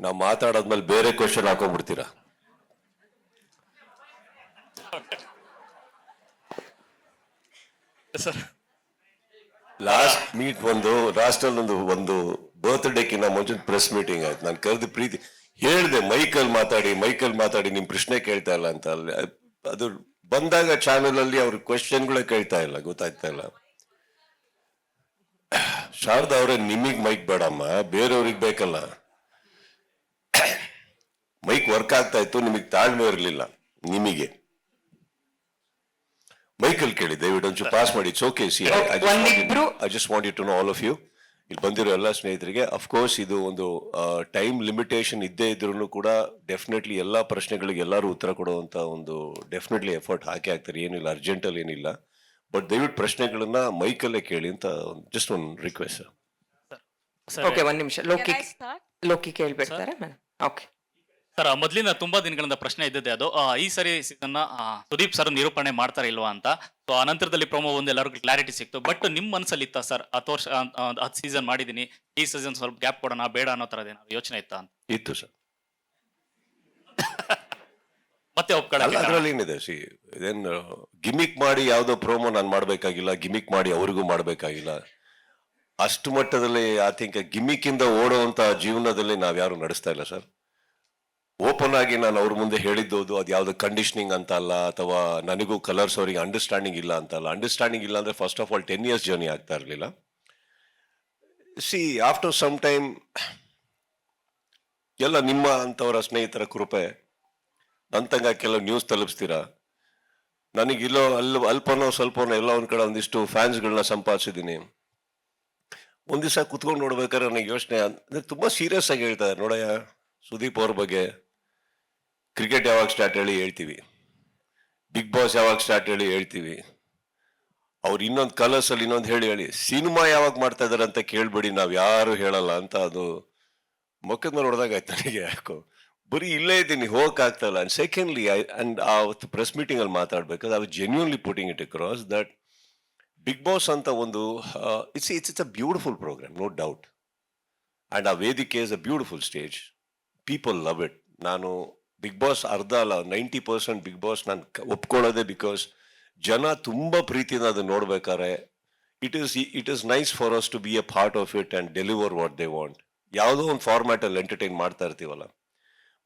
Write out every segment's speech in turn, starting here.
ನಾವು ಮಾತಾಡಾದ್ಮೇಲೆ ಬೇರೆ ಕ್ವಶನ್ ಹಾಕೊಂಡ್ಬಿಡ್ತೀರಾ? ಸರ್ ಲಾಸ್ಟ್ ಮೀಟ್ ಲಾಸ್ಟ್ ಅಲ್ಲಿ ಒಂದು ಬರ್ತ್ಡೇಕಿನ್ನ ಮುಂಚೆ ಪ್ರೆಸ್ ಮೀಟಿಂಗ್ ಆಯ್ತು. ನಾನು ಕರೆದು ಪ್ರೀತಿ ಹೇಳ್ದೆ, ಮೈಕಲ್ ಮಾತಾಡಿ ನಿಮ್ ಪ್ರಶ್ನೆ ಕೇಳ್ತಾ ಇಲ್ಲ ಅಂತ. ಅಲ್ಲಿ ಅದು ಬಂದಾಗ ಚಾನೆಲ್ ಅಲ್ಲಿ ಅವ್ರ ಕ್ವೆಶ್ಚನ್ಗಳೇ ಕೇಳ್ತಾ ಇಲ್ಲ, ಗೊತ್ತಾಗ್ತಾ ಇಲ್ಲ. ಶಾರದಾ ಅವ್ರೆ, ನಿಮಗ್ ಮೈಕ್ ಬೇಡಮ್ಮ, ಬೇರೆಯವ್ರಿಗೆ ಬೇಕಲ್ಲ. ಮೈಕ್ ವರ್ಕ್ ಆಗ್ತಾ ಇತ್ತು, ನಿಮಗೆ ತಾಳ್ಮೆ ಇರಲಿಲ್ಲ. ನಿಮಗೆ ಮೈಕಲ್ ಕೇಳಿ ದಯವಿಟ್ಟು ಒಂಚೂರು ಪಾಸ್ ಮಾಡಿ. It's okay. See I just want you to know all of you, ಇಲ್ಲಿ ಬಂದಿರೋ ಎಲ್ಲ ಸ್ನೇಹಿತರಿಗೆ, ಅಫ್ಕೋರ್ಸ್ ಇದು ಒಂದು ಟೈಮ್ ಲಿಮಿಟೇಷನ್ ಇದ್ದೇ ಇದ್ರೂ ಕೂಡ ಡೆಫಿನೆಟ್ಲಿ ಎಲ್ಲ ಪ್ರಶ್ನೆಗಳಿಗೆ ಎಲ್ಲರೂ ಉತ್ತರ ಕೊಡುವಂತ ಒಂದು ಡೆಫಿನೆಟ್ಲಿ ಎಫರ್ಟ್ ಹಾಕ್ತಾರೆ. ಏನಿಲ್ಲ, ಅರ್ಜೆಂಟಲ್ಲಿ ಏನಿಲ್ಲ. ಬಟ್ ದಯವಿಟ್ಟು ಪ್ರಶ್ನೆಗಳನ್ನ ಮೈಕಲ್ಲೇ ಕೇಳಿ ಅಂತ ಜಸ್ಟ್ ಒಂದು ರಿಕ್ವೆಸ್ಟ್. ಓಕೆ, ಒಂದ್ ನಿಮಿಷ. ಲೋಕಿ ಕೇಳ್ಬಿಡ್ತಾರೆ ಮೇಡಮ್. ಓಕೆ ಸರ್, ಮೊದಲಿನ ತುಂಬಾ ದಿನಗಳಿಂದ ಪ್ರಶ್ನೆ ಇದ್ದದೆ ಅದು ಈ ಸರಿ ಸೀಸನ್ ಸುದೀಪ್ ಸರ್ ನಿರೂಪಣೆ ಮಾಡ್ತಾರೆ ಇಲ್ವಾ ಅಂತ. ಸೊ ಅನಂತರದಲ್ಲಿ ಪ್ರೊಮೋ ಒಂದು ಎಲ್ಲರಿಗೂ ಕ್ಲಾರಿಟಿ ಸಿಕ್ತು. ಬಟ್ ನಿಮ್ ಮನಸ್ಸಲ್ಲಿ ಇತ್ತ ಸರ್, 10 ವರ್ಷ 10 ಸೀಸನ್ ಮಾಡಿದೀನಿ, ಈ ಸೀಸನ್ ಸ್ವಲ್ಪ ಗ್ಯಾಪ್ ಕೊಡೋಣ ಬೇಡ ಅನ್ನೋ ತರದ್ ಏನಾದ್ರು ಯೋಚನೆ ಇತ್ತ ಅಂತ? ಇತ್ತು ಸರ್. ಮತ್ತೆ ಒಪ್ಕೊಳ್ಳಲ್ಲ. ಅದರಲ್ಲಿ ಏನಿದೆ, ಸಿ ಇದೇನು ಗಿಮಿಕ್ ಮಾಡಿ ಯಾವ್ದೋ ಪ್ರೋಮೋ ನಾನು ಮಾಡ್ಬೇಕಾಗಿಲ್ಲ, ಗಿಮಿಕ್ ಮಾಡಿ ಅವ್ರಿಗೂ ಮಾಡ್ಬೇಕಾಗಿಲ್ಲ. ಅಷ್ಟು ಮಟ್ಟದಲ್ಲಿ ಐ ಥಿಂಕ್ ಗಿಮಿಕ್ ಇಂದ ಓಡುವಂತ ಜೀವನದಲ್ಲಿ ನಾವ್ಯಾರು ನಡೆಸ್ತಾ ಇಲ್ಲ ಸರ್. ಓಪನ್ ಆಗಿ ನಾನು ಅವ್ರ ಮುಂದೆ ಹೇಳಿದ್ದು ಅದು ಯಾವ್ದು ಕಂಡೀಷನಿಂಗ್ ಅಂತ ಅಲ್ಲ, ಅಥವಾ ನನಗೂ ಕಲರ್ಸ್ ಅವರಿಗೆ ಅಂಡರ್ಸ್ಟ್ಯಾಂಡಿಂಗ್ ಇಲ್ಲ ಅಂತ ಅಲ್ಲ. ಅಂಡರ್ಸ್ಟ್ಯಾಂಡಿಂಗ್ ಇಲ್ಲ ಅಂದ್ರೆ first of all 10 years journey ಆಗ್ತಾ ಇರಲಿಲ್ಲ. ಸಿ ಆಫ್ಟರ್ ಸಮ್ ಟೈಮ್ ಎಲ್ಲ ನಿಮ್ಮ ಅಂತವರ ಸ್ನೇಹಿತರ ಕೃಪೆ, ನಂತಂಗ ಕೆಲವು ನ್ಯೂಸ್ ತಲುಪಿಸ್ತೀರಾ. ನನಗಿಲ್ಲೋ ಅಲ್ಪನೋ ಸ್ವಲ್ಪನೋ ಎಲ್ಲ ಒಂದ್ ಕಡೆ ಒಂದಿಷ್ಟು ಫ್ಯಾನ್ಸ್ಗಳನ್ನ ಸಂಪಾದಿಸಿದ್ದೀನಿ. ಒಂದ್ ದಿವಸ ಕುತ್ಕೊಂಡು ನೋಡ್ಬೇಕಾದ್ರೆ ನನಗೆ ಯೋಚನೆ ಅಂದ್ರೆ ತುಂಬಾ ಸೀರಿಯಸ್ ಆಗಿ ಹೇಳ್ತಾರೆ, ನೋಡಯ್ಯ ಸುದೀಪ್ ಅವ್ರ ಬಗ್ಗೆ ಕ್ರಿಕೆಟ್ ಯಾವಾಗ ಸ್ಟಾರ್ಟ್ ಹೇಳಿ ಹೇಳ್ತೀವಿ, ಬಿಗ್ ಬಾಸ್ ಯಾವಾಗ ಸ್ಟಾರ್ಟ್ ಹೇಳಿ ಹೇಳ್ತೀವಿ, ಅವ್ರು ಇನ್ನೊಂದು ಕಲರ್ಸ್ ಅಲ್ಲಿ ಇನ್ನೊಂದು ಹೇಳಿ ಸಿನಿಮಾ ಯಾವಾಗ ಮಾಡ್ತಾ ಇದಾರೆ ಅಂತ ಕೇಳ್ಬೇಡಿ, ನಾವ್ ಯಾರು ಹೇಳಲ್ಲ ಅಂತ. ಅದು ಮೊಕ್ಕದ ಮೇಲೆ ಹೊಡೆದಾಗ ಆಯ್ತು ನನಗೆ. ಯಾಕೋ ಬರೀ ಇಲ್ಲೇ ಇದ್ದೀನಿ, ಹೋಗಕ್ ಆಗ್ತಾ ಇಲ್ಲ. ಅಂಡ್ ಸೆಕೆಂಡ್ಲಿ ಅಂಡ್ ಆ ಪ್ರೆಸ್ ಮೀಟಿಂಗ್ ಅಲ್ಲಿ ಮಾತಾಡ್ಬೇಕಾದ್ರೆ I was genuinely putting it across that Bigg Boss ಅಂತ ಒಂದು it's a beautiful programme, no doubt. And ಆ ವೇದಿಕೆ is a beautiful stage, people love it. ನಾನು ಬಿಗ್ ಬಾಸ್ ಅರ್ಧ ಅಲ್ಲ 90% ಬಿಗ್ ಬಾಸ್ ನಾನು ಒಪ್ಕೊಳ್ಳೋದೆ ಬಿಕಾಸ್ ಜನ ತುಂಬಾ ಪ್ರೀತಿಯಿಂದ ಅದನ್ನ ನೋಡ್ಬೇಕಾರೆ it is nice for us to be a part of it and deliver what they want. ಯಾವುದೋ ಒಂದು ಫಾರ್ಮ್ಯಾಟ್ ಅಲ್ಲಿ ಎಂಟರ್ಟೈನ್ ಮಾಡ್ತಾ ಇರ್ತೀವಲ್ಲ.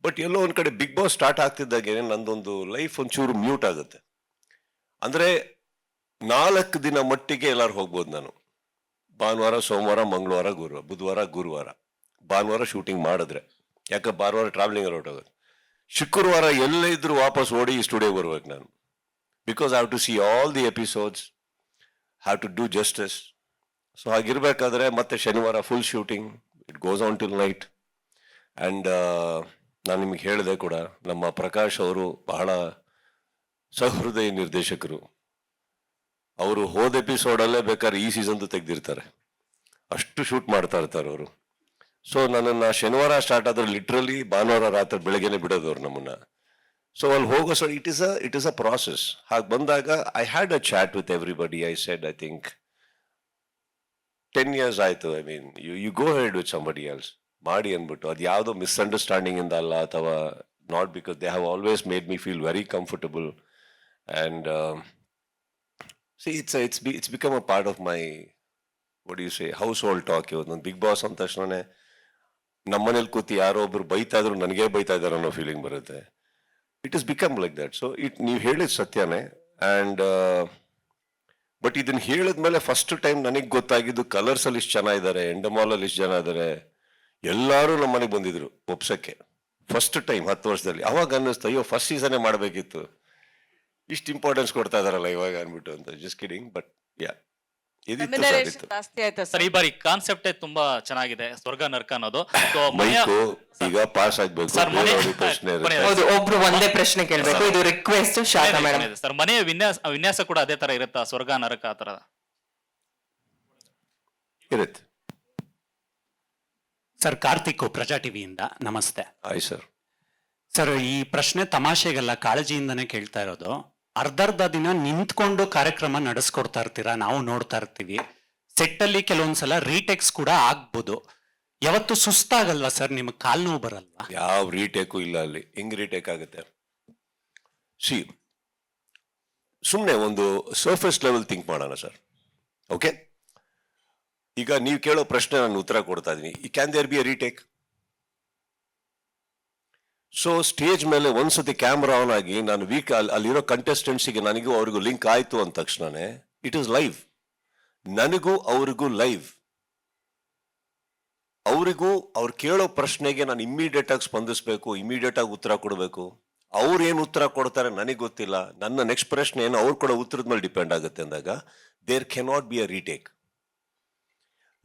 ಬಟ್ ಎಲ್ಲೋ ಒಂದ್ ಕಡೆ ಬಿಗ್ ಬಾಸ್ ಸ್ಟಾರ್ಟ್ ಆಗ್ತಿದ್ದಾಗೆ ನಂದೊಂದು ಲೈಫ್ ಒಂಚೂರು ಮ್ಯೂಟ್ ಆಗುತ್ತೆ. ಅಂದ್ರೆ 4 ದಿನ ಮಟ್ಟಿಗೆ ಎಲ್ಲಾರು ಹೋಗ್ಬೋದು ನಾನು. ಭಾನುವಾರ, ಸೋಮವಾರ, ಮಂಗಳವಾರ, ಬುಧವಾರ, ಗುರುವಾರ. ಭಾನುವಾರ ಶೂಟಿಂಗ್ ಮಾಡಿದ್ರೆ, ಯಾಕೆ ಭಾನುವಾರ ಟ್ರಾವೆಲಿಂಗ್ ಅಲ್ಲಿ ಹೊರಟೋಗೋದು. ಶುಕ್ರವಾರ ಎಲ್ಲೇ ಇದ್ರು ವಾಪಸ್ ಓಡಿ ಸ್ಟುಡಿಯೋ ಬರ್ಬೇಕು ನಾನು. Because I have to see all the episodes, have to do justice. So ಹಾಗಿರ್ಬೇಕಾದ್ರೆ ಮತ್ತೆ ಶನಿವಾರ full shooting, it goes on till night. And ನಾನು ನಿಮ್ಗೆ ಹೇಳಿದೆ ಕೂಡ, ನಮ್ಮ ಪ್ರಕಾಶ್ ಅವರು ಬಹಳ ಸಹೃದಯ ನಿರ್ದೇಶಕರು. ಅವರು ಹೋದ ಎಪಿಸೋಡಲ್ಲೇ ಬೇಕಾದ್ರೆ ಈ ಸೀಸನ್ದು ತೆಗ್ದಿರ್ತಾರೆ, ಅಷ್ಟು ಶೂಟ್ ಮಾಡ್ತಾ ಇರ್ತಾರೆ ಅವರು. ಸೊ ನನ್ನನ್ನ ಶನಿವಾರ ಸ್ಟಾರ್ಟ್ ಆದ್ರೆ ಲಿಟ್ರಲಿ ಭಾನುವಾರ ರಾತ್ರಿ ಬೆಳಗ್ಗೆನೆ ಬಿಡೋದವ್ರು ನಮ್ಮನ್ನ. ಸೊ ಅಲ್ಲಿ ಹೋಗೋ ಇಟ್ ಇಸ್ ಅ ಪ್ರಾಸೆಸ್. ಹಾಗೆ ಬಂದಾಗ I had a chat with everybody. I said I think 10 years ಆಯ್ತು, I mean you go head with somebody else ಮಾಡಿ ಅಂದ್ಬಿಟ್ಟು. ಅದು ಯಾವುದೋ ಮಿಸ್ಅಂಡರ್ಸ್ಟ್ಯಾಂಡಿಂಗ್ ಇಂದ ಅಲ್ಲ, ಅಥವಾ not because they have always made me feel very comfortable. And see it's become a part of my, what do you say, household talk. ಇವತ್ತು big boss ಅಂದ ತಕ್ಷಣನೇ ನಮ್ಮನೇಲಿ ಕೂತಿ ಯಾರೋ ಒಬ್ರು ಬೈತಾ ಇದ್ರು ನನಗೆ ಬೈತಾ ಇದಾರೆ ಅನ್ನೋ ಫೀಲಿಂಗ್ ಬರುತ್ತೆ. It is become like that. So ನೀವು ಹೇಳಿದ ಸತ್ಯನೇ. ಅಂಡ್ ಬಟ್ ಇದನ್ನ ಹೇಳಿದ್ಮೇಲೆ ಫಸ್ಟ್ ಟೈಮ್ ನನಗೆ ಗೊತ್ತಾಗಿದ್ದು ಕಲರ್ಸ್ ಅಲ್ಲಿ ಇಷ್ಟು ಜನ ಇದ್ದಾರೆ, ಎಂಡಮಾಲ್ ಅಲ್ಲಿ ಇಷ್ಟು ಜನ ಇದ್ದಾರೆ, ಎಲ್ಲರೂ ನಮ್ಮ ಮನೆಗೆ ಬಂದಿದ್ರು ಒಪ್ಸಕ್ಕೆ ಫಸ್ಟ್ ಟೈಮ್ 10 ವರ್ಷದಲ್ಲಿ. ಅವಾಗ ಅನ್ನಿಸ್ತು, ಅಯ್ಯೋ ಫಸ್ಟ್ ಸೀಸನ್ನೇ ಮಾಡಬೇಕಿತ್ತು, ಇಷ್ಟು ಇಂಪಾರ್ಟೆನ್ಸ್ ಕೊಡ್ತಾ ಇದಾರಲ್ಲ ಇವಾಗ ಅನ್ಬಿಟ್ಟು ಅಂತ. Just kidding. But yeah, sir ಈ ಬಾರಿ ಕಾನ್ಸೆಪ್ಟ್ ತುಂಬಾ ಚೆನ್ನಾಗಿದೆ, ಸ್ವರ್ಗ ನರ್ಕ ಅನ್ನೋದು. ಸೊ ಮೈಕು ಈಗ ಪಾಸ್ ಆಗ್ಬೇಕು. ಸರ್, ಪ್ರಶ್ನೆ ಹೌದು, ಒಬ್ರು ಒಂದೇ ಪ್ರಶ್ನೆ ಕೇಳ್ಬೇಕು. ಇದು ರಿಕ್ವೆಸ್ಟ್ ಶಾರದಾ ಮೇಡಮ್. ಸರ್, ಮನೆಯ ವಿನ್ಯಾಸ ಕೂಡ ಅದೇ ತರ ಇರುತ್ತಾ, ಸ್ವರ್ಗ ನರಕ ಆ ತರ ಇರುತ್ತೆ ಸರ್? ಕಾರ್ತಿಕ್, ಪ್ರಜಾ ಟಿವಿಯಿಂದ ನಮಸ್ತೆ. ಆಯ್ ಸರ್. ಸರ್, ಈ ಪ್ರಶ್ನೆ ತಮಾಷೆಗಲ್ಲ, ಕಾಳಜಿಯಿಂದನೇ ಕೇಳ್ತಾ ಇರೋದು. ಅರ್ಧರ್ಧ ದಿನ ನಿಂತ್ಕೊಂಡು ಕಾರ್ಯಕ್ರಮ ನಡೆಸ್ಕೊಡ್ತಾ ಇರ್ತೀರಾ, ನಾವು ನೋಡ್ತಾ ಇರ್ತೀವಿ. ಸೆಟ್ ಅಲ್ಲಿ ಕೆಲವೊಂದ್ಸಲ ರೀಟೆಕ್ಸ್ ಕೂಡ ಆಗ್ಬೋದು. ಯಾವತ್ತು ಸುಸ್ತಾಗಲ್ವಾ ಸರ್? ನಿಮಗೆ ಕಾಲ್ ನೋವು ಬರಲ್ವಾ? ಯಾವ ರೀಟೇಕು ಇಲ್ಲ ಅಲ್ಲಿ. ಹೆಂಗ್ ರೀಟೇಕ್ ಆಗುತ್ತೆ? ಸಿ, ಸುಮ್ಮನೆ ಒಂದು ಸರ್ಫೇಸ್ ಲೆವೆಲ್ ಥಿಂಕ್ ಮಾಡೋಣ ಸರ್. ಓಕೆ, ಈಗ ನೀವು ಕೇಳೋ ಪ್ರಶ್ನೆ ನಾನು ಉತ್ತರ ಕೊಡ್ತಾ ಇದ್ದೀನಿ. Can there be a retake? So stage ಮೇಲೆ ಒಂದ್ಸತಿ ಕ್ಯಾಮ್ರಾ ಆನ್ ಆಗಿ ನಾನು ಅಲ್ಲಿರೋ ಕಂಟೆಸ್ಟೆಂಟ್ಸಿಗೆ ನನಗೂ ಅವ್ರಿಗೂ ಲಿಂಕ್ ಆಯ್ತು ಅಂದ ತಕ್ಷಣನೇ ಇಟ್ ಇಸ್ ಲೈವ್. ನನಗೂ ಅವ್ರಿಗೂ ಲೈವ್. ಅವರಿಗೂ ಅವ್ರು ಕೇಳೋ ಪ್ರಶ್ನೆಗೆ ನಾನು ಇಮ್ಮಿಡಿಯೇಟ್ ಆಗಿ ಸ್ಪಂದಿಸ್ಬೇಕು, ಇಮ್ಮಿಡಿಯೇಟ್ ಆಗಿ ಉತ್ತರ ಕೊಡಬೇಕು. ಅವ್ರು ಏನು ಉತ್ತರ ಕೊಡ್ತಾರೆ ನನಗೆ ಗೊತ್ತಿಲ್ಲ, ನನ್ನ ನೆಕ್ಸ್ಟ್ ಪ್ರಶ್ನೆ ಏನು ಅವ್ರು ಕೊಡೋ ಉತ್ತರದ ಮೇಲೆ ಡಿಪೆಂಡ್ ಆಗುತ್ತೆ ಅಂದಾಗ there cannot be a retake.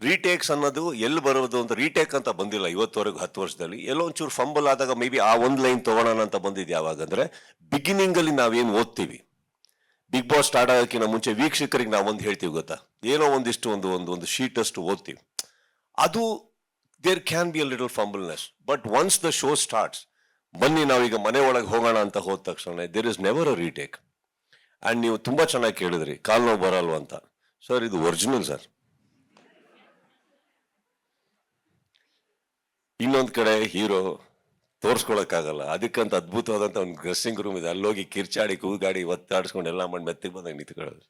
Retakes ಅನ್ನೋದು ಎಲ್ಲಿ ಬರೋದು ಅಂತ ರೀಟೇಕ್ ಅಂತ ಬಂದಿಲ್ಲ ಇವತ್ತವರೆಗೂ 10 ವರ್ಷದಲ್ಲಿ. ಎಲ್ಲೋ ಒಂಚೂರು ಫಂಬಲ್ ಆದಾಗ ಮೇ ಬಿ ಆ ಒಂದು ಲೈನ್ ತಗೋಣ ಅಂತ ಬಂದಿದ್ದು ಯಾವಾಗಂದ್ರೆ ಬಿಗಿನಿಂಗ್ ಅಲ್ಲಿ ನಾವೇನು ಓದ್ತೀವಿ, ಬಿಗ್ ಬಾಸ್ ಸ್ಟಾರ್ಟ್ ಆಗೋಕ್ಕಿಂತ ಮುಂಚೆ ವೀಕ್ಷಕರಿಗೆ ನಾವೊಂದು ಹೇಳ್ತೀವಿ ಗೊತ್ತಾ, ಏನೋ ಒಂದಿಷ್ಟು ಒಂದು ಶೀಟ್ ಅಷ್ಟು ಓದ್ತೀವಿ. ಅದು there can be a little fumbleness. But once the show starts, ಬನ್ನಿ ನಾವೀಗ ಮನೆ ಒಳಗೆ ಹೋಗೋಣ ಅಂತ ಹೋದ ತಕ್ಷಣ there is never a retake. And ನೀವು ತುಂಬಾ ಚೆನ್ನಾಗಿ ಕೇಳಿದ್ರಿ ಕಾಲ್ ನೋವು ಬರಲ್ವ ಅಂತ. ಸರ್, ಇದು ಒರಿಜಿನಲ್ ಸರ್. ಇನ್ನೊಂದ್ ಕಡೆ ಹೀರೋ ತೋರ್ಸ್ಕೊಳಕ್ಕಾಗಲ್ಲ, ಅದಕ್ಕಂತ ಅದ್ಭುತವಾದಂತ ಒಂದು ಡ್ರೆಸ್ಸಿಂಗ್ ರೂಮ್ ಇದೆ. ಅಲ್ಲೋಗಿ ಕಿರ್ಚಾಡಿ ಕೂಗಾಡಿ ಒತ್ತಾಡಿಸ್ಕೊಂಡು ಎಲ್ಲ ಮಾಡಿ ಮೆತ್ತಿಗೆ ಬಂದಾಗ ನಿಂತ್ಕೊಳ್ಳೋದು.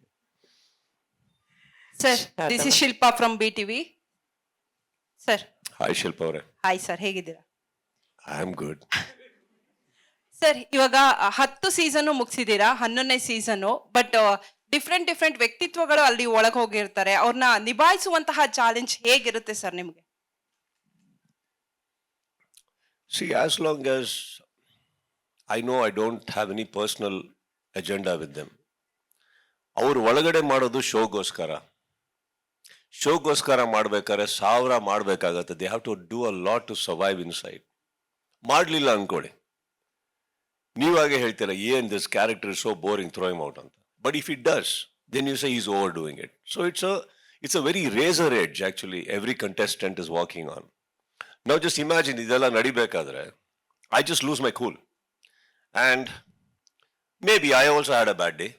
Sir, this is Shilpa from BTV. Sir, hi Shilpa ಅವರೇ. ಹಾಯ್ ಸರ್, ಹೇಗಿದ್ದೀರಾ? I am good. ಸರ್, ಇವಾಗ 10 ಸೀಸನ್ ಮುಗಿಸಿದೀರಾ, 11ನೇ ಸೀಸನ್. ಬಟ್ ಡಿಫ್ರೆಂಟ್ ವ್ಯಕ್ತಿತ್ವಗಳು ಅಲ್ಲಿ ಒಳಗೆ ಹೋಗಿರ್ತಾರೆ. ಅವ್ರನ್ನ ನಿಭಾಯಿಸುವಂತಹ ಚಾಲೆಂಜ್ ಹೇಗಿರುತ್ತೆ ಸರ್ ನಿಮ್ಗೆ? See, as long as I know I don't have any personal agenda with them. ಅವ್ರು ಒಳಗಡೆ ಮಾಡೋದು ಶೋಗೋಸ್ಕರ ಮಾಡ್ಬೇಕಾದ್ರೆ 1000 ಮಾಡ್ಬೇಕಾಗತ್ತೆ. They have to do a lot to survive inside. ಮಾಡ್ಲಿಲ್ಲ ಅನ್ಕೊಳ್ಳಿ, ನೀವಾಗೆ ಹೇಳ್ತೀರಾ ಏನ್ this character is so boring, throw him out ಅಂತ. But if it does then you say is overdoing it. So it's a very razor edge actually every contestant is walking on. Now just imagine ಇದೆಲ್ಲ ನಡಿಬೇಕಾದ್ರೆ I just lose my cool and maybe I also had a bad day.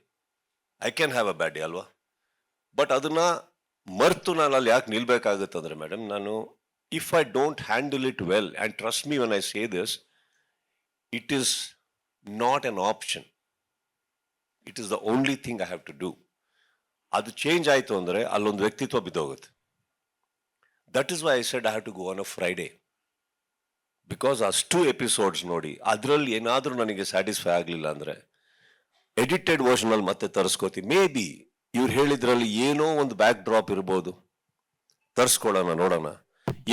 I can have a bad day ಅಲ್ವಾ? But ಅದನ್ನ ಮರ್ತು ನಾನು ಅಲ್ಲಿ ಯಾಕೆ ನಿಲ್ಬೇಕಾಗುತ್ತಂದ್ರೆ madam, ನಾನು if I don't handle it well, and trust me when I say this, it is not an option, it is the only thing I have to do. ಅದು change ಆಯಿತು ಅಂದರೆ ಅಲ್ಲೊಂದು ವ್ಯಕ್ತಿತ್ವ ಬಿದ್ದೋಗುತ್ತೆ. That is why I said I have to go on a Friday. Because ಅಷ್ಟು episodes ನೋಡಿ ಅದರಲ್ಲಿ ಏನಾದರೂ ನನಗೆ ಸ್ಯಾಟಿಸ್ಫೈ ಆಗಲಿಲ್ಲ ಅಂದರೆ ಎಡಿಟೆಡ್ ವರ್ಷನಲ್ಲಿ ಮತ್ತೆ ತರಿಸ್ಕೋತೀನಿ. ಮೇ ಬಿ ಇವ್ರು ಹೇಳಿದ್ರಲ್ಲಿ ಏನೋ ಒಂದು ಬ್ಯಾಕ್ ಡ್ರಾಪ್ ಇರ್ಬೋದು, ತರಿಸ್ಕೊಳ್ಳೋಣ, ನೋಡೋಣ.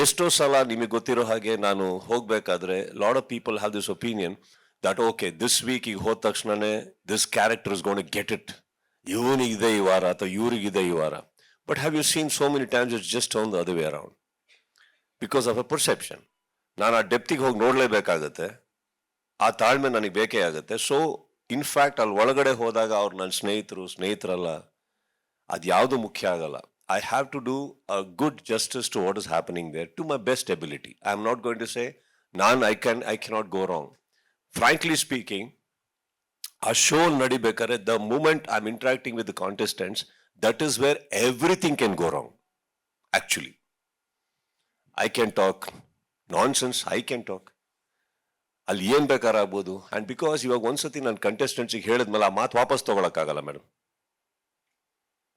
ಎಷ್ಟೋ ಸಲ ನಿಮಗೆ ಗೊತ್ತಿರೋ ಹಾಗೆ ನಾನು ಹೋಗ್ಬೇಕಾದ್ರೆ lot of people have this opinion that okay this week ಈಗ ಹೋದ ತಕ್ಷಣನೇ this character is gonna get it, ಇವನಿಗಿದೆ ಈ ವಾರ ಅಥವಾ ಇವ್ರಿಗಿದೆ ಈ ವಾರ. But have you seen so many times it's just on the other way around because of a perception. ನಾನು ಆ ಡೆಪ್ತಿಗೆ ಹೋಗಿ ನೋಡಲೇಬೇಕಾಗತ್ತೆ, ಆ ತಾಳ್ಮೆ ನನಗೆ ಬೇಕೇ ಆಗುತ್ತೆ. ಸೊ ಇನ್ಫ್ಯಾಕ್ಟ್ ಅಲ್ಲಿ ಒಳಗಡೆ ಹೋದಾಗ ಅವ್ರು ನನ್ನ ಸ್ನೇಹಿತರಲ್ಲ, ಅದು ಯಾವುದು ಮುಖ್ಯ ಆಗಲ್ಲ. I have to do a good justice to what is happening there to my best ability. I am not going to say I cannot go wrong. Frankly speaking, ಆ ಶೋ ನಡಿಬೇಕಾದ್ರೆ the moment I am interacting with the contestants, that is where everything can go wrong. Actually, I can talk nonsense, I can talk. ಅಲ್ಲಿ ಏನ್ ಬೇಕಾರಾಗ್ಬೋದು. And because ಇವಾಗ ಒಂದ್ಸತಿ ನನ್ನ ಕಂಟೆಸ್ಟೆಂಟ್ಸಿಗೆ ಹೇಳಿದ್ಮೇಲೆ ಆ ಮಾತು ವಾಪಸ್ ತಗೊಳಕ್ಕಾಗಲ್ಲ madam.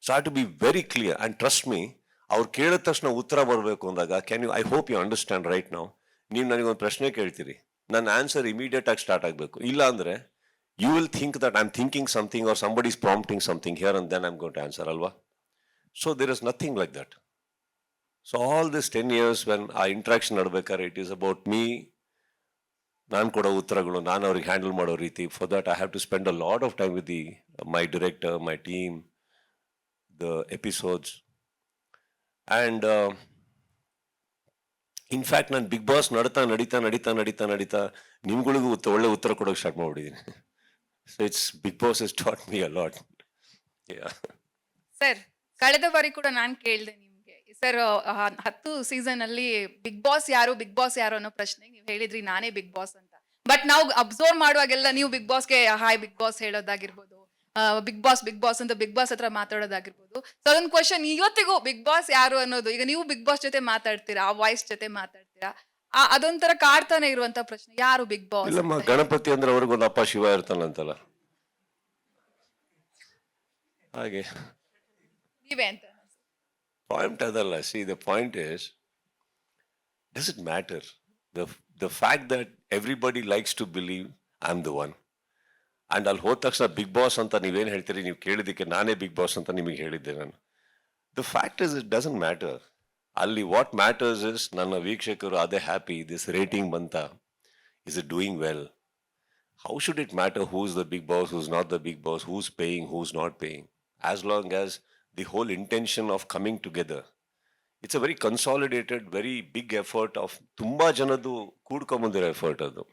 So I to be very clear and trust me. ಅವ್ರು ಕೇಳಿದ ತಕ್ಷಣ ಉತ್ತರ ಬರಬೇಕು ಅಂದಾಗ I hope you understand right now. ನೀವು ನನಗೊಂದು ಪ್ರಶ್ನೆ ಕೇಳ್ತೀರಿ, ನನ್ನ ಆನ್ಸರ್ ಇಮಿಡಿಯೇಟ್ ಆಗಿ ಸ್ಟಾರ್ಟ್ ಆಗಬೇಕು. ಇಲ್ಲ ಅಂದ್ರೆ you will think that I'm thinking something or somebody is prompting something here and then I'm going to answer, alva? So there is nothing like that. So all this 10 years when our interaction nadbekare, it is about me, nan kodo uttaragalu, nan avrige handle mado reeti. For that I have to spend a lot of time with my director, my team, the episodes. And in fact ನಾನು Bigg boss ನಡೀತಾ ನಿಮ್ಗಳಿಗೂ ಒಳ್ಳೆ ಉತ್ತರ ಕೊಡೋಕೆ start ಮಾಡ್ಬಿಟ್ಟಿದ್ದೀನಿ. So it's Big Boss has taught me a lot. Yeah. Sir, ಕಳೆದ ಬಾರಿ ಕೂಡ ನಾನು ಕೇಳಿದೆ ನಿಮ್ಗೆ ಸರ್, 10 ಸೀಸನ್ ಅಲ್ಲಿ ಬಿಗ್ ಬಾಸ್ ಯಾರು ಅನ್ನೋ ಪ್ರಶ್ನೆ ನೀವು ಹೇಳಿದ್ರಿ ನಾನೇ ಬಿಗ್ ಬಾಸ್ ಅಂತ. ಬಟ್ ನಾವು ಅಬ್ಸರ್ವ್ ಮಾಡುವಾಗೆಲ್ಲ ನೀವು ಬಿಗ್ ಬಾಸ್ಗೆ ಹಾಯ್ ಬಿಗ್ ಬಾಸ್ ಹೇಳೋದಾಗಿರ್ಬೋದು, ಬಿಗ್ ಬಾಸ್ ಅಂತ ಬಿಗ್ ಬಾಸ್ ಹತ್ರ ಮಾತಾಡೋದಾಗಿರ್ಬೋದು. ಸೊ ಅದೊಂದು ಕ್ವಶನ್ ಇವತ್ತಿಗೂ ಬಿಗ್ ಬಾಸ್ ಯಾರು ಅನ್ನೋದು, ಈಗ ನೀವು ಬಿಗ್ ಬಾಸ್ ಜೊತೆ ಮಾತಾಡ್ತೀರಾ, ಆ ವಾಯ್ಸ್ ಜೊತೆ ಮಾತಾಡ್ತೀರಾ, ಅದೊಂಥರ ಕಾಡ್ತಾನೆ ಇರುವಂತ ಪ್ರಶ್ನೆ, ಯಾರು ಬಿಗ್ ಬಾಸ್? ಇಲ್ಲಮ್ಮ, ಗಣಪತಿ ಅಂದ್ರೆ ಅವ್ರಿಗೊಂದು ಅಪ್ಪ ಶಿವ ಇರ್ತಾನಂತಲ್ಲ, ಹಾಗೆ ನೀವೇ ಅಂತ. ಪಾಯಿಂಟ್ ಅದಲ್ಲ. See, the point is, does it matter? The fact that everybody likes to believe I am the one, and ಅಲ್ಲಿ ಹೋದ ತಕ್ಷಣ ಬಿಗ್ ಬಾಸ್ ಅಂತ ನೀವೇನು ಹೇಳ್ತೀರಿ, ನೀವು ಕೇಳಿದ್ದಕ್ಕೆ ನಾನೇ ಬಿಗ್ ಬಾಸ್ ಅಂತ ನಿಮಗೆ ಹೇಳಿದ್ದೆ ನಾನು. The fact is it doesn't matter. ಅಲ್ಲಿ ವಾಟ್ ಮ್ಯಾಟರ್ಸ್ ಇಸ್ ನನ್ನ ವೀಕ್ಷಕರು ಅದೇ ಹ್ಯಾಪಿ, ದಿಸ್ ರೇಟಿಂಗ್ ಬಂತ, is it doing well? How should it matter who's the big boss, who's not the big boss, who's paying, who's not paying, as long as the whole intention of coming together. It's a very consolidated, very big effort of ತುಂಬಾ ಜನದ್ದು ಕೂಡ್ಕೊಂಬಂದಿರೋ effort ಅದು.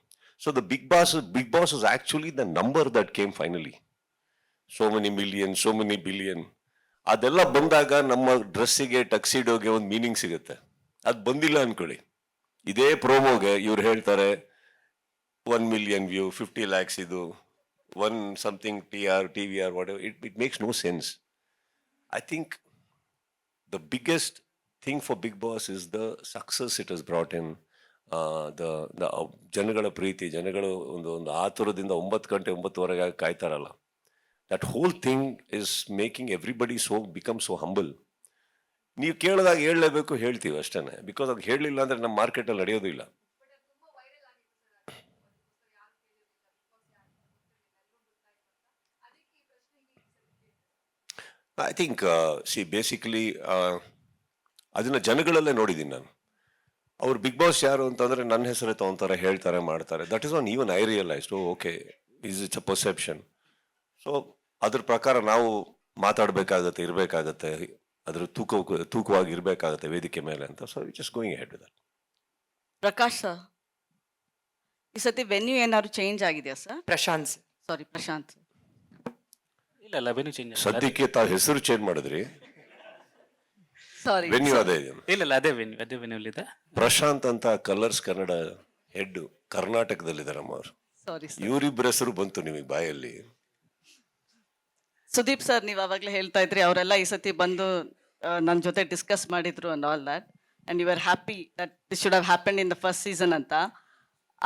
So the big boss is actually the number that came finally. So many million, so many billion. ಅದೆಲ್ಲ ಬಂದಾಗ ನಮ್ಮ ಡ್ರೆಸ್ಸಿಗೆ, ಟಕ್ಸಿಡೋಗೆ ಒಂದು meaning ಸಿಗುತ್ತೆ. ಅದು ಬಂದಿಲ್ಲ ಅನ್ಕೊಳ್ಳಿ, ಇದೇ ಪ್ರೋಮೋಗೆ ಇವ್ರು ಹೇಳ್ತಾರೆ 1 million ವ್ಯೂ, 50 lakhs ಇದು, 1 something TVR, whatever. It makes no sense. I think the biggest thing for Big Boss is the success it has brought in. ಜನಗಳ ಪ್ರೀತಿ, ಜನಗಳು ಒಂದು ಆತುರದಿಂದ 9 ಗಂಟೆ 9:15 ಕಾಯ್ತಾರಲ್ಲ, that whole thing is making everybody become so humble. ನೀವು ಕೇಳಿದಾಗ ಹೇಳಲೇಬೇಕು, ಹೇಳ್ತೀವಿ ಅಷ್ಟೇ, ಬಿಕಾಸ್ ಅದು ಹೇಳಲಿಲ್ಲ ಅಂದ್ರೆ ನಮ್ಮ ಮಾರ್ಕೆಟಲ್ಲಿ ನಡೆಯೋದು ಇಲ್ಲ. ಐ ಥಿಂಕ್ ಬೇಸಿಕಲಿ ಅದನ್ನ ಜನಗಳಲ್ಲೇ ನೋಡಿದ್ದೀನಿ ನಾನು. ಅವ್ರು ಬಿಗ್ ಬಾಸ್ ಯಾರು ಅಂತಂದ್ರೆ ನನ್ನ ಹೆಸರೇ ತಗೊಂತಾರೆ, ಹೇಳ್ತಾರೆ, ಮಾಡ್ತಾರೆ. That is on even I realised, okay, it's a perception. So ಅದ್ರ ಪ್ರಕಾರ ನಾವು ಮಾತಾಡಬೇಕಾಗತ್ತೆ, ಇರಬೇಕಾಗತ್ತೆ, ಅದ್ರ ತೂಕವಾಗಿ ಇರಬೇಕಾಗತ್ತೆ ವೇದಿಕೆ ಮೇಲೆ ಅಂತ. So just going head with that. Prakash sir, ಈ ಸತಿ ವೆನ್ಯೂ ಏನಾದ್ರು ಚೇಂಜ್ ಆಗಿದೆಯಾ ಸರ್? ಪ್ರಶಾಂತ್ ಸಾರಿ, ಪ್ರಶಾಂತ್. ಇಲ್ಲ ವೆನ್ಯೂ ಚೇಂಜ್ ಸದ್ಯಕ್ಕೆ ತಾವು ಹೆಸರು ಚೇಂಜ್ ಮಾಡಿದ್ರಿ, ಸಾರಿ. ವೆನ್ಯೂ ಅದೇ ಇದೆ. ಇಲ್ಲ ಅದೇ ವೆನ್ಯೂ ಇದೆ. ಪ್ರಶಾಂತ್ ಅಂತ ಕಲರ್ಸ್ ಕನ್ನಡ ಹೆಡ್ ಕರ್ನಾಟಕದಲ್ಲಿದ್ದಾರಮ್ಮ ಅವರು. Sorry sir. ಇವರಿಬ್ಬರ ಹೆಸರು ಬಂತು ನಿಮಗೆ ಬಾಯಲ್ಲಿ. ಸುದೀಪ್ ಸರ್, ನೀವು ಅವಾಗಲೇ ಹೇಳ್ತಾ ಇದ್ರಿ ಅವರೆಲ್ಲ ಈ ಸತಿ ಬಂದು ನನ್ನ ಜೊತೆ ಡಿಸ್ಕಸ್ ಮಾಡಿದ್ರು and all that, and you are happy that this should have happen in the first season ಅಂತ.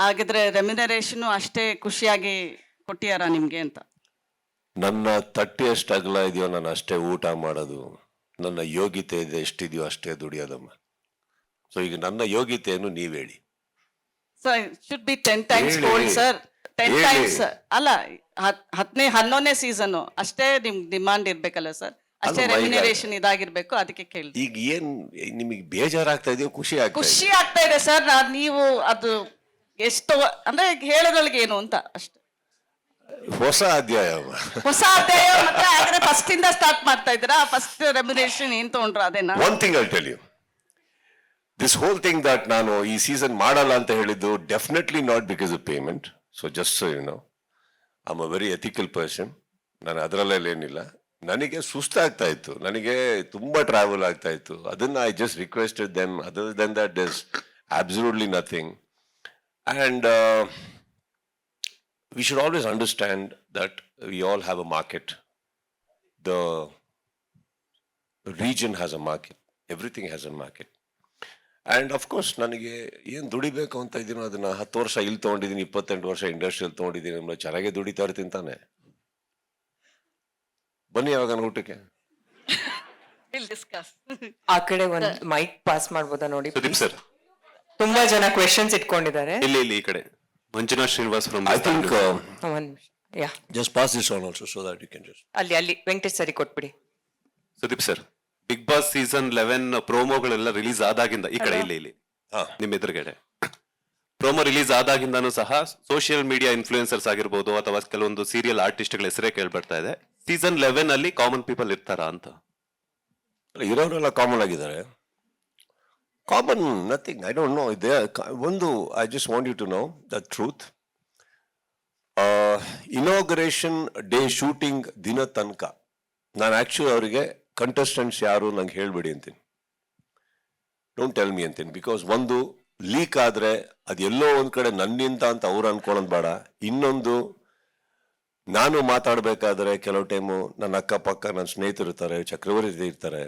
ಹಾಗಿದ್ರೆ ರೆಮ್ಯುನರೇಷನು ಅಷ್ಟೇ ಖುಷಿಯಾಗಿ ಕೊಟ್ಟಿಯಾರ ನಿಮಗೆ ಅಂತ? ನನ್ನ ತಟ್ಟೆ ಎಷ್ಟು ಅಗಲ ಇದೆಯೋ ನಾನು ಅಷ್ಟೇ ಊಟ ಮಾಡೋದು, ನನ್ನ ಯೋಗ್ಯತೆ ಇದೆ ಎಷ್ಟಿದೆಯೋ ಅಷ್ಟೇ ದುಡಿಯೋದಮ್ಮ. ಸೊ ಈಗ ನನ್ನ ಯೋಗ್ಯತೆಯನ್ನು ನೀವ್ ಹೇಳಿ. Sir should be 10 times gold sir. 10 times ಅಲ್ಲ, 11ನೇ ಸೀಸನ್ ಅಷ್ಟೇ ನಿಮ್ಗೆ ಡಿಮಾಂಡ್ ಇರ್ಬೇಕಲ್ಲ ಸರ್, ಅಷ್ಟೇ ರೆಮ್ಯುನರೇಷನ್ ಇದಾಗಿರ್ಬೇಕು, ಅದಕ್ಕೆ ಕೇಳಿದೆ. ಈಗ ಏನ್ ನಿಮಗೆ ಬೇಜಾರಾಗ್ತಾ ಇದೆಯೋ ಖುಷಿ ಖುಷಿ ಆಗ್ತಾ ಇದೆ ಸರ್. ನೀವು ಅದು ಎಷ್ಟು ಅಂದ್ರೆ ಹೇಳೋದ್ರೊಳಗೆ ಏನು ಅಂತ ಅಷ್ಟೇ. ಹೊಸ ಅಧ್ಯಾಯ, ಹೊಸ ಅಧ್ಯಾಯ. ಮತ್ತೆ ಹಾಗಾದ್ರೆ ಫಸ್ಟ್ ಇಂದ ಸ್ಟಾರ್ಟ್ ಮಾಡ್ತಾ ಇದ್ದೀರಾ? ಫಸ್ಟ್ ರೆಮ್ಯುನರೇಷನ್ ಏನ್ ತಗೊಂಡ್ರು ಅದೇನಾ? One thing I tell you, this whole thing that ನಾನು ಈ ಸೀಸನ್ ಮಾಡಲ್ಲ ಅಂತ ಹೇಳಿದ್ದು definitely not because of payment. So just so you know, I am a very ethical person. ನಾನು ಅದರಲ್ಲೆಲ್ಲ ಏನಿಲ್ಲ. ನನಗೆ ಸುಸ್ತಾಗ್ತಾ ಇತ್ತು, ನನಗೆ ತುಂಬಾ ಟ್ರಾವೆಲ್ ಆಗ್ತಾ ಇತ್ತು. ಅದನ್ನ I just requested them. Other than that is absolutely nothing. And we should always understand that we all have a market. The region has a market. Everything has a market. And of course, ನನಗೆ ಏನು ದುಡಿಬೇಕು ಅಂತ ಇದೀನೋ ಅದನ್ನ 10 ವರ್ಷ ಇಲ್ಲಿ ತೊಗೊಂಡಿದ್ದೀನಿ, 28 ವರ್ಷ ಇಂಡಸ್ಟ್ರಿಯಲ್ಲಿ ತೊಗೊಂಡಿದ್ದೀನಿ. ನಮ್ಮ ಚೆನ್ನಾಗೆ ದುಡಿತಾ ಇರ್ತೀನಿ ತಾನೆ. ಬನ್ನಿ ಯಾವಾಗ ಊಟಕ್ಕೆ. ಆ ಕಡೆ ಒಂದು ಮೈಕ್ ಪಾಸ್ ಮಾಡ್ಬೋದಾ ನೋಡಿ? ಸುದೀಪ್ ಸರ್, ತುಂಬಾ ಜನ ಕ್ವೆಶನ್ಸ್ ಇಟ್ಕೊಂಡಿದ್ದಾರೆ. ಇಲ್ಲಿ ಈ ಕಡೆ Manjunath Srinivas from I think ಒಂದ್ ನಿಮಿಷ. ಯಾ, just pass this on also so that you can just. ಅಲ್ಲಿ ವೆಂಕಟೇಶ್ ಸರಿ ಕೊಟ್ಬಿಡಿ. Sudeep sir, big Boss season 11 ಪ್ರೋಮೋಗಳೆಲ್ಲ ರಿಲೀಸ್ ಆದಾಗಿಂದ ಈ ಕಡೆ ಇಲ್ಲಿ ನಿಮ್ಮ ಎದುರುಗಡೆ ಪ್ರೋಮೋ ರಿಲೀಸ್ ಆದಾಗಿಂದಾನು ಸಹ ಸೋಷಿಯಲ್ ಮೀಡಿಯಾ ಇನ್ಫ್ಲೂಯೆನ್ಸರ್ಸ್ ಆಗಿರ್ಬೋದು ಅಥವಾ ಕೆಲವೊಂದು ಸೀರಿಯಲ್ ಆರ್ಟಿಸ್ಟ್ಗಳ ಹೆಸರೇ ಕೇಳ್ಬರ್ತಾ ಇದೆ. ಸೀಸನ್ 11 ಅಲ್ಲಿ ಕಾಮನ್ ಪೀಪಲ್ ಇರ್ತಾರಾ ಅಂತ? ಇರೋರೆಲ್ಲ ಕಾಮನ್ ಆಗಿದ್ದಾರೆ. Common, nothing. I don't know. I just want you to know the truth. Inauguration day shooting ದಿನ ತನಕ ನಾನು ಆಕ್ಚುಲಿ ಅವರಿಗೆ ಕಂಟೆಸ್ಟೆಂಟ್ಸ್ ಯಾರು ನಂಗೆ ಹೇಳ್ಬೇಡಿ ಅಂತೀನಿ. ಡೋಂಟ್ ಟೆಲ್ ಮಿ ಅಂತೀನಿ. ಬಿಕಾಸ್ ಒಂದು ಲೀಕ್ ಆದ್ರೆ ಅದು ಎಲ್ಲೋ ಒಂದ್ ಕಡೆ ನನ್ನಿಂದ ಅಂತ ಅವ್ರು ಅನ್ಕೊಳ್ಳೋದು ಬೇಡ. ಇನ್ನೊಂದು ನಾನು ಮಾತಾಡ್ಬೇಕಾದ್ರೆ ಕೆಲವು ಟೈಮು ನನ್ನ ಅಕ್ಕಪಕ್ಕ ನನ್ನ ಸ್ನೇಹಿತರು ಇರ್ತಾರೆ, ಚಕ್ರವರ್ತಿ ಇರ್ತಾರೆ.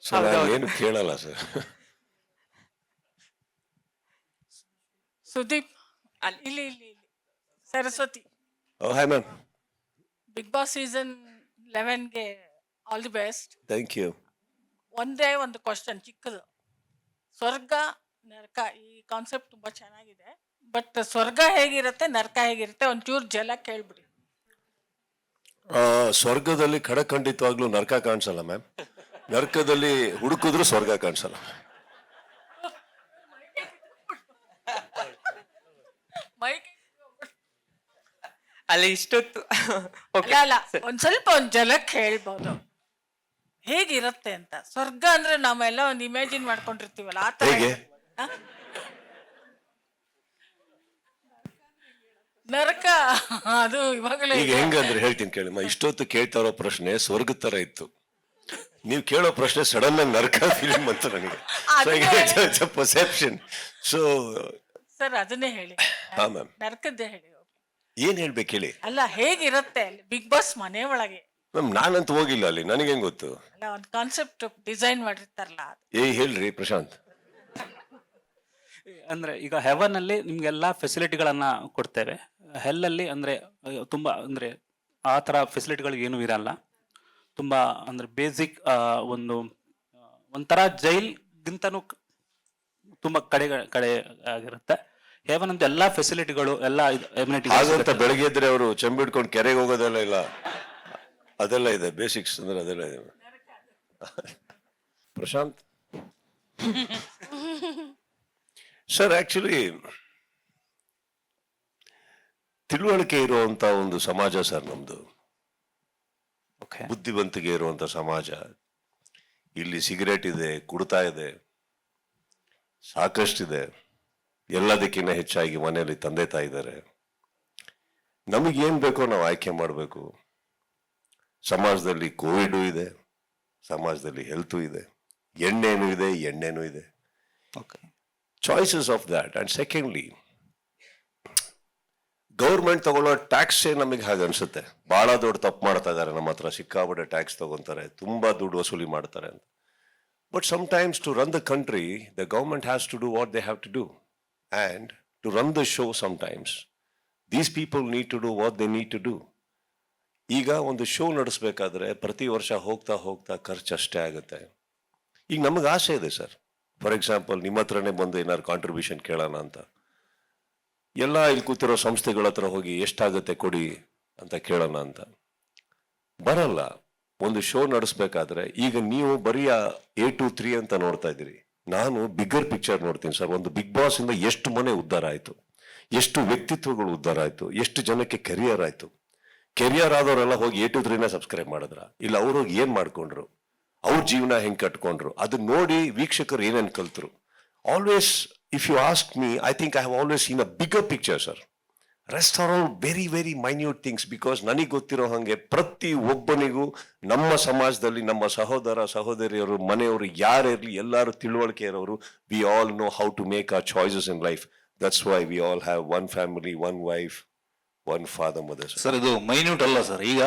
ಸೊ ಏನು ಕೇಳಲ್ಲ ಸರ್. ಸುದೀಪ್ ಇಲ್ಲಿ ಇಲ್ಲಿ ಇಲ್ಲಿ Saraswati, hi ma'am. Bigg Boss season 11ಗೆ all the best. Thank you. ಒಂದೇ ಒಂದು ಕ್ವಶನ್ ಚಿಕ್ಕದು. ಸ್ವರ್ಗ ನರಕ ಈ ಕಾನ್ಸೆಪ್ಟ್ ತುಂಬಾ ಚೆನ್ನಾಗಿದೆ, ಬಟ್ ಸ್ವರ್ಗ ಹೇಗಿರುತ್ತೆ ನರಕ ಹೇಗಿರುತ್ತೆ ಒಂಚೂರು ಜಲ ಕೇಳ್ಬಿಡಿ. ಸ್ವರ್ಗದಲ್ಲಿ ಖಂಡಿತವಾಗ್ಲೂ ನರಕ ಕಾಣಿಸಲ್ಲ ಮ್ಯಾಮ್. ನರಕದಲ್ಲಿ ಹುಡುಕಿದ್ರು ಸ್ವರ್ಗ ಕಾಣಿಸಲ್ಲ. ಅಲ್ಲಿ ಇಷ್ಟೊತ್ತು ಅಲ್ಲ ಒಂದ್ ಸ್ವಲ್ಪ ಒಂದ್ ಜಲಕ್ಕೆ ಹೇಳ್ಬೋದು ಹೇಗಿರುತ್ತೆ ಅಂತ. ಸ್ವರ್ಗ ಅಂದ್ರೆ ನಾವೆಲ್ಲ ಒಂದು ಇಮ್ಯಾಜಿನ್ ಮಾಡ್ಕೊಂಡಿರ್ತೀವಲ್ಲ ಆ ತರ. ಹೇಗೆ? ನರಕ ಅದು ಇವಾಗಲೇ ಈಗ ಹೆಂಗಂದ್ರೆ ಹೇಳ್ತೀನಿ ಕೇಳಿ. ಇಷ್ಟೊತ್ತು ಕೇಳ್ತಾ ಇರೋ ಪ್ರಶ್ನೆ ಸ್ವರ್ಗದ ತರ ಇತ್ತು. ನೀವು ಕೇಳೋ ಪ್ರಶ್ನೆ ಸಡನ್ ಆಗಿ ನರಕ ಫಿಲಿಂ ಅಂತ ನನಗೆ. ಪರ್ಸೆಪ್ಷನ್. ಸೊ ಸರ್ ಅದನ್ನೇ ಹೇಳಿ, ಹಾ ಮ್ಯಾಮ್. ನರಕದ್ದೇ ಹೇಳಿ. ಏನ್ ಹೇಳ್ಬೇಕು ಹೇಳಿ. ಅಲ್ಲ ಹೇಗಿರುತ್ತೆ ಅಲ್ಲಿ ಬಿಗ್ ಬಾಸ್ ಮನೆ ಒಳಗೆ? ಮ್ಯಾಮ್ ನಾನಂತೂ ಹೋಗಿಲ್ಲ ಅಲ್ಲಿ, ನನಗೆ ಹೆಂಗ್ ಗೊತ್ತು? ಅಲ್ಲ ಒಂದು ಕಾನ್ಸೆಪ್ಟ್ ಡಿಸೈನ್ ಮಾಡಿರ್ತಾರಲ್ಲ ಅದು. ಹೇಳ್ರಿ ಪ್ರಶಾಂತ್. ಅಂದ್ರೆ ಈಗ ಹೆವನ್ ಅಲ್ಲಿ ನಿಮ್ಗೆಲ್ಲ ಫೆಸಿಲಿಟಿಗಳನ್ನ ಕೊಡ್ತೇವೆ. ಹೆಲ್ಲಲ್ಲಿ ಅಂದ್ರೆ ತುಂಬಾ ಅಂದ್ರೆ ಆ ತರ ಫೆಸಿಲಿಟಿಗಳು ಏನು ಇರಲ್ಲ. ತುಂಬಾ ಅಂದ್ರೆ ಬೇಸಿಕ್ ಒಂಥರ ಜೈಲ್ಗಿಂತನೂ ತುಂಬಾ ಕಡೆ ಆಗಿರುತ್ತೆ. ಹೆವನ್ ಅಂತ ಎಲ್ಲಾ ಫೆಸಿಲಿಟಿಗಳು ಎಲ್ಲ ಹಾಗಂತ ಬೆಳಗ್ಗೆ ಎದ್ರೆ ಅವರು ಚೆಂಬಿಡ್ಕೊಂಡು ಕೆರೆಗೆ ಹೋಗೋದೆಲ್ಲ ಇಲ್ಲ, ಅದೆಲ್ಲ ಇದೆ. ಬೇಸಿಕ್ಸ್ ಅಂದ್ರೆ ಅದೆಲ್ಲ ಇದೆ. ಪ್ರಶಾಂತ್ ಸರ್, ಆಕ್ಚುಲಿ ತಿಳುವಳಿಕೆ ಇರುವಂತ ಒಂದು ಸಮಾಜ ಸರ್ ನಮ್ದು. ಬುದ್ಧಿವಂತಿಕೆ ಇರುವಂತ ಸಮಾಜ. ಇಲ್ಲಿ ಸಿಗರೇಟ್ ಇದೆ, ಕುಡ್ತಾ ಇದೆ, ಸಾಕಷ್ಟಿದೆ. ಎಲ್ಲದಕ್ಕಿಂತ ಹೆಚ್ಚಾಗಿ ಮನೆಯಲ್ಲಿ ತಂದೆ ತಾಯಿ ಇದ್ದಾರೆ. ನಮಗೇನ್ ಬೇಕೋ ನಾವು ಆಯ್ಕೆ ಮಾಡಬೇಕು. ಸಮಾಜದಲ್ಲಿ ಕೋವಿಡ್ ಇದೆ, ಸಮಾಜದಲ್ಲಿ ಹೆಲ್ತ್ ಇದೆ, ಎಣ್ಣೆನೂ ಇದೆ. Choices of that. And secondly, government ತಗೊಳ್ಳೋ ಟ್ಯಾಕ್ಸೇ ನಮಗೆ ಹಾಗೆ ಅನ್ಸುತ್ತೆ. ಬಹಳ ದೊಡ್ಡ ತಪ್ಪು ಮಾಡ್ತಾ ಇದ್ದಾರೆ, ನಮ್ಮ ಹತ್ರ ಸಿಕ್ಕಾಪಟ್ಟೆ ಟ್ಯಾಕ್ಸ್ ತಗೊಂತಾರೆ, ತುಂಬಾ ದುಡ್ಡು ವಸೂಲಿ ಮಾಡ್ತಾರೆ ಅಂತ. But sometimes to run the country, the government has to do what they have to do. And to run the show sometimes, these people need to do what they need to do. ಈಗ ಒಂದು show ನಡೆಸಬೇಕಾದ್ರೆ ಪ್ರತಿ ವರ್ಷ ಹೋಗ್ತಾ ಖರ್ಚು ಅಷ್ಟೇ ಆಗುತ್ತೆ. ಈಗ ನಮಗೆ ಆಸೆ ಇದೆ ಸರ್. ಫಾರ್ ಎಕ್ಸಾಂಪಲ್, ನಿಮ್ಮ ಹತ್ರನೇ ಬಂದು ಏನಾದ್ರು ಕಾಂಟ್ರಿಬ್ಯೂಷನ್ ಕೇಳೋಣ ಅಂತ. ಎಲ್ಲ ಇಲ್ಲಿ ಕೂತಿರೋ ಸಂಸ್ಥೆಗಳ ಹತ್ರ ಹೋಗಿ ಎಷ್ಟಾಗುತ್ತೆ ಕೊಡಿ ಅಂತ ಕೇಳೋಣ ಅಂತ ಬರಲ್ಲ. ಒಂದು ಶೋ ನಡೆಸಬೇಕಾದ್ರೆ ಈಗ ನೀವು ಬರೀ 1, 2, 3 ಅಂತ ನೋಡ್ತಾ ಇದ್ದೀರಿ. ನಾನು ಬಿಗ್ಗರ್ ಪಿಕ್ಚರ್ ನೋಡ್ತೀನಿ ಸರ್. ಒಂದು ಬಿಗ್ ಬಾಸ್ ಇಂದ ಎಷ್ಟು ಮನೆ ಉದ್ಧಾರ ಆಯ್ತು, ಎಷ್ಟು ವ್ಯಕ್ತಿತ್ವಗಳು ಉದ್ಧಾರ ಆಯ್ತು, ಎಷ್ಟು ಜನಕ್ಕೆ ಕೆರಿಯರ್ ಆಯ್ತು. ಕೆರಿಯರ್ ಆದವರೆಲ್ಲ ಹೋಗಿ 1, 2, 3ನ ಸಬ್ಸ್ಕ್ರೈಬ್ ಮಾಡಿದ್ರ ಇಲ್ಲ, ಅವ್ರು ಹೋಗಿ ಏನ್ ಮಾಡ್ಕೊಂಡ್ರು, ಅವ್ರ ಜೀವನ ಹೆಂಗ್ ಕಟ್ಕೊಂಡ್ರು, ಅದನ್ನ ನೋಡಿ ವೀಕ್ಷಕರು ಏನೇನ್ ಕಲ್ತರು. Always if you ask me, I think I have always seen a bigger picture sir. Rest are all very very minute things. Because ನನಗೆ ಗೊತ್ತಿರೋ ಹಾಗೆ ಪ್ರತಿ ಒಬ್ಬನಿಗೂ ನಮ್ಮ ಸಮಾಜದಲ್ಲಿ ನಮ್ಮ ಸಹೋದರ ಸಹೋದರಿಯರು, ಮನೆಯವರು ಯಾರೇ ಇರಲಿ, ಎಲ್ಲರೂ ತಿಳುವಳಿಕೆ ಇರೋರು. We all know how to make our choices in life. That's why we all have one family, one wife, one father, mother. Sir ಇದು ಮೈನ್ಯೂಟ್ ಅಲ್ಲ ಸರ್. ಈಗ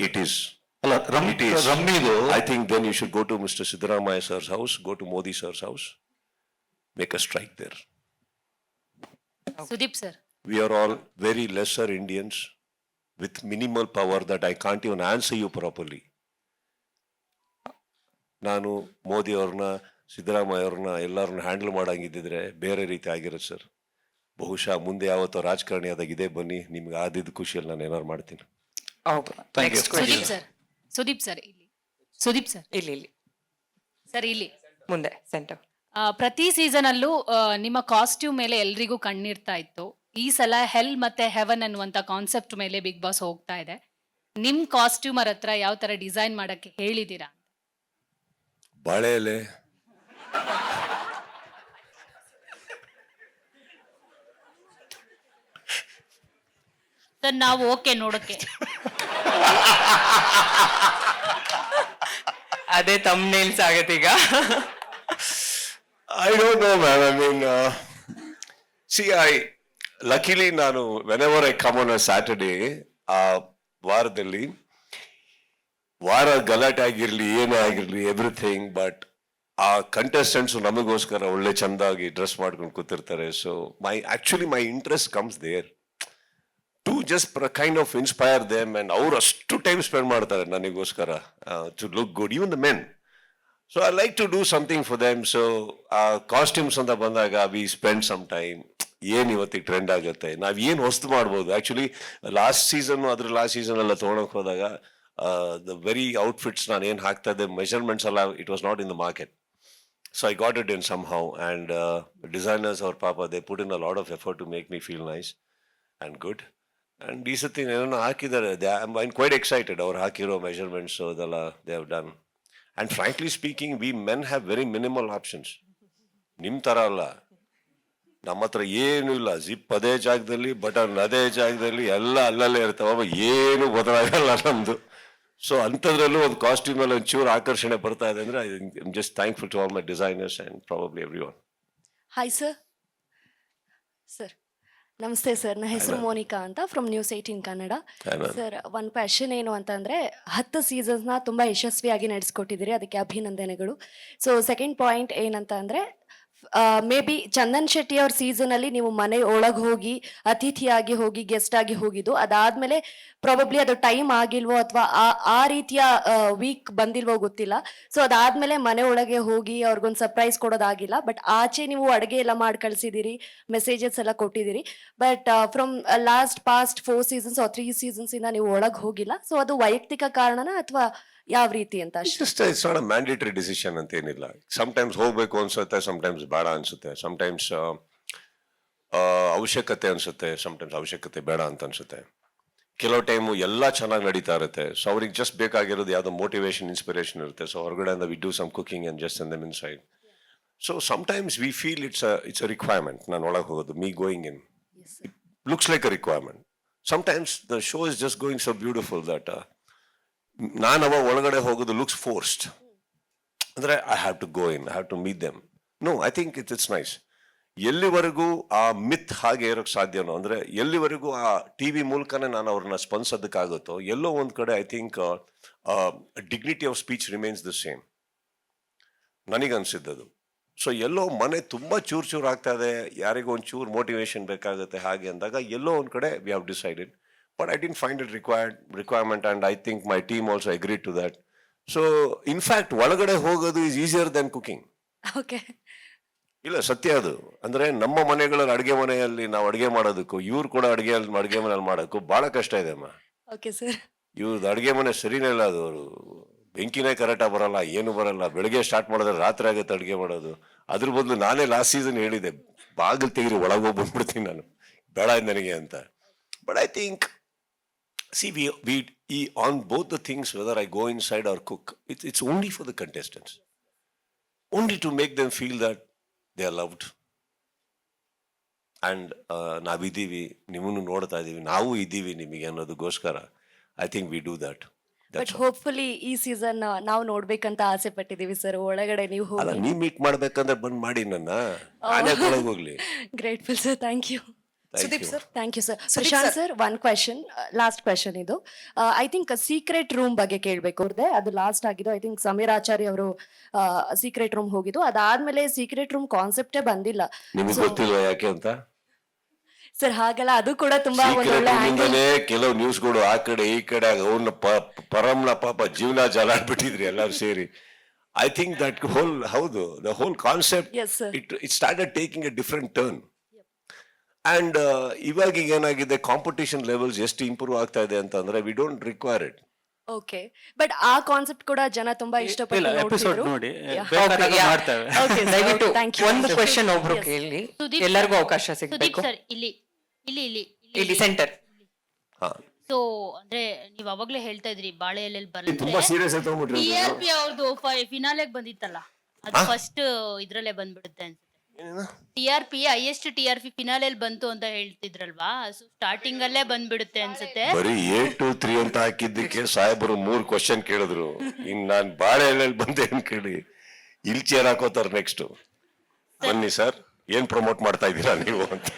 ಇಟ್ ಈಸ್ ಅಲ್ಲ ರಮ್ಮಿದು. I think then you should go to Mr. Siddaramaiah sir's house, go to Modi sir's house, make a strike there. Sudeep sir. We are all very lesser Indians with minimal power that I can't even answer you properly. ನಾನು ಮೋದಿ ಅವ್ರನ್ನ, ಸಿದ್ದರಾಮಯ್ಯ ಅವ್ರನ್ನ ಎಲ್ಲರನ್ನ handle ಮಾಡಂಗಿದ್ದಿದ್ರೆ ಬೇರೆ ರೀತಿ ಆಗಿರುತ್ತೆ sir. ಬಹುಶಃ ಮುಂದೆ ಯಾವತ್ತೋ ರಾಜಕಾರಣಿ ಆದಾಗ ಇದೇ ಬನ್ನಿ, ನಿಮ್ಗೆ ಆದಿದ್ದು ಖುಷಿಯಲ್ಲಿ ನಾನು ಏನಾರು ಮಾಡ್ತೀನಿ. ಸುದೀಪ್ ಸರ್ ಇಲ್ಲಿ. ಸುದೀಪ್ ಸರ್ ಇಲ್ಲಿ ಸರ್ ಇಲ್ಲಿ ಮುಂದೆ ಸೆಂಟರ್. ಪ್ರತಿ ಸೀಸನ್ ಅಲ್ಲೂ ನಿಮ್ಮ ಕಾಸ್ಟ್ಯೂಮ್ ಮೇಲೆ ಎಲ್ರಿಗೂ ಕಣ್ಣಿರ್ತಾ ಇತ್ತು. ಈ ಸಲ ಹೆಲ್ ಮತ್ತೆ ಹೆವನ್ ಅನ್ನುವಂತ ಕಾನ್ಸೆಪ್ಟ್ ಮೇಲೆ ಬಿಗ್ ಬಾಸ್ ಹೋಗ್ತಾ ಇದೆ. ನಿಮ್ ಕಾಸ್ಟ್ಯೂಮರ್ ಹತ್ರ ಯಾವ ತರ ಡಿಸೈನ್ ಮಾಡಕ್ಕೆ ಹೇಳಿದೀರಾ? ಬಾಳೆ ಎಲೆ, ಸರ್ ನಾವು ಓಕೆ ನೋಡಕ್ಕೆ. ಅದೇ ತಮ್ನೇಲ್ಸ್ ಆಗತ್ತೆ ಈಗ. I don't know, man. I mean, see, luckily ನಾನು whenever I come on a Saturday, ವಾರದಲ್ಲಿ ವಾರ ಗಲಾಟೆ ಆಗಿರ್ಲಿ ಏನೇ ಆಗಿರ್ಲಿ ಎವ್ರಿಥಿಂಗ್, ಬಟ್ ಆ ಕಂಟೆಸ್ಟೆಂಟ್ಸ್ ನಮಗೋಸ್ಕರ ಒಳ್ಳೆ ಚಂದಾಗಿ ಡ್ರೆಸ್ ಮಾಡ್ಕೊಂಡು ಕೂತಿರ್ತಾರೆ. So my interest comes there to just kind of inspire them, and ಅವ್ರು ಅಷ್ಟು ಟೈಮ್ ಸ್ಪೆಂಡ್ ಮಾಡ್ತಾರೆ ನನಗೋಸ್ಕರ to look good, even the men. So I like to do something for them. So costumes ಅಂತ ಬಂದಾಗ we spend some time. ಏನ್ ಇವತ್ತಿಗೆ trend ಆಗುತ್ತೆ, ನಾವ್ ಏನ್ ಹೊಸ್ತು ಮಾಡ್ಬೋದು. ಆಕ್ಚುಲಿ ಲಾಸ್ಟ್ ಸೀಸನ್ ಎಲ್ಲ ತೊಗೊಳಕ್ ಹೋದಾಗ ದ ವೆರಿ ಔಟ್ಫಿಟ್ಸ್ ನಾನು ಏನ್ ಹಾಕ್ತಾ ಇದ್ದೆ, ಮೆಜರ್ಮೆಂಟ್ಸ್ ಎಲ್ಲ it was not in the market. So I got it in somehow, and designers ಅವ್ರ ಪಾಪ they put in a lot of effort to make me feel nice and good. And ಈ ಸತಿ ಏನೋ ಹಾಕಿದ್ದಾರೆ, I am quite excited. ಅವ್ರು ಹಾಕಿರೋ measurements ಅದೆಲ್ಲ they have done. And frankly speaking, we men have very minimal options. ನಿಮ್ ತರ ಅಲ್ಲ, ನಮ್ಮ ಹತ್ರ ಏನು ಇಲ್ಲ. ಜಿಪ್ ಅದೇ ಜಾಗದಲ್ಲಿ, ಬಟನ್ ಅದೇ ಜಾಗದಲ್ಲಿ, ಎಲ್ಲ ಅಲ್ಲಲ್ಲೇ ಇರ್ತಾವ, ಏನು ಬದಲಾಗಲ್ಲ ನಮ್ದು. ಸೊ ಅಂಥದ್ರಲ್ಲೂ ಒಂದು ಕಾಸ್ಟ್ಯೂಮ್ ಅಲ್ಲಿ ಒಂಚೂರು ಆಕರ್ಷಣೆ ಬರ್ತಾ ಇದೆ ಅಂದ್ರೆ I am just thankful to all my designers and probably everyone. Hi sir. Sir ನಮಸ್ತೆ ಸರ್, ನನ್ನ ಹೆಸರು ಮೋನಿಕಾ ಅಂತ ಫ್ರಮ್ ನ್ಯೂಸ್ 18 ಕನ್ನಡ. ಸರ್ ಒಂದು ಕ್ವೆಶನ್ ಏನು ಅಂತಂದರೆ, 10 ಸೀಸನ್ಸ್ನ ತುಂಬ ಯಶಸ್ವಿಯಾಗಿ ನಡೆಸ್ಕೊಟ್ಟಿದ್ದೀರಿ, ಅದಕ್ಕೆ ಅಭಿನಂದನೆಗಳು. ಸೊ ಸೆಕೆಂಡ್ ಪಾಯಿಂಟ್ ಏನಂತ ಅಂದರೆ, ಮೇ ಬಿ ಚಂದನ್ ಶೆಟ್ಟಿ ಅವ್ರ ಸೀಸನಲ್ಲಿ ನೀವು ಮನೆ ಒಳಗೆ ಹೋಗಿ ಅತಿಥಿಯಾಗಿ ಹೋಗಿ ಗೆಸ್ಟ್ ಆಗಿ ಹೋಗಿದ್ದು, ಅದಾದಮೇಲೆ ಪ್ರಾಬಬ್ಲಿ ಅದು ಟೈಮ್ ಆಗಿಲ್ವೋ ಅಥವಾ ಆ ರೀತಿಯ ವೀಕ್ ಬಂದಿಲ್ವೋ ಗೊತ್ತಿಲ್ಲ. ಸೊ ಅದಾದಮೇಲೆ ಮನೆ ಒಳಗೆ ಹೋಗಿ ಅವ್ರಿಗೊಂದು ಸರ್ಪ್ರೈಸ್ ಕೊಡೋದಾಗಿಲ್ಲ. ಬಟ್ ಆಚೆ ನೀವು ಅಡುಗೆ ಎಲ್ಲ ಮಾಡಿ ಕಳಿಸಿದ್ದೀರಿ, ಮೆಸೇಜಸ್ ಎಲ್ಲ ಕೊಟ್ಟಿದ್ದೀರಿ. ಬಟ್ ಫ್ರಮ್ ಪಾಸ್ಟ್ 4 ಸೀಸನ್ಸ್ 3 ಸೀಸನ್ಸಿಂದ ನೀವು ಒಳಗೆ ಹೋಗಿಲ್ಲ. ಸೊ ಅದು ವೈಯಕ್ತಿಕ ಕಾರಣನ ಅಥವಾ ಯಾವ ರೀತಿ ಅಂತ? It's not a mandatory decision ಅಂತ ಏನಿಲ್ಲ. ಸಮ್ಟೈಮ್ಸ್ ಹೋಗ್ಬೇಕು ಅನ್ಸುತ್ತೆ, ಸಮ್ಟೈಮ್ಸ್ ಬೇಡ ಅನ್ಸುತ್ತೆ, ಸಮ್ಟೈಮ್ಸ್ ಅವಶ್ಯಕತೆ ಅನ್ಸುತ್ತೆ, ಸಮ್ಟೈಮ್ಸ್ ಅವಶ್ಯಕತೆ ಬೇಡ ಅಂತ ಅನ್ಸುತ್ತೆ. ಕೆಲವು ಟೈಮು ಎಲ್ಲ ಚೆನ್ನಾಗಿ ನಡೀತಾ ಇರುತ್ತೆ. ಸೊ ಅವ್ರಿಗೆ ಜಸ್ಟ್ ಬೇಕಾಗಿರೋದು ಯಾವುದೋ ಮೋಟಿವೇಶನ್, ಇನ್ಸ್ಪಿರೇಷನ್ ಇರುತ್ತೆ. ಸೊ ಹೊರಗಡೆಯಿಂದ we do some cooking and just in them inside. So sometimes we feel it's a requirement. ನಾನು ಒಳಗೆ ಹೋಗೋದು, me going in, it looks like a requirement. Sometimes the show is just going so beautiful that ನಾನು ಅವ ಒಳಗಡೆ ಹೋಗೋದು looks forced. ಅಂದ್ರೆ I have to go in, I have to meet them. No, I think it's nice. ಎಲ್ಲಿವರೆಗೂ ಆ ಮಿತ್ ಹಾಗೆ ಇರೋಕ್ಕೆ ಸಾಧ್ಯನೋ, ಅಂದ್ರೆ ಎಲ್ಲಿವರೆಗೂ ಆ ಟಿವಿ ಮೂಲಕನೇ ನಾನು ಅವ್ರನ್ನ ಸ್ಪಂದಿಸೋದಕ್ಕಾಗುತ್ತೋ, ಎಲ್ಲೋ ಒಂದ್ ಕಡೆ I think dignity of speech remains the same, ನನಗನ್ಸಿದ್ದದು. ಸೊ ಎಲ್ಲೋ ಮನೆ ತುಂಬಾ ಚೂರು ಆಗ್ತಾ ಇದೆ, ಯಾರಿಗೂ ಒಂದ್ ಚೂರು ಮೋಟಿವೇಶನ್ ಬೇಕಾಗುತ್ತೆ ಹಾಗೆ ಅಂದಾಗ ಎಲ್ಲೋ ಒಂದ್ ಕಡೆ we have decided. But I didn't find it requirement, and I think my team also agreed to that. So, in fact, ಒಳಗಡೆ ಹೋಗೋದು is easier than cooking. Okay. ಇಲ್ಲ, ಸತ್ಯ ಅದು. ಅಂದ್ರೆ ನಮ್ಮ ಮನೆಗಳಲ್ಲಿ ಅಡುಗೆ ಮನೆಯಲ್ಲಿ ನಾವು ಅಡುಗೆ ಮಾಡೋದಕ್ಕೂ ಇವ್ರು ಕೂಡ ಅಡುಗೆ ಮನೆಯಲ್ಲಿ ಮಾಡೋಕ್ಕೂ ಬಹಳ ಕಷ್ಟ ಇದೆ ಅಮ್ಮ. Okay sir. ಇವ್ರದ್ದು ಅಡುಗೆ ಮನೆ ಸರಿನೇ ಇಲ್ಲ. ಅದು ಅವರು ಬೆಂಕಿನೇ ಕರೆಕ್ಟಾಗಿ ಬರಲ್ಲ, ಏನು ಬರಲ್ಲ. ಬೆಳಗ್ಗೆ ಸ್ಟಾರ್ಟ್ ಮಾಡಿದ್ರೆ ರಾತ್ರಿ ಆಗುತ್ತೆ ಅಡುಗೆ ಮಾಡೋದು. ಅದ್ರ ಬದಲು ನಾನೇ ಲಾಸ್ಟ್ ಸೀಸನ್ ಹೇಳಿದೆ, ಬಾಗಿಲು ತೆಗೀರಿ ಒಳಗೆ ಹೋಗಿ ಬಂದ್ಬಿಡ್ತೀನಿ ನಾನು, ಬೇಡ ನನಗೆ ಅಂತ. But I think, see, we on both the things, whether I go inside or cook, it's only for the contestants, only to make them feel that they are loved. And ನಾವಿದ್ದೀವಿ, ನಿಮ್ಮನ್ನು ನೋಡ್ತಾ ಇದ್ದೀವಿ, ನಾವು ಇದ್ದೀವಿ ನಿಮಗೆ ಅನ್ನೋದಕ್ಕೋಸ್ಕರ I think we do that. But hopefully ಈ season ನಾವು ನೋಡ್ಬೇಕಂತ ಆಸೆ ಪಟ್ಟಿದೀವಿ ಸರ್. ಒಳಗಡೆ ನೀವು ಅಲ್ಲ, ನೀ ಮೀಟ್ ಮಾಡ್ಬೇಕಂದ್ರೆ ಬಂದ್ ಮಾಡಿ ನನ್ನ, ನಾನೇ ಒಳಗೆ ಹೋಗ್ಲಿ. Grateful sir, thank you. Sudeep sir. Thank you sir. Prashanth sir, one question, last question ಇದು. ಐ ಥಿಂಕ್ ಸೀಕ್ರೆಟ್ ರೂಮ್ ಬಗ್ಗೆ ಕೇಳಬೇಕು ಅವ್ರದ್ದೆ. ಅದು ಲಾಸ್ಟ್ ಆಗಿದ್ದು. ಐ ಥಿಂಕ್ ಸಮೀರ್ ಆಚಾರ್ಯ ಅವರು ಸೀಕ್ರೆಟ್ ರೂಮ್ ಹೋಗಿದ್ದು. ಅದಾದ್ಮೇಲೆ ಸೀಕ್ರೆಟ್ ರೂಮ್ ಕಾನ್ಸೆಪ್ಟೇ ಬಂದಿಲ್ಲ. ನಿಮಗೆ ಗೊತ್ತಿಲ್ವಾ ಯಾಕೆ ಅಂತ? ಸರ್ ಹಾಗಲ್ಲ, ಅದು ಕೂಡ ತುಂಬಾ ಒಳ್ಳೆ ಆಂಗಲ್. ಕೆಲವು ನ್ಯೂಸ್ಗಳು ಆ ಕಡೆ ಈ ಕಡೆ ಅವ್ರನ್ನ ಪರಂನ ಪಾಪ ಜೀವನ ಜಲಾಡ್ಬಿಟ್ಟಿದ್ರಿ ಎಲ್ಲರೂ ಸೇರಿ. ಐ ಥಿಂಕ್ ದಟ್ ಹೌದು, the whole concept it started taking A different turn. And ಇವಾಗ ಏನಾಗಿದೆ, ಕಾಂಪಿಟೇಷನ್ ಲೆವೆಲ್ಸ್ ಎಷ್ಟು ಇಂಪ್ರೂವ್ ಆಗ್ತಾ ಇದೆ ಅಂತಂದ್ರೆ we don't require it. Okay, but ಆ ಕಾನ್ಸೆಪ್ಟ್ ಕೂಡ ಜನ ತುಂಬಾ ಇಷ್ಟಪಟ್ಟು ಎಪಿಸೋಡ್ ನೋಡ್ತಿದ್ರು. ನೋಡಿ Okay, yeah. ಮಾಡ್ತೇವೆ. Okay, sir. ದಯವಿಟ್ಟು Thank you. ಒಂದು ಕ್ವೆಶನ್ ಒಬ್ರು ಕೇಳಿ, ಎಲ್ಲರಿಗೂ ಅವಕಾಶ ಸಿಗಬೇಕು. ಇಲ್ಲಿ ಸೆಂಟರ್. ಸೊ ಅಂದ್ರೆ ನೀವ್ ಅವಾಗ್ಲೇ ಹೇಳ್ತಾ ಇದ್ರಿ ಬಾಳೆ ಎಲೆಯಲ್ಲಿ ತುಂಬಾ ಸೀರಿಯಸ್ ಆಗಿ ತಗೊಂಡ್ಬಿಟ್ರಿ. TRP ಅವ್ರದ್ದು ಫಿನಾಲೆಗೆ ಬಂದಿತ್ತಲ್ಲ, ಅದು ಫಸ್ಟ್ ಇದ್ರಲ್ಲೇ ಬಂದ್ಬಿಡುತ್ತೆ ಅನ್ಸುತ್ತೆ. TRP ಹೈಯೆಸ್ಟ್ TRP ಫಿನಾಲೆಲ್ ಬಂತು ಅಂತ ಹೇಳ್ತಿದ್ರಲ್ವಾ, ಸ್ಟಾರ್ಟಿಂಗ್ ಅಲ್ಲೇ ಬಂದ್ಬಿಡುತ್ತೆ ಅನ್ಸುತ್ತೆ. ಬರೀ 8 to 3 ಅಂತ ಹಾಕಿದ್ದಕ್ಕೆ ಸಾಹೇಬರು 3 ಕ್ವಶನ್ ಕೇಳಿದ್ರು. ಇನ್ ನಾನ್ ಬಾಳೆ ಎಲೆಯಲ್ಲಿ ಬಂದೆ ಅನ್ಕೇಳಿ ಇಲ್ಲಿ ಚೇರ್ ಹಾಕೋತಾರ ನೆಕ್ಸ್ಟ್. ಬನ್ನಿ ಸರ್, ಏನ್ ಪ್ರಮೋಟ್ ಮಾಡ್ತಾ ಇದ್ದೀರಾ ನೀವು ಅಂತ.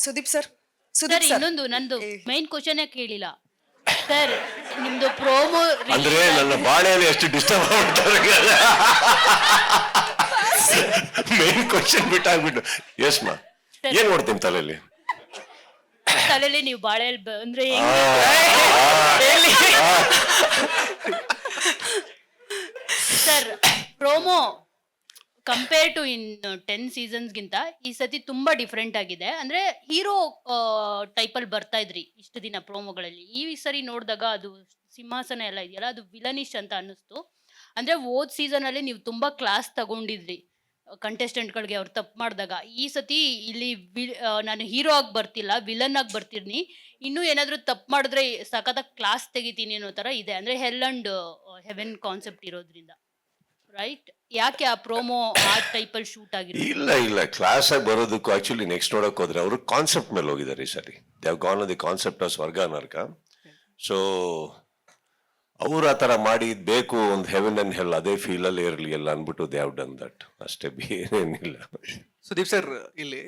ಸುದೀಪ್ ಸರ್ ಸರ್ ಇನ್ನೊಂದು ನಂದು ಮೈನ್ ಕ್ವಶನ್ ಕೇಳಿಲ್ಲ ಸರ್. ನಿಮ್ದು ಪ್ರೋಮೋ ಅಂದ್ರೆ ನನ್ನ ಬಾಳೆಯಲ್ಲಿ ಎಷ್ಟು ಡಿಸ್ಟರ್ಬ್ ಆಗ್ಬಿಡ್ತಾರೆ. Main question ಬಿಟ್ಟಾಗ್ಬಿಟ್ಟು. ಎಸ್ ಮಾ, ಏನ್ ನೋಡ್ತೀನಿ ತಲೆಯಲ್ಲಿ? ತಲೆಯಲ್ಲಿ ನೀವು ಬಾಳೆಯಲ್ಲಿ ಅಂದ್ರೆ ಸರ್ ಪ್ರೋಮೋ ಕಂಪೇರ್ ಟು ಇನ್ 10 ಸೀಸನ್ಸ್ಗಿಂತ ಈ ಸತಿ ತುಂಬಾ ಡಿಫ್ರೆಂಟ್ ಆಗಿದೆ. ಅಂದ್ರೆ ಹೀರೋ ಟೈಪಲ್ಲಿ ಬರ್ತಾ ಇದ್ರಿ ಇಷ್ಟು ದಿನ ಪ್ರೋಮೋಗಳಲ್ಲಿ. ಈ ಸರಿ ನೋಡಿದಾಗ ಅದು ಸಿಂಹಾಸನ ಎಲ್ಲ ಇದೆಯಲ್ಲ, ಅದು ವಿಲನಿಶ್ ಅಂತ ಅನ್ನಿಸ್ತು. ಅಂದ್ರೆ ಹೋದ್ ಸೀಸನ್ ಅಲ್ಲಿ ನೀವು ತುಂಬಾ ಕ್ಲಾಸ್ ತಗೊಂಡಿದ್ರಿ ಕಂಟೆಸ್ಟೆಂಟ್ಗಳಿಗೆ ಅವ್ರು ತಪ್ಪು ಮಾಡಿದಾಗ. ಈ ಸತಿ ಇಲ್ಲಿ ನಾನು ಹೀರೋ ಆಗಿ ಬರ್ತಿಲ್ಲ, ವಿಲನ್ ಆಗಿ ಬರ್ತೀನಿ. ಇನ್ನೂ ಏನಾದರೂ ತಪ್ಪು ಮಾಡಿದ್ರೆ ಸಖತ್ತಾಗಿ ಕ್ಲಾಸ್ ತೆಗಿತೀನಿ ಅನ್ನೋ ಥರ ಇದೆ. ಅಂದರೆ ಹೆಲ್ ಅಂಡ್ ಹೆವೆನ್ ಕಾನ್ಸೆಪ್ಟ್ ಇರೋದ್ರಿಂದ, ರೈಟ್? ಯಾಕೆ ಆ ಪ್ರೋಮೋ ಆ ಟೈಪಲ್ಲಿ ಶೂಟ್ ಆಗಿರೋದು? ಇಲ್ಲ, ಕ್ಲಾಸ್ ಆಗಿ ಬರೋದಕ್ಕೂ ಆಕ್ಚುಲಿ ನೆಕ್ಸ್ಟ್ ನೋಡಕ್ ಹೋದ್ರೆ ಅವರು ಕಾನ್ಸೆಪ್ಟ್ ಮೇಲೆ ಹೋಗಿದ್ದಾರೆ ಈ ಸರಿ. They have gone on the concept of ಸ್ವರ್ಗ ನರಕ. ಸೊ ಅವ್ರು ಆ ಥರ ಮಾಡಿದ್ ಬೇಕು, ಒಂದು ಹೆವೆನ್ ಅಂಡ್ ಹೆಲ್ ಅದೇ ಫೀಲಲ್ಲಿ ಇರಲಿ ಎಲ್ಲ ಅಂದ್ಬಿಟ್ಟು ದೇ ಹ್ಯಾವ್ ಡನ್ ದಟ್ ಅಷ್ಟೇ, ಏನಿಲ್ಲ. ಸುದೀಪ್ ಸರ್ ಇಲ್ಲಿ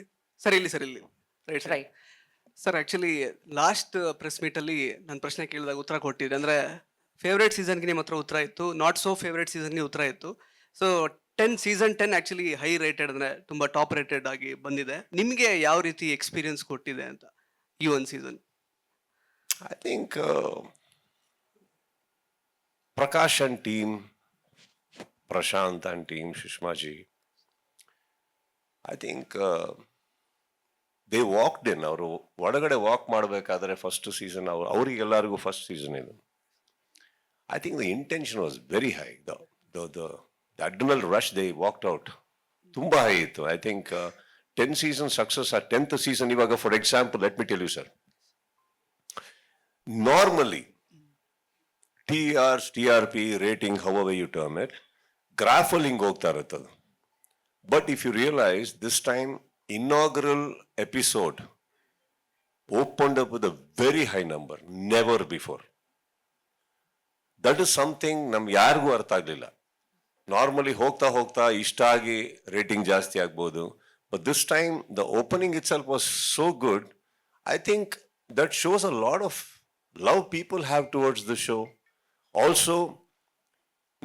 right sir. Actually last press meet ಅಲ್ಲಿ ನನ್ನ ಪ್ರಶ್ನೆ ಕೇಳಿದಾಗ ಉತ್ತರ ಕೊಟ್ಟಿದ್ದೆ. ಅಂದ್ರೆ ಫೇವ್ರೇಟ್ ಸೀಸನ್ಗೆ ನಿಮ್ಮ ಹತ್ರ ಉತ್ತರ ಇತ್ತು, ನಾಟ್ ಸೋ ಫೇವ್ರೇಟ್ ಸೀಸನ್ಗೆ ಉತ್ತರ ಇತ್ತು. So season 10 actually high rated, ಅಂದ್ರೆ ತುಂಬಾ ಟಾಪ್ ರೇಟೆಡ್ ಆಗಿ ಬಂದಿದೆ. ನಿಮಗೆ ಯಾವ ರೀತಿ ಎಕ್ಸ್ಪೀರಿಯನ್ಸ್ ಕೊಟ್ಟಿದೆ ಅಂತ ಈ ಒಂದು season? I think Prakash and team, Prashanth and team, Sushmaji, I think they walked in. ಅವರು ಒಳಗಡೆ ವಾಕ್ ಮಾಡಬೇಕಾದ್ರೆ ಫಸ್ಟ್ ಸೀಸನ್ ಅವರಿಗೆಲ್ಲರಿಗೂ ಫಸ್ಟ್ ಸೀಸನ್ ಇದು. I think the intention was very high. The adrenal rush they walked out tumba high ittu. I think 10 season success at 10th season ivaga, for example, let me tell you sir, normally TRP rating, however you term it, graphing hogta iruttadu. But if you realize this time inaugural episode opened up with a very high number, never before. That is something ನಮ್ಗೆ ಯಾರಿಗೂ ಅರ್ಥ ಆಗಲಿಲ್ಲ. Normally ಹೋಗ್ತಾ ಇಷ್ಟ ಆಗಿ rating ಜಾಸ್ತಿ ಆಗ್ಬೋದು. But this time the opening it self was so good. I think that shows a lot of love people have towards the show. Also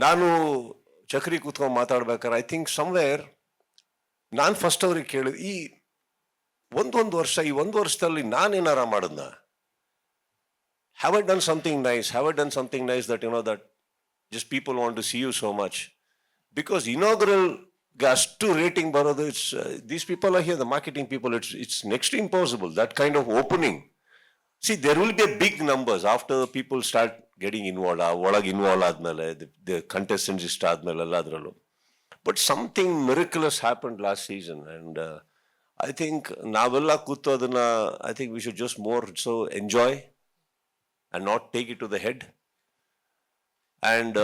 ನಾನು ಚಕ್ರಿ ಕೂತ್ಕೊಂಡು ಮಾತಾಡ್ಬೇಕಾದ್ರೆ ಐ ಥಿಂಕ್ ಸಮ್ವೇರ್ ನಾನು ಫಸ್ಟ್ ಅವ್ರಿಗೆ ಕೇಳಿದ, ಈ ಒಂದು ವರ್ಷ, ಈ ಒಂದು ವರ್ಷದಲ್ಲಿ ನಾನೇನಾರ ಮಾಡಿದ್ನ? Have I done something nice? Have I done something nice that, that just people want to see you so much? Because inaugural gas to rating barodu, it's these people are here, the marketing people, it's next to impossible, that kind of opening. See, there will be a big numbers after people start getting involved, admele, the contestants start admele alla adrallu. But something miraculous happened last season, and I think navella kuttu adana, I think we should just more so enjoy and not take it to the head. And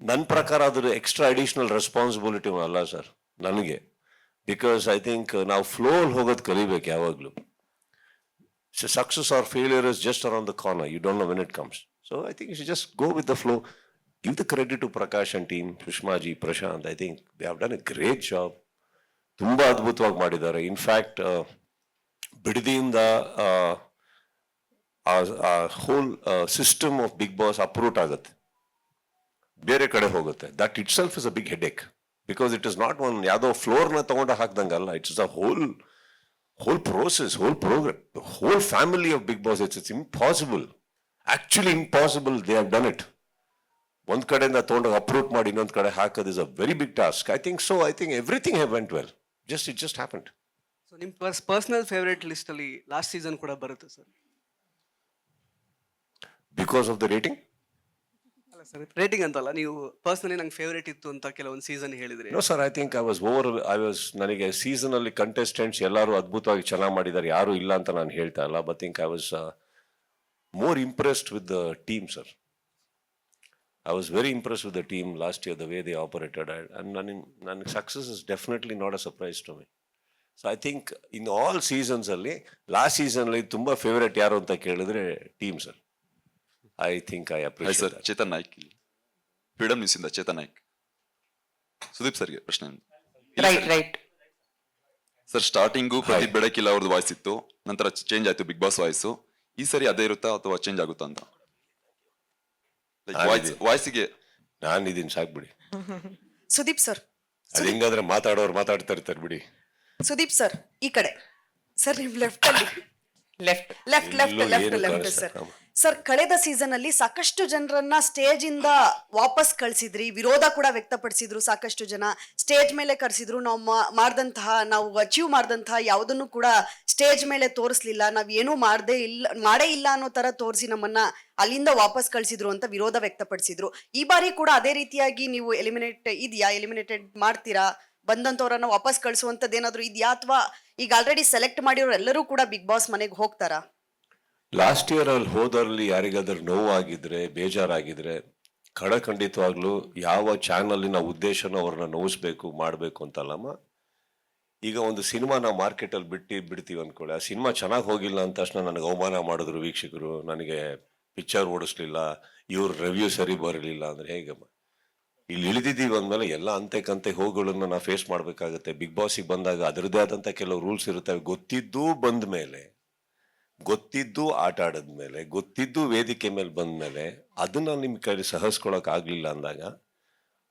ನನ್ನ ಪ್ರಕಾರ ಅದರ extra additional responsibility ಅಲ್ಲ sir ನನಗೆ. Because I think ನಾವು ಫ್ಲೋಲ್ಲಿ ಹೋಗೋದು ಕಲಿಬೇಕು ಯಾವಾಗಲೂ. Success or failure is just around the corner, you don't know when it comes. So I think you should just go with the flow. Give the credit to Prakash and team, Sushmaji, Prashanth. I think they have done a great job. ತುಂಬ ಅದ್ಭುತವಾಗಿ ಮಾಡಿದ್ದಾರೆ. In fact ಬಿಡದಿಯಿಂದ whole system of Bigg Boss uproot ಆಗುತ್ತೆ, ಬೇರೆ ಕಡೆ ಹೋಗುತ್ತೆ. That itself is a big headache. Because it is not one ಯಾವುದೋ ಫ್ಲೋರ್ನ ತಗೊಂಡು ಹಾಕ್ದಂಗಲ್ಲ. It's a whole process, whole program, the whole family of Big Boss. It's impossible, actually impossible. They have done it. ಒಂದ್ ಕಡೆಯಿಂದ ತಗೊಂಡು uproot ಮಾಡಿ ಇನ್ನೊಂದ್ ಕಡೆ ಹಾಕೋದು is a very big task. I think so. I think everything have went well. It just happened. So ನಿಮ್ಮ personal favourite list ಅಲ್ಲಿ last season ಕೂಡ ಬರುತ್ತೆ sir? Because of the rating? ಅಲ್ಲ ಸರ್, ರೇಟಿಂಗ್ ಅಂತಲ್ಲ, ನೀವು ಪರ್ಸನಲಿ ನಂಗೆ favourite ಇತ್ತು ಅಂತ ಕೆಲವೊಂದು ಸೀಸನ್ ಹೇಳಿದ್ರಿ. ನೋ ಸರ್, ಐ ಥಿಂಕ್ ನನಗೆ ಸೀಸನ್ ಅಲ್ಲಿ ಕಂಟೆಸ್ಟೆಂಟ್ಸ್ ಎಲ್ಲರೂ ಅದ್ಭುತವಾಗಿ ಚೆನ್ನಾಗಿ ಮಾಡಿದ್ದಾರೆ, ಯಾರು ಇಲ್ಲ ಅಂತ ನಾನು ಹೇಳ್ತಾ ಇಲ್ಲ. But think I was more impressed with the team sir. I was very impressed with the team last year, the way they operated, and success is definitely not a surprise to me. So I think in all seasons alli, last season alli tumba favorite yaru anta kelidre team sir. I think I appreciate that. Chetan Naik, Freedom News in the Chetan Naik. Sudeep ಸರ್ಗೆ ಪ್ರಶ್ನೆ. Right sir starting Pradeep ಬೆಳಕಿಲ್ಲ ಅವ್ರದ್ದು voice ಇತ್ತು, ನಂತರ change ಆಯ್ತು big boss voice. ಈ ಸರಿ ಅದೇ ಇರುತ್ತಾ ಅಥವಾ ಚೇಂಜ್ ಆಗುತ್ತಾ ಅಂತ? ವಾಯ್ಸಿಗೆ ನಾನಿದ್ದೀನಿ ಸಾಕ್ಬಿಡಿ. ಸುದೀಪ್ ಸರ್, ಅದು ಹಿಂಗಾದ್ರೆ ಮಾತಾಡೋರು ಮಾತಾಡ್ತಾ ಇರ್ತಾರೆ ಬಿಡಿ. ಸುದೀಪ್ ಸರ್ ಈ ಕಡೆ ಸರ್, ನಿಮ್ ಲೆಫ್ಟ್ ಅಲ್ಲಿ ಲೆಫ್ಟ್ ಲೆಫ್ಟ್ ಲೆಫ್ಟ್ ಎಲ್ಲೂ ಲೆಫ್ಟ್ ಏನು ಲೆಫ್ಟ್ ಕಾಣಿಸ್ತಾ ಸರ್. ಸರ್ ಕಳೆದ ಸೀಸನ್ ಅಲ್ಲಿ ಸಾಕಷ್ಟು ಜನರನ್ನ ಸ್ಟೇಜ್ ಇಂದ ವಾಪಸ್ ಕಳ್ಸಿದ್ರಿ, ವಿರೋಧ ಕೂಡ ವ್ಯಕ್ತಪಡಿಸಿದ್ರು ಸಾಕಷ್ಟು ಜನ. ಸ್ಟೇಜ್ ಮೇಲೆ ಕರ್ಸಿದ್ರು, ನಾವು ನಾವು ಅಚೀವ್ ಮಾಡಿದಂತಹ ಯಾವುದನ್ನು ಕೂಡ ಸ್ಟೇಜ್ ಮೇಲೆ ತೋರಿಸ್ಲಿಲ್ಲ, ನಾವ್ ಏನೂ ಮಾಡೇ ಇಲ್ಲ ಅನ್ನೋ ತರ ತೋರಿಸಿ ನಮ್ಮನ್ನ ಅಲ್ಲಿಂದ ವಾಪಸ್ ಕಳ್ಸಿದ್ರು ಅಂತ ವಿರೋಧ ವ್ಯಕ್ತಪಡಿಸಿದ್ರು. ಈ ಬಾರಿ ಕೂಡ ಅದೇ ರೀತಿಯಾಗಿ ನೀವು ಎಲಿಮಿನೇಟೆಡ್ ಮಾಡ್ತೀರಾ? ಬಂದಂತವ್ರನ್ನ ವಾಪಸ್ ಕಳಿಸುವಂತದ್ದು ಏನಾದ್ರು ಇದೆಯಾ, ಅಥವಾ ಈಗ ಆಲ್ರೆಡಿ ಸೆಲೆಕ್ಟ್ ಮಾಡಿರೋರು ಎಲ್ಲರೂ ಕೂಡ ಬಿಗ್ ಬಾಸ್ ಮನೆಗೆ ಹೋಗ್ತಾರಾ? ಲಾಸ್ಟ್ ಇಯರ್ ಅಲ್ಲಿ ಹೋದರಲ್ಲಿ ಯಾರಿಗಾದ್ರೂ ನೋವಾಗಿದ್ರೆ, ಬೇಜಾರಾಗಿದ್ರೆ, ಖಂಡಿತವಾಗ್ಲೂ ಯಾವ ಚಾನಲಿನ ಉದ್ದೇಶನ ಅವ್ರನ್ನ ನೋಯಿಸ್ಬೇಕು ಮಾಡಬೇಕು ಅಂತಲ್ಲಮ್ಮ. ಈಗ ಒಂದು ಸಿನಿಮಾ ನಾವು ಮಾರ್ಕೆಟಲ್ಲಿ ಬಿಡ್ತೀವಿ ಅಂದ್ಕೊಳ್ಳಿ, ಆ ಸಿನಿಮಾ ಚೆನ್ನಾಗಿ ಹೋಗಿಲ್ಲ ಅಂದ ತಕ್ಷಣ ನನಗೆ ಅವಮಾನ ಮಾಡಿದ್ರು ವೀಕ್ಷಕರು, ನನಗೆ ಪಿಕ್ಚರ್ ಓಡಿಸ್ಲಿಲ್ಲ, ಇವ್ರ ರಿವ್ಯೂ ಸರಿ ಬರಲಿಲ್ಲ ಅಂದ್ರೆ ಹೇಗಮ್ಮ? ಇಲ್ಲಿ ಇಳಿದಿದ್ದೀವಿ ಅಂದಮೇಲೆ ಎಲ್ಲ ಅಂತೆ ಹೋಗುಗಳನ್ನ ನಾವು ಫೇಸ್ ಮಾಡಬೇಕಾಗುತ್ತೆ. ಬಿಗ್ ಬಾಸಿಗೆ ಬಂದಾಗ ಅದರದ್ದೇ ಆದಂಥ ಕೆಲವು ರೂಲ್ಸ್ ಇರುತ್ತವೆ. ಗೊತ್ತಿದ್ದು ಬಂದ ಮೇಲೆ, ಗೊತ್ತಿದ್ದು ಆಟ ಆಡಿದ್ಮೇಲೆ, ಗೊತ್ತಿದ್ದು ವೇದಿಕೆ ಮೇಲೆ ಬಂದ ಮೇಲೆ ಅದನ್ನ ನಿಮ್ಮ ಕೈಲಿ ಸಹಿಸ್ಕೊಳಕ್ ಆಗ್ಲಿಲ್ಲ ಅಂದಾಗ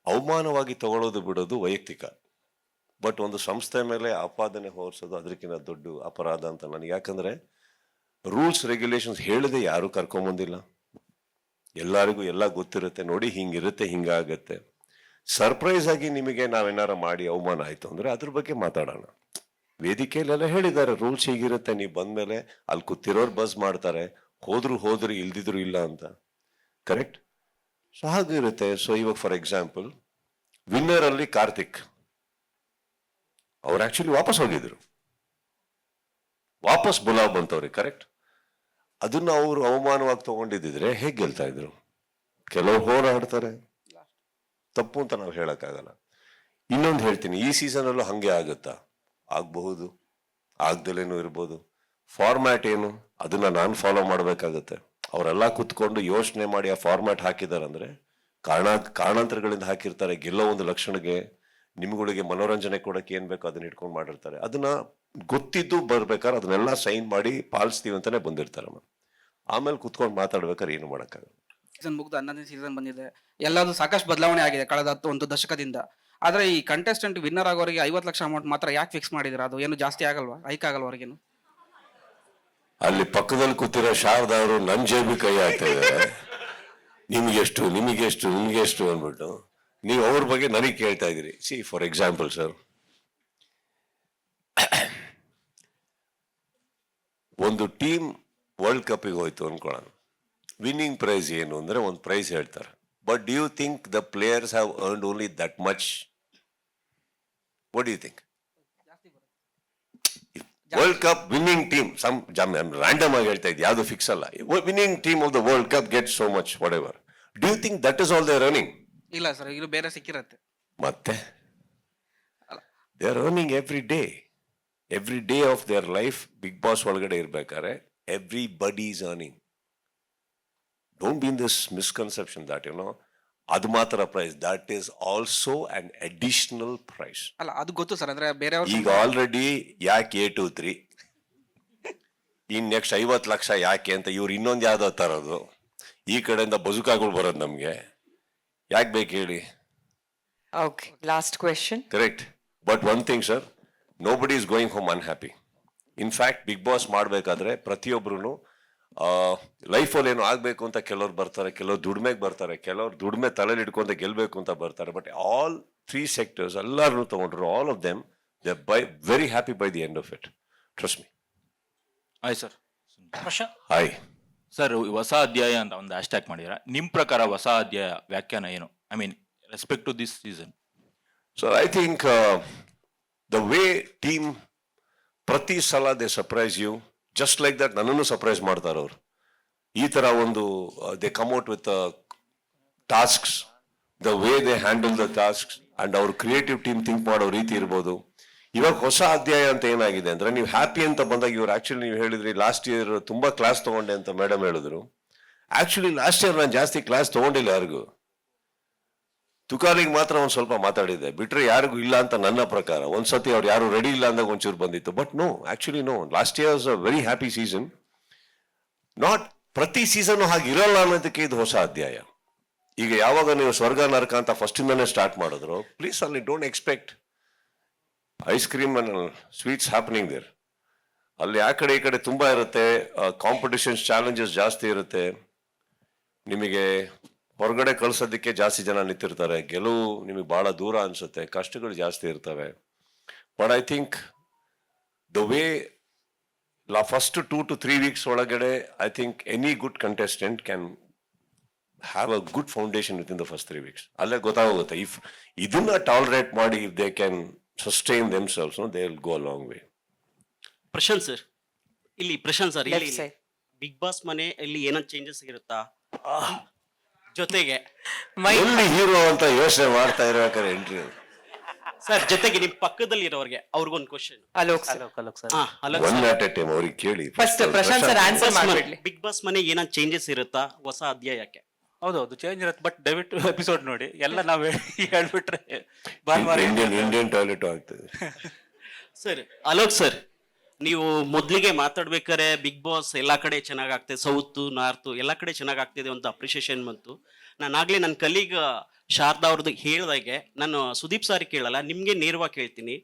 ಅವಮಾನವಾಗಿ ತಗೊಳ್ಳೋದು ಬಿಡೋದು ವೈಯಕ್ತಿಕ. ಬಟ್ ಒಂದು ಸಂಸ್ಥೆ ಮೇಲೆ ಆಪಾದನೆ ಹೊರಿಸೋದು ಅದಕ್ಕಿಂತ ದೊಡ್ಡ ಅಪರಾಧ ಅಂತ ನನಗೆ. ಯಾಕಂದ್ರೆ ರೂಲ್ಸ್ ರೆಗ್ಯುಲೇಷನ್ಸ್ ಹೇಳದೆ ಯಾರು ಕರ್ಕೊಂಬಂದಿಲ್ಲ, ಎಲ್ಲರಿಗೂ ಎಲ್ಲ ಗೊತ್ತಿರುತ್ತೆ. ನೋಡಿ ಹಿಂಗಿರುತ್ತೆ, ಹಿಂಗಾಗತ್ತೆ. ಸರ್ಪ್ರೈಸ್ ಆಗಿ ನಿಮಗೆ ನಾವೇನಾರ ಮಾಡಿ ಅವಮಾನ ಆಯ್ತು ಅಂದ್ರೆ ಅದ್ರ ಬಗ್ಗೆ ಮಾತಾಡೋಣ. ವೇದಿಕೆಯಲ್ಲೆಲ್ಲ ಹೇಳಿದ್ದಾರೆ ರೂಲ್ಸ್ ಹೀಗಿರುತ್ತೆ, ನೀವು ಬಂದ್ಮೇಲೆ ಅಲ್ಲಿ ಕೂತಿರೋರು ಬಸ್ ಮಾಡ್ತಾರೆ, ಹೋದ್ರು ಇಲ್ದಿದ್ರು ಇಲ್ಲ ಅಂತ. ಕರೆಕ್ಟ್? ಸೊ ಹಾಗಿರುತ್ತೆ. ಸೊ ಇವಾಗ ಫಾರ್ ಎಕ್ಸಾಂಪಲ್ ವಿನ್ನರ್ ಅಲ್ಲಿ ಕಾರ್ತಿಕ್ ಅವ್ರು ಆಕ್ಚುಲಿ ವಾಪಸ್ ಹೋಗಿದ್ರು, ವಾಪಸ್ ಬುಲಾವ್ ಬಂತವ್ರಿಗೆ. ಕರೆಕ್ಟ್? ಅದನ್ನ ಅವರು ಅವಮಾನವಾಗಿ ತಗೊಂಡಿದ್ದಿದ್ರೆ ಹೇಗೆ ಗೆಲ್ತಾ ಇದ್ರು? ಕೆಲವ್ರು ಹೋರಾಡ್ತಾರೆ, ತಪ್ಪು ಅಂತ ನಾವು ಹೇಳಕ್ಕಾಗಲ್ಲ. ಇನ್ನೊಂದು ಹೇಳ್ತೀನಿ, ಈ ಸೀಸನ್ ಅಲ್ಲೂ ಹಂಗೆ ಆಗುತ್ತಾ? ಆಗಬಹುದು, ಆಗ್ದಲೇನು ಇರ್ಬೋದು. ಫಾರ್ಮ್ಯಾಟ್ ಏನು ಅದನ್ನ ನಾನು ಫಾಲೋ ಮಾಡ್ಬೇಕಾಗತ್ತೆ. ಅವರೆಲ್ಲ ಕುತ್ಕೊಂಡು ಯೋಚನೆ ಮಾಡಿ ಆ ಫಾರ್ಮ್ಯಾಟ್ ಹಾಕಿದಾರಂದ್ರೆ ಕಾರಣಾಂತರಗಳಿಂದ ಹಾಕಿರ್ತಾರೆ. ಗೆಲ್ಲೋ ಒಂದು ಲಕ್ಷಣಕ್ಕೆ ನಿಮ್ಗಳಿಗೆ ಮನೋರಂಜನೆ ಕೊಡಕ್ಕೆ ಏನ್ ಬೇಕೋ ಅದನ್ನ ಇಟ್ಕೊಂಡು ಮಾಡಿರ್ತಾರೆ. ಅದನ್ನ ಗೊತ್ತಿದ್ದು ಬರ್ಬೇಕಾದ್ರೆ ಅದನ್ನೆಲ್ಲ ಸೈನ್ ಮಾಡಿ ಪಾಲಿಸ್ತೀವಿ ಅಂತಾನೆ ಬಂದಿರ್ತಾರೆ. ಆಮೇಲೆ ಕುತ್ಕೊಂಡು ಮಾತಾಡ್ಬೇಕಾದ್ರೆ ಏನು ಮಾಡಕ್ಕಾಗಲ್ಲ. ಸೀಸನ್ ಮುಗ್ದು 11ನೇ ಸೀಸನ್ ಬಂದಿದೆ, ಎಲ್ಲದೂ ಸಾಕಷ್ಟು ಬದಲಾವಣೆ ಆಗಿದೆ ಕಳೆದ ಒಂದು ದಶಕದಿಂದ. ಆದ್ರೆ ಈ ಕಂಟೆಸ್ಟೆಂಟ್ ವಿನ್ನರ್ ಆಗೋರಿಗೆ 50 ಲಕ್ಷ ಅಮೌಂಟ್ ಮಾತ್ರ ಯಾಕೆ ಫಿಕ್ಸ್ ಮಾಡಿದ್ರೆ? ಅದು ಏನು ಜಾಸ್ತಿ ಆಗಲ್ವಾ, ಹೈಕ್ ಆಗಲ್ವಾ ಅವ್ರಿಗೇನು? ಅಲ್ಲಿ ಪಕ್ಕದಲ್ಲಿ ಕೂತಿರೋ ಶಾರದಾ ಅವರು ನನ್ ಜೇಬಿ ಕೈ ಹಾಕ್ತಾ ಇದ್ದಾರೆ, ನಿಮ್ಗೆಷ್ಟು ಅಂದ್ಬಿಟ್ಟು. ನೀವು ಅವ್ರ ಬಗ್ಗೆ ನನಗೆ ಕೇಳ್ತಾ ಇದ್ದೀರಿ. ಸಿ ಫಾರ್ ಎಕ್ಸಾಂಪಲ್ ಸರ್, ಒಂದು ಟೀಮ್ ವರ್ಲ್ಡ್ ಕಪ್ಪಿಗೆ ಹೋಯ್ತು ಅನ್ಕೊಳ್ಳೋಣ. ವಿನ್ನಿಂಗ್ ಪ್ರೈಸ್ ಏನು ಅಂದ್ರೆ ಒಂದು ಪ್ರೈಸ್ ಹೇಳ್ತಾರೆ. But do you think the players have earned only that much? What do you think? World cup winning team, random ಆಗಿ ಹೇಳ್ತಾ ಇದ್ದೆ, ಯಾವುದು ಫಿಕ್ಸ್ ಅಲ್ಲ. Winning team of the world cup get so much whatever. Do you think that is all they running? ಇಲ್ಲ sir, ಇದು ಬೇರೆ ಸಿಕ್ಕಿರತ್ತೆ. ಮತ್ತೆ they are earning every day of their life. Big boss ಒಳಗಡೆ ಇರ್ಬೇಕಾದ್ರೆ everybody is earning. Don't be in this misconception that ಅದು ಮಾತ್ರ prize. That is also an additional prize. ಅಲ್ಲ, ಅದು ಗೊತ್ತು ಸರ್. ಅಂದ್ರೆ ಬೇರೆ ಈಗ ಆಲ್ರೆಡಿ ಯಾಕೆ 823 ಇನ್ ನೆಕ್ಸ್ಟ್ 50 ಲಕ್ಷ ಯಾಕೆ ಅಂತ ಇವ್ರು ಇನ್ನೊಂದು ಯಾವ್ದೋ ತರೋದು, ಈ ಕಡೆಯಿಂದ ಬಜುಕಾಗಳು ಬರೋದು ನಮ್ಗೆ ಯಾಕೆ ಬೇಕು ಹೇಳಿ? Okay, last question. Correct. But one thing sir, nobody is going home unhappy. In fact big boss ಮಾಡಬೇಕಾದ್ರೆ ಪ್ರತಿಯೊಬ್ರು ಲೈಫಲ್ಲಿ ಏನು ಆಗ್ಬೇಕು ಅಂತ ಕೆಲವ್ರು ಬರ್ತಾರೆ, ಕೆಲವ್ರು ದುಡಿಮೆಗೆ ಬರ್ತಾರೆ, ಕೆಲವ್ರು ದುಡಿಮೆ ತಲೆಯಲ್ಲಿ ಹಿಡ್ಕೊಂತ ಗೆಲ್ಬೇಕು ಅಂತ ಬರ್ತಾರೆ. ಬಟ್ ಆಲ್ 3 ಸೆಕ್ಟರ್ಸ್ ಎಲ್ಲರೂ ತಗೊಂಡ್ರು, all of them they by very happy by the end of it. Trust me. Aye sir. Hi sir, ಹೊಸ ಅಧ್ಯಾಯ ಅಂತ ಒಂದು ಹ್ಯಾಶ್ ಟ್ಯಾಗ್ ಮಾಡಿದ್ರ. ನಿಮ್ ಪ್ರಕಾರ ಹೊಸ ಅಧ್ಯಾಯ ವ್ಯಾಖ್ಯಾನ ಏನು? I mean respect to this season. So I think the way team ಪ್ರತಿ ಸಲ they surprise you just like that. ನನ್ನನ್ನು ಸರ್ಪ್ರೈಸ್ ಮಾಡ್ತಾರೆ ಅವರು. ಈ ತರ ಒಂದು they come out with tasks, the way they handle the tasks and ಅವ್ರ creative team think ಮಾಡೋ ರೀತಿ ಇರ್ಬೋದು. ಇವಾಗ ಹೊಸ ಅಧ್ಯಾಯ ಅಂತ ಏನಾಗಿದೆ ಅಂದ್ರೆ, ನೀವು ಹ್ಯಾಪಿ ಅಂತ ಬಂದಾಗ ಇವ್ರು ಆಕ್ಚುಲಿ ನೀವು ಹೇಳಿದ್ರಿ ಲಾಸ್ಟ್ ಇಯರ್ ತುಂಬಾ ಕ್ಲಾಸ್ ತಗೊಂಡೆ ಅಂತ ಮೇಡಮ್ ಹೇಳಿದ್ರು. ಆಕ್ಚುಲಿ ಲಾಸ್ಟ್ ಇಯರ್ ನಾನು ಜಾಸ್ತಿ ಕ್ಲಾಸ್ ತಗೊಂಡಿಲ್ಲ ಯಾರಿಗೂ. ತುಕಾಲಿಗೆ ಮಾತ್ರ ಒಂದ್ ಸ್ವಲ್ಪ ಮಾತಾಡಿದ್ದೆ, ಬಿಟ್ರೆ ಯಾರಿಗೂ ಇಲ್ಲ ಅಂತ ನನ್ನ ಪ್ರಕಾರ. ಒಂದ್ಸತಿ ಅವ್ರು ಯಾರು ರೆಡಿ ಇಲ್ಲ ಅಂದಾಗ ಒಂಚೂರು ಬಂದಿತ್ತು. But no, actually no, last year was a very happy season. Not ಪ್ರತಿ ಸೀಸನ್ ಹಾಗಿರಲ್ಲ ಅನ್ನೋದಕ್ಕೆ ಇದು ಹೊಸ ಅಧ್ಯಾಯ. ಈಗ ಯಾವಾಗ ನೀವು ಸ್ವರ್ಗ ನರಕ ಅಂತ ಫಸ್ಟ್ ಇಂದಾನೆ ಸ್ಟಾರ್ಟ್ ಮಾಡಿದ್ರು, ಪ್ಲೀಸ್ ಅಲ್ಲಿ don't expect ice cream and sweets happening there. ಅಲ್ಲಿ ಆ ಕಡೆ ಈ ಕಡೆ ತುಂಬಾ ಇರುತ್ತೆ, ಕಾಂಪಿಟಿಷನ್ಸ್ ಚಾಲೆಂಜಸ್ ಜಾಸ್ತಿ ಇರುತ್ತೆ. ನಿಮಗೆ ಹೊರಗಡೆ ಕಳ್ಸೋದಕ್ಕೆ ಜಾಸ್ತಿ ಜನ ನಿಂತಿರ್ತಾರೆ, ಗೆಲುವು ನಿಮಗೆ ಬಹಳ ದೂರ ಅನ್ಸುತ್ತೆ, ಕಷ್ಟಗಳು ಜಾಸ್ತಿ ಇರ್ತವೆ. But I think the way first 2 to 3 weeks ಒಳಗಡೆ I think any good contestant can have a good foundation within the first 3 weeks. ಅಲ್ಲೇ ಗೊತ್ತಾಗುತ್ತೆ ಇಫ್ ಇದನ್ನ ಟಾಲರೇಟ್ ಮಾಡಿ if they can sustain themselves, they will go a long way. Prashanth sir, ಇಲ್ಲಿ Prashanth sir, ಇಲ್ಲಿ big boss ಮನೆಯಲ್ಲಿ ಏನೋ changes ಇರುತ್ತಾ? ಜೊತೆಗೆ ಎಲ್ಲಿ ಹೀರೋ ಅಂತ ಯೋಚನೆ ಮಾಡ್ತಾ ಇರ್ಬೇಕಾದ್ರೆ ಎಂಟ್ರಿ ಸರ್, ಜೊತೆಗೆ ನಿಮ್ ಪಕ್ಕದಲ್ಲಿ ಇರೋರಿಗೆ ಅವ್ರಿಗೊಂದು question. Alok one at a time ಅವ್ರಿಗೆ ಕೇಳಿ. ಫಸ್ಟ್ ಪ್ರಶಾಂತ್ ಸರ್ ಆನ್ಸರ್ ಮಾಡ್ಬಿಡ್ಲಿ. ಬಿಗ್ ಬಾಸ್ ಮನೆ ಏನೋ ಚೇಂಜಸ್ ಇರುತ್ತಾ ಹೊಸ ಅಧ್ಯಾಯಕ್ಕೆ? ಹೌದೌದು, ಚೇಂಜ್ ಇರುತ್ತೆ. ಬಟ್ ದಯವಿಟ್ಟು ಎಪಿಸೋಡ್ ನೋಡಿ, ಎಲ್ಲ ನಾವು ಹೇಳ್ಬಿಟ್ರೆ ಇಂಡಿಯನ್ ಟಾಯ್ಲೆಟ್ ಆಗ್ತದೆ. ಸರ್ ಅಲೋಕ್ ಸರ್, ನೀವು ಮೊದಲಿಗೆ ಮಾತಾಡ್ಬೇಕಾದ್ರೆ ಬಿಗ್ ಬಾಸ್ ಎಲ್ಲ ಕಡೆ ಚೆನ್ನಾಗ್ ಆಗ್ತದೆ, ಸೌತ್ ನಾರ್ತ್ ಎಲ್ಲ ಕಡೆ ಚೆನ್ನಾಗ್ ಆಗ್ತಿದೆ ಅಂತ ಅಪ್ರಿಷಿಯೇಷನ್ ಬಂತು. ನಾನು ಆಗ್ಲೇ ನನ್ನ ಕಲೀಗ್ ಶಾರದಾ ಅವ್ರದ್ದು ಹೇಳ್ದಾಗೆ ನಾನು ಸುದೀಪ್ ಸಾರಿ ಕೇಳಲ್ಲ, ನಿಮ್ಗೆ ನೇರವಾಗಿ ಕೇಳ್ತೀನಿ.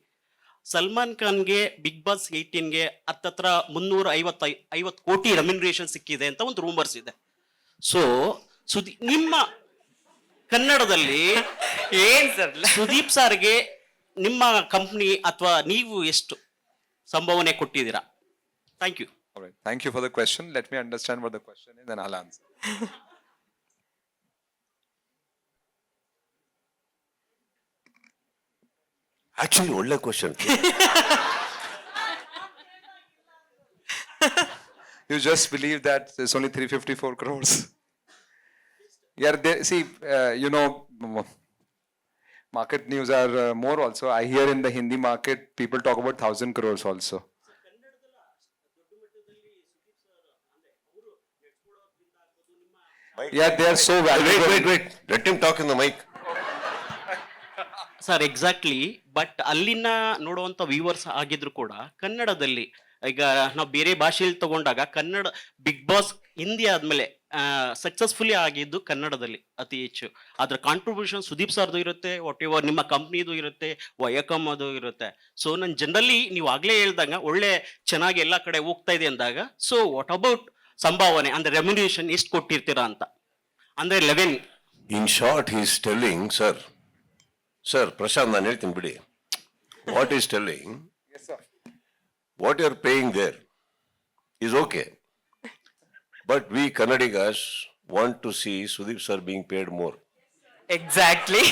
ಸಲ್ಮಾನ್ ಖಾನ್ಗೆ ಬಿಗ್ ಬಾಸ್ 18ಗೆ ಹತ್ತತ್ರ 350 ಕೋಟಿ ರೆಮ್ಯುನರೇಷನ್ ಸಿಕ್ಕಿದೆ ಅಂತ ಒಂದು ರೂಮರ್ಸ್ ಇದೆ. ಸೊ ನಿಮ್ಮ ಕನ್ನಡದಲ್ಲಿ ಏನ್ ಸರ್ ಸುದೀಪ್ ಸಾರ್ಗೆ ನಿಮ್ಮ ಕಂಪ್ನಿ ಅಥವಾ ನೀವು ಎಷ್ಟು ಸಂಭಾವನೆ ಕೊಟ್ಟಿದ್ದೀರಾ? Thank you. Thank you for the question. Let me understand what the question is, then I'll answer. Actually ಒಳ್ಳೆ question. You just believe that there's only 354 crores. Yeah, see, you know, market news are more also. I hear in the Hindi market, people talk about 1,000 crores also. Yeah, they are so valuable. Wait. Let him talk in the mic. Sir exactly. But ಅಲ್ಲಿನ ನೋಡುವಂಥ viewers ಆಗಿದ್ರು ಕೂಡ ಕನ್ನಡದಲ್ಲಿ, ಈಗ ನಾವು ಬೇರೆ ಭಾಷೆಯಲ್ಲಿ ತಗೊಂಡಾಗ ಕನ್ನಡ ಬಿಗ್ ಬಾಸ್ ಹಿಂದಿ ಆದ್ಮೇಲೆ ಸಕ್ಸಸ್ಫುಲಿ ಆಗಿದ್ದು ಕನ್ನಡದಲ್ಲಿ ಅತಿ ಹೆಚ್ಚು. ಅದ್ರ ಕಾಂಟ್ರಿಬ್ಯೂಷನ್ ಸುದೀಪ್ ಸರ್ದು ಇರುತ್ತೆ, ವಾಟ್ ಎವರ್ ನಿಮ್ಮ ಕಂಪ್ನಿದು ಇರುತ್ತೆ, ವಯಕಮ್ ಅದು ಇರುತ್ತೆ. ಸೊ ನಾನು ಜನರಲಿ ನೀವು ಆಗ್ಲೇ ಹೇಳ್ದಂಗ ಒಳ್ಳೆ ಚೆನ್ನಾಗಿ ಎಲ್ಲ ಕಡೆ ಹೋಗ್ತಾ ಇದೆ ಅಂದಾಗ, ಸೊ ವಾಟ್ ಅಬೌಟ್ ಸಂಭಾವನೆ ಅಂದ್ರೆ ರೆಮ್ಯುನೇಷನ್ ಎಷ್ಟು ಕೊಟ್ಟಿರ್ತೀರಾ ಅಂತ? ಅಂದ್ರೆ 11. In short he is telling sir Prashanth, ನಾನು ಹೇಳ್ತೀನಿ ಬಿಡಿ. What is telling, what you're paying there is okay, but we Kannadigas want to see Sudeep sir being paid more. Exactly.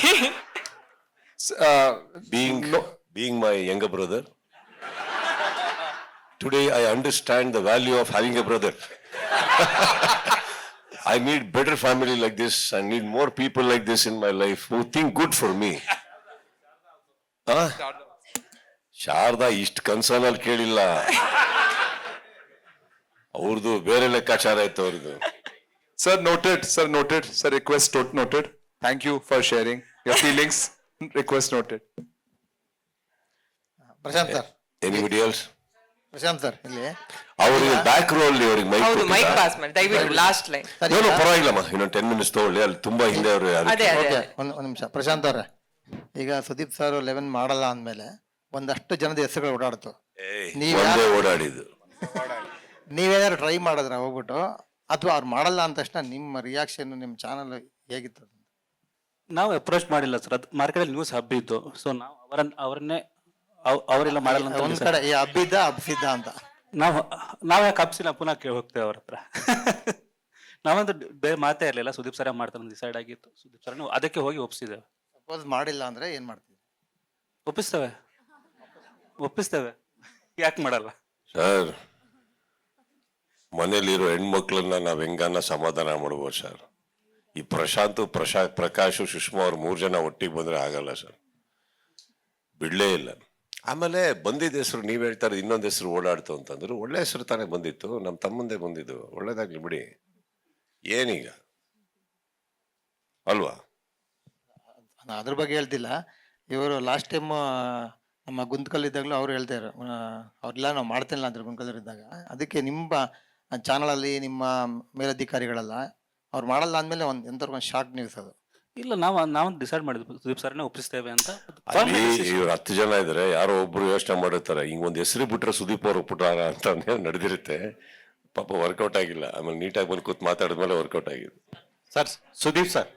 Being my younger brother, today I understand the value of having a brother. I need better family like this. I need more people like this in my life who think good for me. Sharada ಇಷ್ಟು ಕನ್ಸರ್ನಲ್ಲಿ ಕೇಳಿಲ್ಲ, ಅವ್ರದ್ದು ಬೇರೆ ಲೆಕ್ಕಾಚಾರ ಆಯ್ತು ಅವ್ರದ್ದು. Sir, noted. Sir, request noted. Thank you for sharing your feelings. Request noted. Prashanth sir, anybody else? Prashanth sir, ಇಲ್ಲಿ ಅವ್ರಿಗೆ back rho ಅಲ್ಲಿ ಅವ್ರಿಗೆ ಮೈಕ್ ಪಾಸ್ ಮಾಡಿ ದಯವಿಟ್ಟು ಲಾಸ್ಟ್ ಲೈನ್. ಪರವಾಗಿಲ್ಲಮ್ಮ, ಇನ್ನೊಂದು 10 minutes ತಗೊಳ್ಳಿ, ಅಲ್ಲಿ ತುಂಬಾ ಹಿಂದೆ ಅವರು. ಒಂದು ನಿಮಿಷ ಪ್ರಶಾಂತ್ ಅವ್ರೆ, ಈಗ ಸುದೀಪ್ ಸರ್ 11 ಮಾಡಲ್ಲ ಅಂದ್ಮೇಲೆ ಒಂದಷ್ಟು ಜನದ ಹೆಸರುಗಳು ಓಡಾಡ್ತು. ಓಡಾಡಿದ್ದು ನೀವೇನಾದ್ರು ಟ್ರೈ ಮಾಡಿದ್ರ ಹೋಗ್ಬಿಟ್ಟು, ಅಥವಾ ಅವ್ರು ಮಾಡಲ್ಲ ಅಂದ ತಕ್ಷಣ ನಿಮ್ಮ ರಿಯಾಕ್ಷನ್ ನಿಮ್ಮ ಚಾನಲ್ ಹೇಗಿತ್ತು? ನಾವು ಅಪ್ರೋಚ್ ಮಾಡಿಲ್ಲ ಸರ್, ಅದು ಮಾರ್ಕೆಟಲ್ಲಿ ನ್ಯೂಸ್ ಹಬ್ಬಿತ್ತು. ಸೊ ನಾವು ಅವರನ್ನೇ ಅವರೆಲ್ಲ ಮಾಡಲ್ಲ ಅಂತ ಒಂದ್ ಕಡೆ ಹಬ್ಸಿದ್ದ ಅಂತ ನಾವು ಯಾಕೆ ಹಬ್ಸಿಲ್ಲ, ಪುನಃ ಹೋಗ್ತೇವೆ ಅವ್ರ ಹತ್ರ. ನಾವಂತೂ ಬೇರೆ ಮಾತೇ ಇರಲಿಲ್ಲ, ಸುದೀಪ್ ಸರ ಮಾಡ್ತಾರೆ ಡಿಸೈಡ್ ಆಗಿತ್ತು. ಸುದೀಪ್ ಸರ್ ಅದಕ್ಕೆ ಹೋಗಿ ಒಪ್ಪಿಸಿದ್ದೇವೆ. ಸಪೋಸ್ ಮಾಡಿಲ್ಲ ಅಂದ್ರೆ ಏನ್ ಮಾಡ್ತೀವಿ? ಒಪ್ಪಿಸ್ತೇವೆ, ಯಾಕೆ ಮಾಡಲ್ಲ ಸರ್? ಮನೇಲಿರೋ ಹೆಣ್ಮಕ್ಳನ್ನ ನಾವ್ ಹೆಂಗನ್ನ ಸಮಾಧಾನ ಮಾಡ್ಬೋದು ಸರ್. ಈ ಪ್ರಕಾಶ್ ಸುಷ್ಮಾ ಅವ್ರು 3 ಜನ ಒಟ್ಟಿಗೆ ಬಂದ್ರೆ ಆಗಲ್ಲ ಸರ್, ಬಿಡ್ಲೇ ಇಲ್ಲ. ಆಮೇಲೆ ಬಂದಿದ್ದ ಹೆಸರು ನೀವ್ ಹೇಳ್ತಾರೆ, ಇನ್ನೊಂದು ಹೆಸರು ಓಡಾಡ್ತು ಅಂತಂದ್ರು. ಒಳ್ಳೆ ಹೆಸರು ತಾನೇ ಬಂದಿತ್ತು, ನಮ್ಮ ತಮ್ಮಂದೇ ಬಂದಿದ್ದು, ಒಳ್ಳೇದಾಗ್ಲಿ ಬಿಡಿ. ಏನೀಗ ಅಲ್ವಾ? ನಾನು ಅದ್ರ ಬಗ್ಗೆ ಹೇಳ್ತಿಲ್ಲ. ಇವರು ಲಾಸ್ಟ್ ಟೈಮ್ ನಮ್ಮ ಗುಂತ್ಕಲ್ಲಿದ್ದಾಗಲೂ ಅವ್ರು ಹೇಳ್ತಾಯಿದ್ರು, ಅವ್ರೆಲ್ಲ ನಾವು ಮಾಡ್ತಿಲ್ಲ ಅಂದ್ರೆ ಗುಂತ್ಕಲ್ಲಿದ್ದಾಗ. ಅದಕ್ಕೆ ನಿಮ್ಮ ಚಾನಲಲ್ಲಿ ನಿಮ್ಮ ಮೇಲಧಿಕಾರಿಗಳೆಲ್ಲ ಅವ್ರು ಮಾಡಲ್ಲ ಅಂದಮೇಲೆ ಎಂಥವ್ರಿಗೊಂದು ಶಾಕ್ ನ್ಯೂಸ್ ಅದು. ಇಲ್ಲ, ನಾವು ಡಿಸೈಡ್ ಮಾಡಿದ್ವಿ ಸುದೀಪ್ ಸರ್ನೇ ಒಪ್ಪಿಸ್ತೇವೆ ಅಂತ. ಅಲ್ಲಿ ಇವ್ರು 10 ಜನ ಇದ್ರೆ ಯಾರೋ ಒಬ್ರು ಯೋಚನೆ ಮಾಡಿರ್ತಾರೆ, ಹಿಂಗ್ ಒಂದು ಹೆಸರು ಬಿಟ್ರೆ ಸುದೀಪ್ ಅವ್ರು ಒಪ್ಪಿಟ್ಟಾರ ಅಂತ ನಡೆದಿರುತ್ತೆ. ಪಾಪ ವರ್ಕೌಟ್ ಆಗಿಲ್ಲ. ಆಮೇಲೆ ನೀಟಾಗಿ ಬಂದು ಕೂತ್ ಮಾತಾಡಿದ್ಮೇಲೆ ವರ್ಕೌಟ್ ಆಗಿದೆ. Sir Sudeep sir,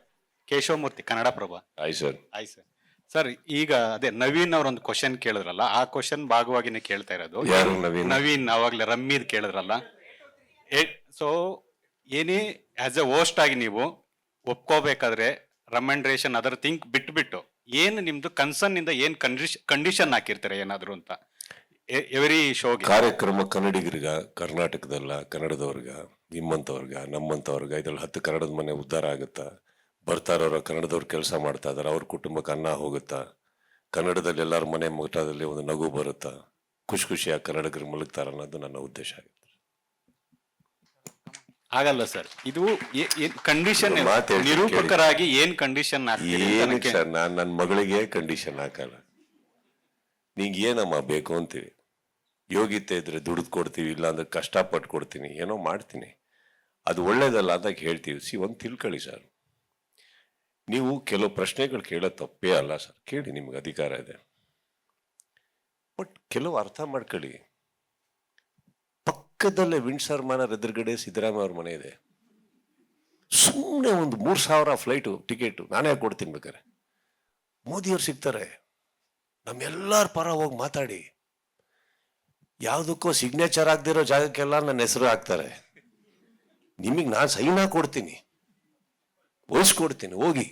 Keshavamurthy, Kannadaprabha. ಆಯ್ತು ಸರ್. ಆಯ್ತು ಸರ್. ಸರ್ ಈಗ ಅದೇ ನವೀನ್ ಅವ್ರೊಂದು ಕ್ವಶನ್ ಕೇಳಿದ್ರಲ್ಲ, ಆ ಕ್ವಶನ್ ಭಾಗವಾಗಿನೇ ಕೇಳ್ತಾ ಇರೋದು. ಯಾರು ನವೀನ್? ನವೀನ್ ಅವಾಗ್ಲೇ ರಮ್ಮಿದ್ ಕೇಳಿದ್ರಲ್ಲ. ಸೊ ಏನೇ ಆಸ್ ಎ ಹೋಸ್ಟ್ ಆಗಿ ನೀವು ಒಪ್ಕೋಬೇಕಾದ್ರೆ ರೆಕಮೆಂಡೇಶನ್ ಅದರ್ ಥಿಂಕ್ ಬಿಟ್ಟು ಏನು ನಿಮ್ದು ಕನ್ಸರ್ನ್ ಇಂದ ಏನ್ ಕಂಡೀಷನ್ ಹಾಕಿರ್ತಾರೆ ಏನಾದ್ರು ಅಂತ ಎವ್ರಿ ಶೋಗೆ? ಕಾರ್ಯಕ್ರಮ ಕನ್ನಡಿಗರಿಗ, ಕರ್ನಾಟಕದಲ್ಲ ಕನ್ನಡದವ್ರಿಗ, ನಿಮ್ಮಂತವ್ರಿಗ, ನಮ್ಮಂತವ್ರಿಗ, ಇದ್ರಲ್ಲಿ 10 ಕನ್ನಡದ ಮನೆ ಉದ್ಧಾರ ಆಗುತ್ತಾ? ಬರ್ತಾ ಇರೋರ ಕನ್ನಡದವ್ರು ಕೆಲಸ ಮಾಡ್ತಾ ಇದಾರೆ, ಅವ್ರ ಕುಟುಂಬಕ್ಕೆ ಅನ್ನ ಹೋಗುತ್ತಾ? ಕನ್ನಡದಲ್ಲಿ ಎಲ್ಲರ ಮನೆ ಮುಖದಲ್ಲಿ ಒಂದು ನಗು ಬರುತ್ತಾ? ಖುಷಿಯಾಗಿ ಕನ್ನಡಿಗರು ಮಲಗ್ತಾರ ಅನ್ನೋದು ನನ್ನ ಉದ್ದೇಶ ಆಗುತ್ತೆ. ಆಗಲ್ಲ ಸರ್, ಇದು ಕಂಡೀಷನ್ ನಿರೂಪಕರಾಗಿ ಏನ್ ಕಂಡೀಷನ್ ಏನಕ್ಕೆ ಸರ್? ನಾನು ನನ್ನ ಮಗಳಿಗೆ ಕಂಡೀಷನ್ ಹಾಕಲ್ಲ. ನಿಂಗೆ ಏನಮ್ಮ ಬೇಕು ಅಂತೀವಿ, ಯೋಗ್ಯತೆ ಇದ್ರೆ ದುಡ್ದು ಕೊಡ್ತೀವಿ, ಇಲ್ಲ ಅಂದ್ರೆ ಕಷ್ಟಪಟ್ಟು ಕೊಡ್ತೀನಿ, ಏನೋ ಮಾಡ್ತೀನಿ, ಅದು ಒಳ್ಳೇದಲ್ಲ ಅಂತ ಹೇಳ್ತೀವಿ. ಒಂದು ತಿಳ್ಕೊಳ್ಳಿ ಸರ್, ನೀವು ಕೆಲವು ಪ್ರಶ್ನೆಗಳು ಕೇಳೋ ತಪ್ಪೇ ಅಲ್ಲ ಸರ್, ಕೇಳಿ, ನಿಮ್ಗೆ ಅಧಿಕಾರ ಇದೆ. ಬಟ್ ಕೆಲವು ಅರ್ಥ ಮಾಡ್ಕೊಳ್ಳಿ. ಪಕ್ಕದಲ್ಲೇ ವಿಂಡ್ಸರ್ ಮ್ಯಾನರ್ ಎದುರುಗಡೆ ಸಿದ್ದರಾಮಯ್ಯ ಅವ್ರ ಮನೆ ಇದೆ. ಸುಮ್ಮನೆ ಒಂದು 3,000 ಫ್ಲೈಟು ಟಿಕೆಟು ನಾನೇ ಕೊಡ್ತೀನಿ ಬೇಕಾರೆ. ಮೋದಿಯವ್ರು ಸಿಗ್ತಾರೆ, ನಮ್ಮೆಲ್ಲರ ಪರ ಹೋಗಿ ಮಾತಾಡಿ. ಯಾವುದಕ್ಕೋ ಸಿಗ್ನೇಚರ್ ಆಗದಿರೋ ಜಾಗಕ್ಕೆಲ್ಲ ನನ್ನ ಹೆಸರು ಹಾಕ್ತಾರೆ. ನಿಮಗೆ ನಾನು ಸೈನ್ ಕೊಡ್ತೀನಿ, ವಹಿಸ್ಕೊಡ್ತೀನಿ, ಹೋಗಿ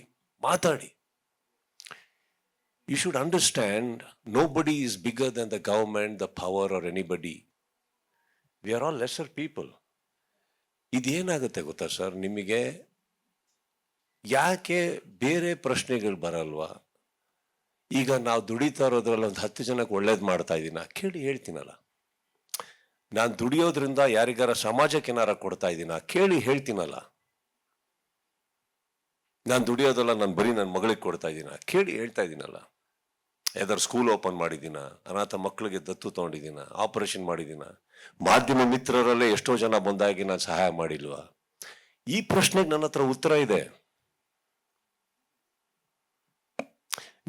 ಮಾತಾಡಿ. You should understand, nobody is bigger than the government, the power or anybody. We are all lesser people. ಇದೇನಾಗುತ್ತೆ ಗೊತ್ತಾ ಸರ್, ನಿಮಗೆ ಯಾಕೆ ಬೇರೆ ಪ್ರಶ್ನೆಗಳು ಬರಲ್ವಾ? ಈಗ ನಾವು ದುಡಿತಾ ಇರೋದ್ರಲ್ಲಿ ಒಂದು 10 ಜನಕ್ಕೆ ಒಳ್ಳೇದು ಮಾಡ್ತಾ ಇದ್ದೀನ ಕೇಳಿ ಹೇಳ್ತೀನಲ್ಲ. ನಾನು ದುಡಿಯೋದ್ರಿಂದ ಯಾರಿಗಾರ ಸಮಾಜಕ್ಕೆ ಏನಾರ ಕೊಡ್ತಾ ಇದ್ದೀನ ಕೇಳಿ ಹೇಳ್ತೀನಲ್ಲ. ನಾನು ದುಡಿಯೋದಲ್ಲ, ನಾನು ಬರೀ ನನ್ನ ಮಗಳಿಗೆ ಕೊಡ್ತಾ ಇದ್ದೀನ ಕೇಳಿ ಹೇಳ್ತಾ ಇದ್ದೀನಲ್ಲ. ಯಾವ್ದಾರು ಸ್ಕೂಲ್ ಓಪನ್ ಮಾಡಿದ್ದೀನ, ಅನಾಥ ಮಕ್ಕಳಿಗೆ ದತ್ತು ತಗೊಂಡಿದ್ದೀನ, ಆಪರೇಷನ್ ಮಾಡಿದ್ದೀನ, ಮಾಧ್ಯಮ ಮಿತ್ರರಲ್ಲೇ ಎಷ್ಟೋ ಜನ ಬಂದಾಗಿ ನಾನು ಸಹಾಯ ಮಾಡಿಲ್ವಾ? ಈ ಪ್ರಶ್ನೆಗೆ ನನ್ನ ಹತ್ರ ಉತ್ತರ ಇದೆ.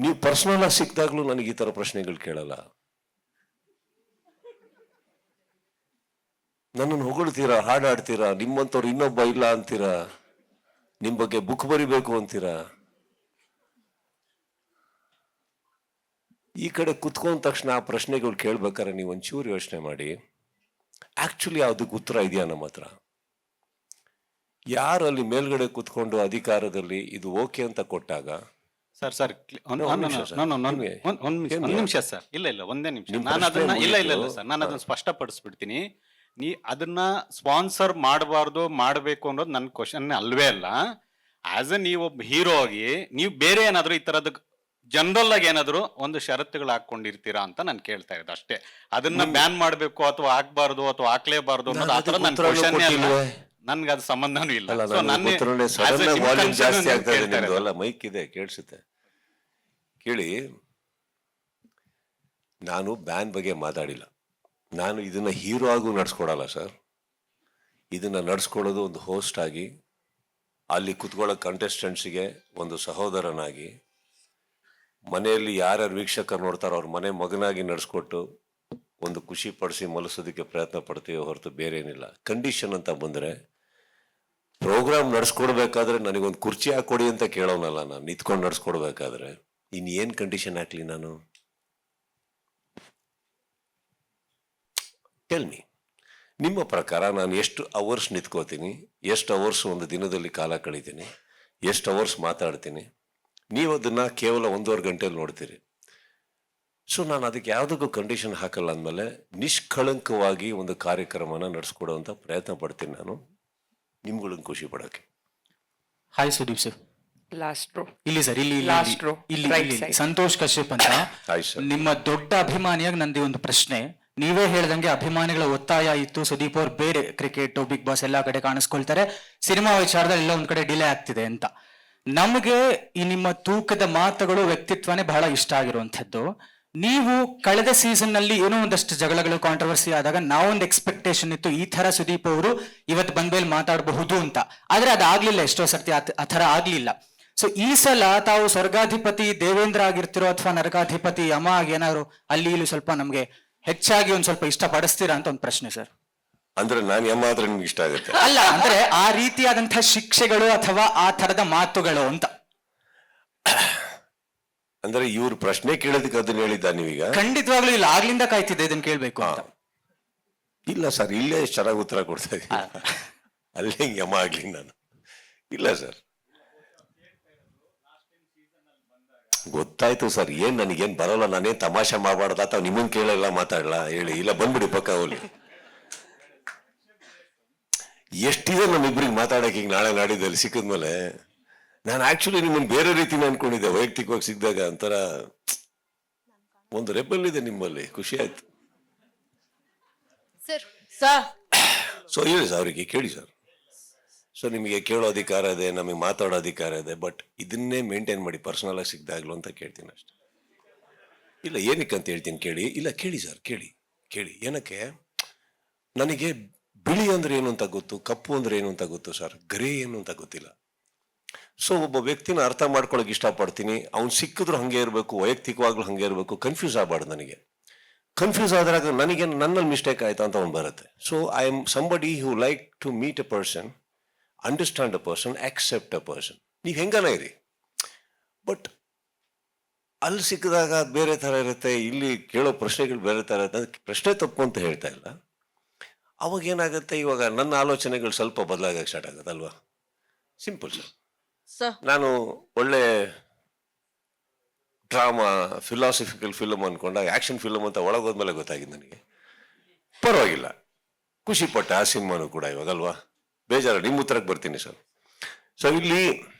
ನೀವು ಪರ್ಸನಲ್ ಆಗಿ ಸಿಕ್ಕಿದಾಗ್ಲೂ ನನಗೆ ಈ ತರ ಪ್ರಶ್ನೆಗಳು ಕೇಳಲ್ಲ. ನನ್ನನ್ನು ಹೊಗಳ್ತೀರಾ, ಹಾಡಾಡ್ತೀರಾ, ನಿಮ್ಮಂತವ್ರು ಇನ್ನೊಬ್ಬ ಇಲ್ಲ ಅಂತೀರಾ, ನಿಮ್ ಬಗ್ಗೆ ಬುಕ್ ಬರಿಬೇಕು ಅಂತೀರಾ. ಈ ಕಡೆ ಕುತ್ಕೊಂಡ ತಕ್ಷಣ ಆ ಪ್ರಶ್ನೆಗಳು ಕೇಳ್ಬೇಕಾದ್ರೆ ನೀವು ಒಂಚೂರು ಯೋಚನೆ ಮಾಡಿ, ಆಕ್ಚುಲಿ ಅದಕ್ಕೆ ಉತ್ತರ ಇದೆಯಾ ನಮ್ಮ ಹತ್ರ? ಯಾರು ಅಲ್ಲಿ ಮೇಲ್ಗಡೆ ಕುತ್ಕೊಂಡು ಅಧಿಕಾರದಲ್ಲಿ ಇದು ಓಕೆ ಅಂತ ಕೊಟ್ಟಾಗ ಸರ್ ಒಂದ್ ನಿಮಿಷ ಸರ್, ಇಲ್ಲ ಒಂದೇ ನಿಮಿಷ, ನಾನು ಅದನ್ನ ಇಲ್ಲ ಸರ್, ನಾನು ಅದನ್ನ ಸ್ಪಷ್ಟಪಡಿಸ್ಬಿಡ್ತೀನಿ. ಅದನ್ನ ಸ್ಪಾನ್ಸರ್ ಮಾಡಬಾರ್ದು ಮಾಡಬೇಕು ಅನ್ನೋದು ನನ್ನ ಕ್ವಶನ್ ಅಲ್ವೇ ಅಲ್ಲ. ಆಸ್ ಎ ನೀವು ಒಬ್ಬ ಹೀರೋ ಆಗಿ ನೀವು ಬೇರೆ ಏನಾದ್ರು ಈ ತರದ ಜನರಲ್ ಆಗಿ ಏನಾದ್ರು ಒಂದು ಷರತ್ತುಗಳು ಹಾಕೊಂಡಿರ್ತೀರಾ ಅಂತ ನಾನು ಕೇಳ್ತಾ ಇರೋದು ಅಷ್ಟೇ. ಅದನ್ನ ಬ್ಯಾನ್ ಮಾಡ್ಬೇಕು ಅಥವಾ ಹಾಕ್ಬಾರ್ದು ಅಥವಾ ಹಾಕ್ಲೇಬಾರ್ದು ಅನ್ನೋದು ಆತರ ನನ್ನ ಕ್ವಶನ್ ನನ್ಗೆ ಅದು ಸಂಬಂಧನೂ ಇಲ್ಲ. ಮೈಕ್ ಇದೆ, ಕೇಳಿಸುತ್ತೆ, ಕೇಳಿ. ನಾನು ಬ್ಯಾನ್ ಬಗ್ಗೆ ಮಾತಾಡಿಲ್ಲ. ನಾನು ಇದನ್ನ ಹೀರೋ ಆಗು ನಡ್ಸ್ಕೊಡಲ್ಲ ಸರ್. ಇದನ್ನ ನಡ್ಸ್ಕೊಳ್ಳೋದು ಒಂದು ಹೋಸ್ಟ್ ಆಗಿ, ಅಲ್ಲಿ ಕುತ್ಕೊಳ್ಳೋ ಕಂಟೆಸ್ಟೆಂಟ್ಸ್ಗೆ ಒಂದು ಸಹೋದರನಾಗಿ, ಮನೆಯಲ್ಲಿ ಯಾರ್ಯಾರು ವೀಕ್ಷಕರು ನೋಡ್ತಾರೋ ಅವ್ರ ಮನೆ ಮಗನಾಗಿ ನಡೆಸ್ಕೊಟ್ಟು ಒಂದು ಖುಷಿ ಪಡಿಸಿ ಮಲಸೋದಕ್ಕೆ ಪ್ರಯತ್ನ ಪಡ್ತೀವಿ ಹೊರತು ಬೇರೆ ಏನಿಲ್ಲ. ಕಂಡೀಷನ್ ಅಂತ ಬಂದರೆ, ಪ್ರೋಗ್ರಾಮ್ ನಡ್ಸ್ಕೊಡ್ಬೇಕಾದ್ರೆ ನನಗೊಂದು ಕುರ್ಚಿ ಹಾಕೊಡಿ ಅಂತ ಕೇಳೋನಲ್ಲ ನಾನು. ನಿಂತ್ಕೊಂಡು ನಡ್ಸ್ಕೊಡ್ಬೇಕಾದ್ರೆ ಇನ್ನೇನು ಕಂಡೀಷನ್ ಹಾಕ್ಲಿ ನಾನು? ಟೆಲ್ ಮಿ, ನಿಮ್ಮ ಪ್ರಕಾರ ನಾನು ಎಷ್ಟು ಅವರ್ಸ್ ನಿಂತ್ಕೋತೀನಿ, ಎಷ್ಟು ಅವರ್ಸ್ ಒಂದು ದಿನದಲ್ಲಿ ಕಾಲ ಕಳೀತೀನಿ, ಎಷ್ಟು ಅವರ್ಸ್ ಮಾತಾಡ್ತೀನಿ? ನೀವು ಅದನ್ನ ಕೇವಲ 1.5 ಗಂಟೆಯಲ್ಲಿ ನೋಡ್ತೀರಿ. ಸೊ ನಾನು ಅದಕ್ಕೆ ಯಾವುದಕ್ಕೂ ಕಂಡೀಷನ್ ಹಾಕಲ್ಲ ಅಂದಮೇಲೆ ನಿಷ್ಕಳಂಕವಾಗಿ ಒಂದು ಕಾರ್ಯಕ್ರಮನ ನಡೆಸ್ಕೊಡುವಂಥ ಪ್ರಯತ್ನ ಪಡ್ತೀನಿ ನಾನು, ನಿಮ್ಗಳನ್ನ ಖುಷಿ ಪಡೋಕ್ಕೆ. Hi Sudeep sir. Last row ಇಲ್ಲಿ ಸರ್, ಇಲ್ಲಿ ಸಂತೋಷ್ ಕಶ್ಯಪ್ ಅಂತ. ನಿಮ್ಮ ದೊಡ್ಡ ಅಭಿಮಾನಿಯಾಗಿ ನಂದು ಒಂದು ಪ್ರಶ್ನೆ. ನೀವೇ ಹೇಳ್ದಂಗೆ ಅಭಿಮಾನಿಗಳ ಒತ್ತಾಯ ಇತ್ತು, ಸುದೀಪ್ ಅವ್ರು ಬೇರೆ ಕ್ರಿಕೆಟ್, ಬಿಗ್ ಬಾಸ್ ಎಲ್ಲಾ ಕಡೆ ಕಾಣಿಸ್ಕೊಳ್ತಾರೆ, ಸಿನಿಮಾ ವಿಚಾರದಲ್ಲಿ ಎಲ್ಲ ಒಂದ್ ಕಡೆ ಡಿಲೇ ಆಗ್ತಿದೆ ಅಂತ. ನಮಗೆ ಈ ನಿಮ್ಮ ತೂಕದ ಮಾತುಗಳು ವ್ಯಕ್ತಿತ್ವನೇ ಬಹಳ ಇಷ್ಟ ಆಗಿರುವಂಥದ್ದು. ನೀವು ಕಳೆದ ಸೀಸನ್ ನಲ್ಲಿ ಏನೋ ಒಂದಷ್ಟು ಜಗಳಗಳು ಕಾಂಟ್ರವರ್ಸಿ ಆದಾಗ ನಾವೊಂದು ಎಕ್ಸ್ಪೆಕ್ಟೇಷನ್ ಇತ್ತು, ಈ ತರ ಸುದೀಪ್ ಅವರು ಇವತ್ತು ಬಂದ್ಮೇಲೆ ಮಾತಾಡಬಹುದು ಅಂತ. ಆದ್ರೆ ಅದಾಗ್ಲಿಲ್ಲ, ಎಷ್ಟೋ ಸರ್ತಿ ಆ ತರ ಆಗ್ಲಿಲ್ಲ. ಸೊ ಈ ಸಲ ತಾವು ಸ್ವರ್ಗಾಧಿಪತಿ ದೇವೇಂದ್ರ ಆಗಿರ್ತಿರೋ ಅಥವಾ ನರಕಾಧಿಪತಿ ಯಮ ಆಗಿ ಏನಾದ್ರು ಅಲ್ಲಿ ಇಲ್ಲಿ ಸ್ವಲ್ಪ ನಮ್ಗೆ ಹೆಚ್ಚಾಗಿ ಒಂದ್ ಸ್ವಲ್ಪ ಇಷ್ಟ ಪಡಿಸ್ತೀರಾ ಅಂತ ಒಂದು ಪ್ರಶ್ನೆ ಸರ್. ಅಂದ್ರೆ ನಾನು ಯಮ ಆದ್ರೆ ನಿಮ್ಗೆ ಇಷ್ಟ ಆಗುತ್ತೆ? ಅಲ್ಲ, ಅಂದ್ರೆ ಆ ರೀತಿಯಾದಂತಹ ಶಿಕ್ಷೆಗಳು ಅಥವಾ ಆ ತರದ ಮಾತುಗಳು ಅಂತ. ಅಂದ್ರೆ ಇವ್ರು ಪ್ರಶ್ನೆ ಕೇಳೋದಕ್ಕೆ ಅದನ್ನ ಹೇಳಿದ್ದ ನೀವೀಗ? ಖಂಡಿತವಾಗ್ಲೂ ಇಲ್ಲ, ಆಗ್ಲಿಂದ ಕಾಯ್ತಿದ್ದೆ ಇದನ್ನ ಕೇಳ್ಬೇಕು ಅಂತ. ಇಲ್ಲ ಸರ್, ಇಲ್ಲೇ ಎಷ್ಟು ಚೆನ್ನಾಗಿ ಉತ್ತರ ಕೊಡ್ತಾ ಇದ್ದೀನಿ. ಅಲ್ಲೇ ಹಿಂಗೆ ಯಮ ಆಗ್ಲಿ ನಾನು? ಇಲ್ಲ ಸರ್, ಗೊತ್ತಾಯ್ತು ಸರ್. ಏನ್ ನನಗೇನ್ ಬರೋಲ್ಲ, ನಾನೇನ್ ತಮಾಷೆ ಮಾಡಬಾರ್ದ ಅಥವಾ ನಿಮ್ಮನ್ ಕೇಳಲ್ಲ ಮಾತಾಡ್ಲಾ ಹೇಳಿ? ಇಲ್ಲ ಬಂದ್ಬಿಡಿ ಪಕ್ಕ ಹೋಗ್ಲಿ. ಎಷ್ಟಿದೆ ನಮ್ಮಿಬ್ರಿಗೆ ಮಾತಾಡಕ್ಕೆ ಈಗ ನಾಳೆ ನಾಡಿದ್ದಲ್ಲಿ ಸಿಕ್ಕಿದ್ಮೇಲೆ. ನಾನು ಆಕ್ಚುಲಿ ನಿಮ್ಮನ್ನ ಬೇರೆ ರೀತಿನ ಅನ್ಕೊಂಡಿದ್ದೆ, ವೈಯಕ್ತಿಕವಾಗಿ ಸಿಕ್ಕಿದಾಗ ಒಂಥರ ಒಂದು ರೆಬಲ್ ಇದೆ ನಿಮ್ಮಲ್ಲಿ, ಖುಷಿ ಆಯ್ತು. ಸೊ ಹೇಳಿ ಸರ್, ಅವರಿಗೆ ಕೇಳಿ ಸರ್. ಸೊ ನಿಮಗೆ ಕೇಳೋ ಅಧಿಕಾರ ಇದೆ, ನಮಗೆ ಮಾತಾಡೋ ಅಧಿಕಾರ ಇದೆ, ಬಟ್ ಇದನ್ನೇ ಮೇಂಟೈನ್ ಮಾಡಿ ಪರ್ಸನಲ್ ಆಗಿ ಸಿಗ್ದಾಗ್ಲು ಅಂತ ಕೇಳ್ತೀನಿ ಅಷ್ಟೆ. ಇಲ್ಲ ಏನಕ್ಕೆ ಅಂತ ಹೇಳ್ತೀನಿ ಕೇಳಿ. ಇಲ್ಲ ಕೇಳಿ ಸರ್, ಕೇಳಿ ಕೇಳಿ. ಏನಕ್ಕೆ? ನನಗೆ ಬಿಳಿ ಅಂದ್ರೆ ಏನು ಅಂತ ಗೊತ್ತು, ಕಪ್ಪು ಅಂದ್ರೆ ಏನು ಅಂತ ಗೊತ್ತು ಸರ್, ಗ್ರೇ ಏನು ಅಂತ ಗೊತ್ತಿಲ್ಲ. ಸೊ ಒಬ್ಬ ವ್ಯಕ್ತಿನ ಅರ್ಥ ಮಾಡ್ಕೊಳಕ್ ಇಷ್ಟಪಡ್ತೀನಿ. ಅವ್ನು ಸಿಕ್ಕಿದ್ರು ಹಂಗೆ ಇರಬೇಕು, ವೈಯಕ್ತಿಕವಾಗ್ಲೂ ಹಂಗೆ ಇರಬೇಕು, ಕನ್ಫ್ಯೂಸ್ ಆಗಬಾರ್ದು. ನನಗೆ ಕನ್ಫ್ಯೂಸ್ ಆದಾಗ ನನಗೆ ನನ್ನಲ್ಲಿ ಮಿಸ್ಟೇಕ್ ಆಯ್ತಾ ಅಂತ ಒಂದು ಬರುತ್ತೆ. So I am somebody who like to meet a person, understand a person, accept a person. ನೀವು ಹೆಂಗನ ಇರಿ, ಬಟ್ ಅಲ್ಲಿ ಸಿಕ್ಕಿದಾಗ ಅದು ಬೇರೆ ಥರ ಇರುತ್ತೆ, ಇಲ್ಲಿ ಕೇಳೋ ಪ್ರಶ್ನೆಗಳು ಬೇರೆ ಥರ ಇರುತ್ತೆ. ಅದಕ್ಕೆ ಪ್ರಶ್ನೆ ತಪ್ಪು ಅಂತ ಹೇಳ್ತಾ ಇಲ್ಲ. ಅವಾಗ ಏನಾಗುತ್ತೆ, ಇವಾಗ ನನ್ನ ಆಲೋಚನೆಗಳು ಸ್ವಲ್ಪ ಬದಲಾಗಕ್ಕೆ ಸ್ಟಾರ್ಟ್ ಆಗುತ್ತೆ ಅಲ್ವಾ? Simple sir. ನಾನು ಒಳ್ಳೆ ಡ್ರಾಮಾ ಫಿಲಾಸಫಿಕಲ್ ಫಿಲಮ್ ಅನ್ಕೊಂಡಾಗ ಆಕ್ಷನ್ ಫಿಲಮ್ ಅಂತ ಒಳಗೋದ್ಮೇಲೆ ಗೊತ್ತಾಗಿದ್ದು ನನಗೆ. ಪರವಾಗಿಲ್ಲ, ಖುಷಿ ಪಟ್ಟೆ ಆ ಸಿನಿಮಾನು ಕೂಡ ಇವಾಗಲ್ವಾ. ಬೇಜಾರ, ನಿಮ್ಮ ಉತ್ತರಕ್ಕೆ ಬರ್ತೀನಿ ಸರ್. ಸೊ ಇಲ್ಲಿ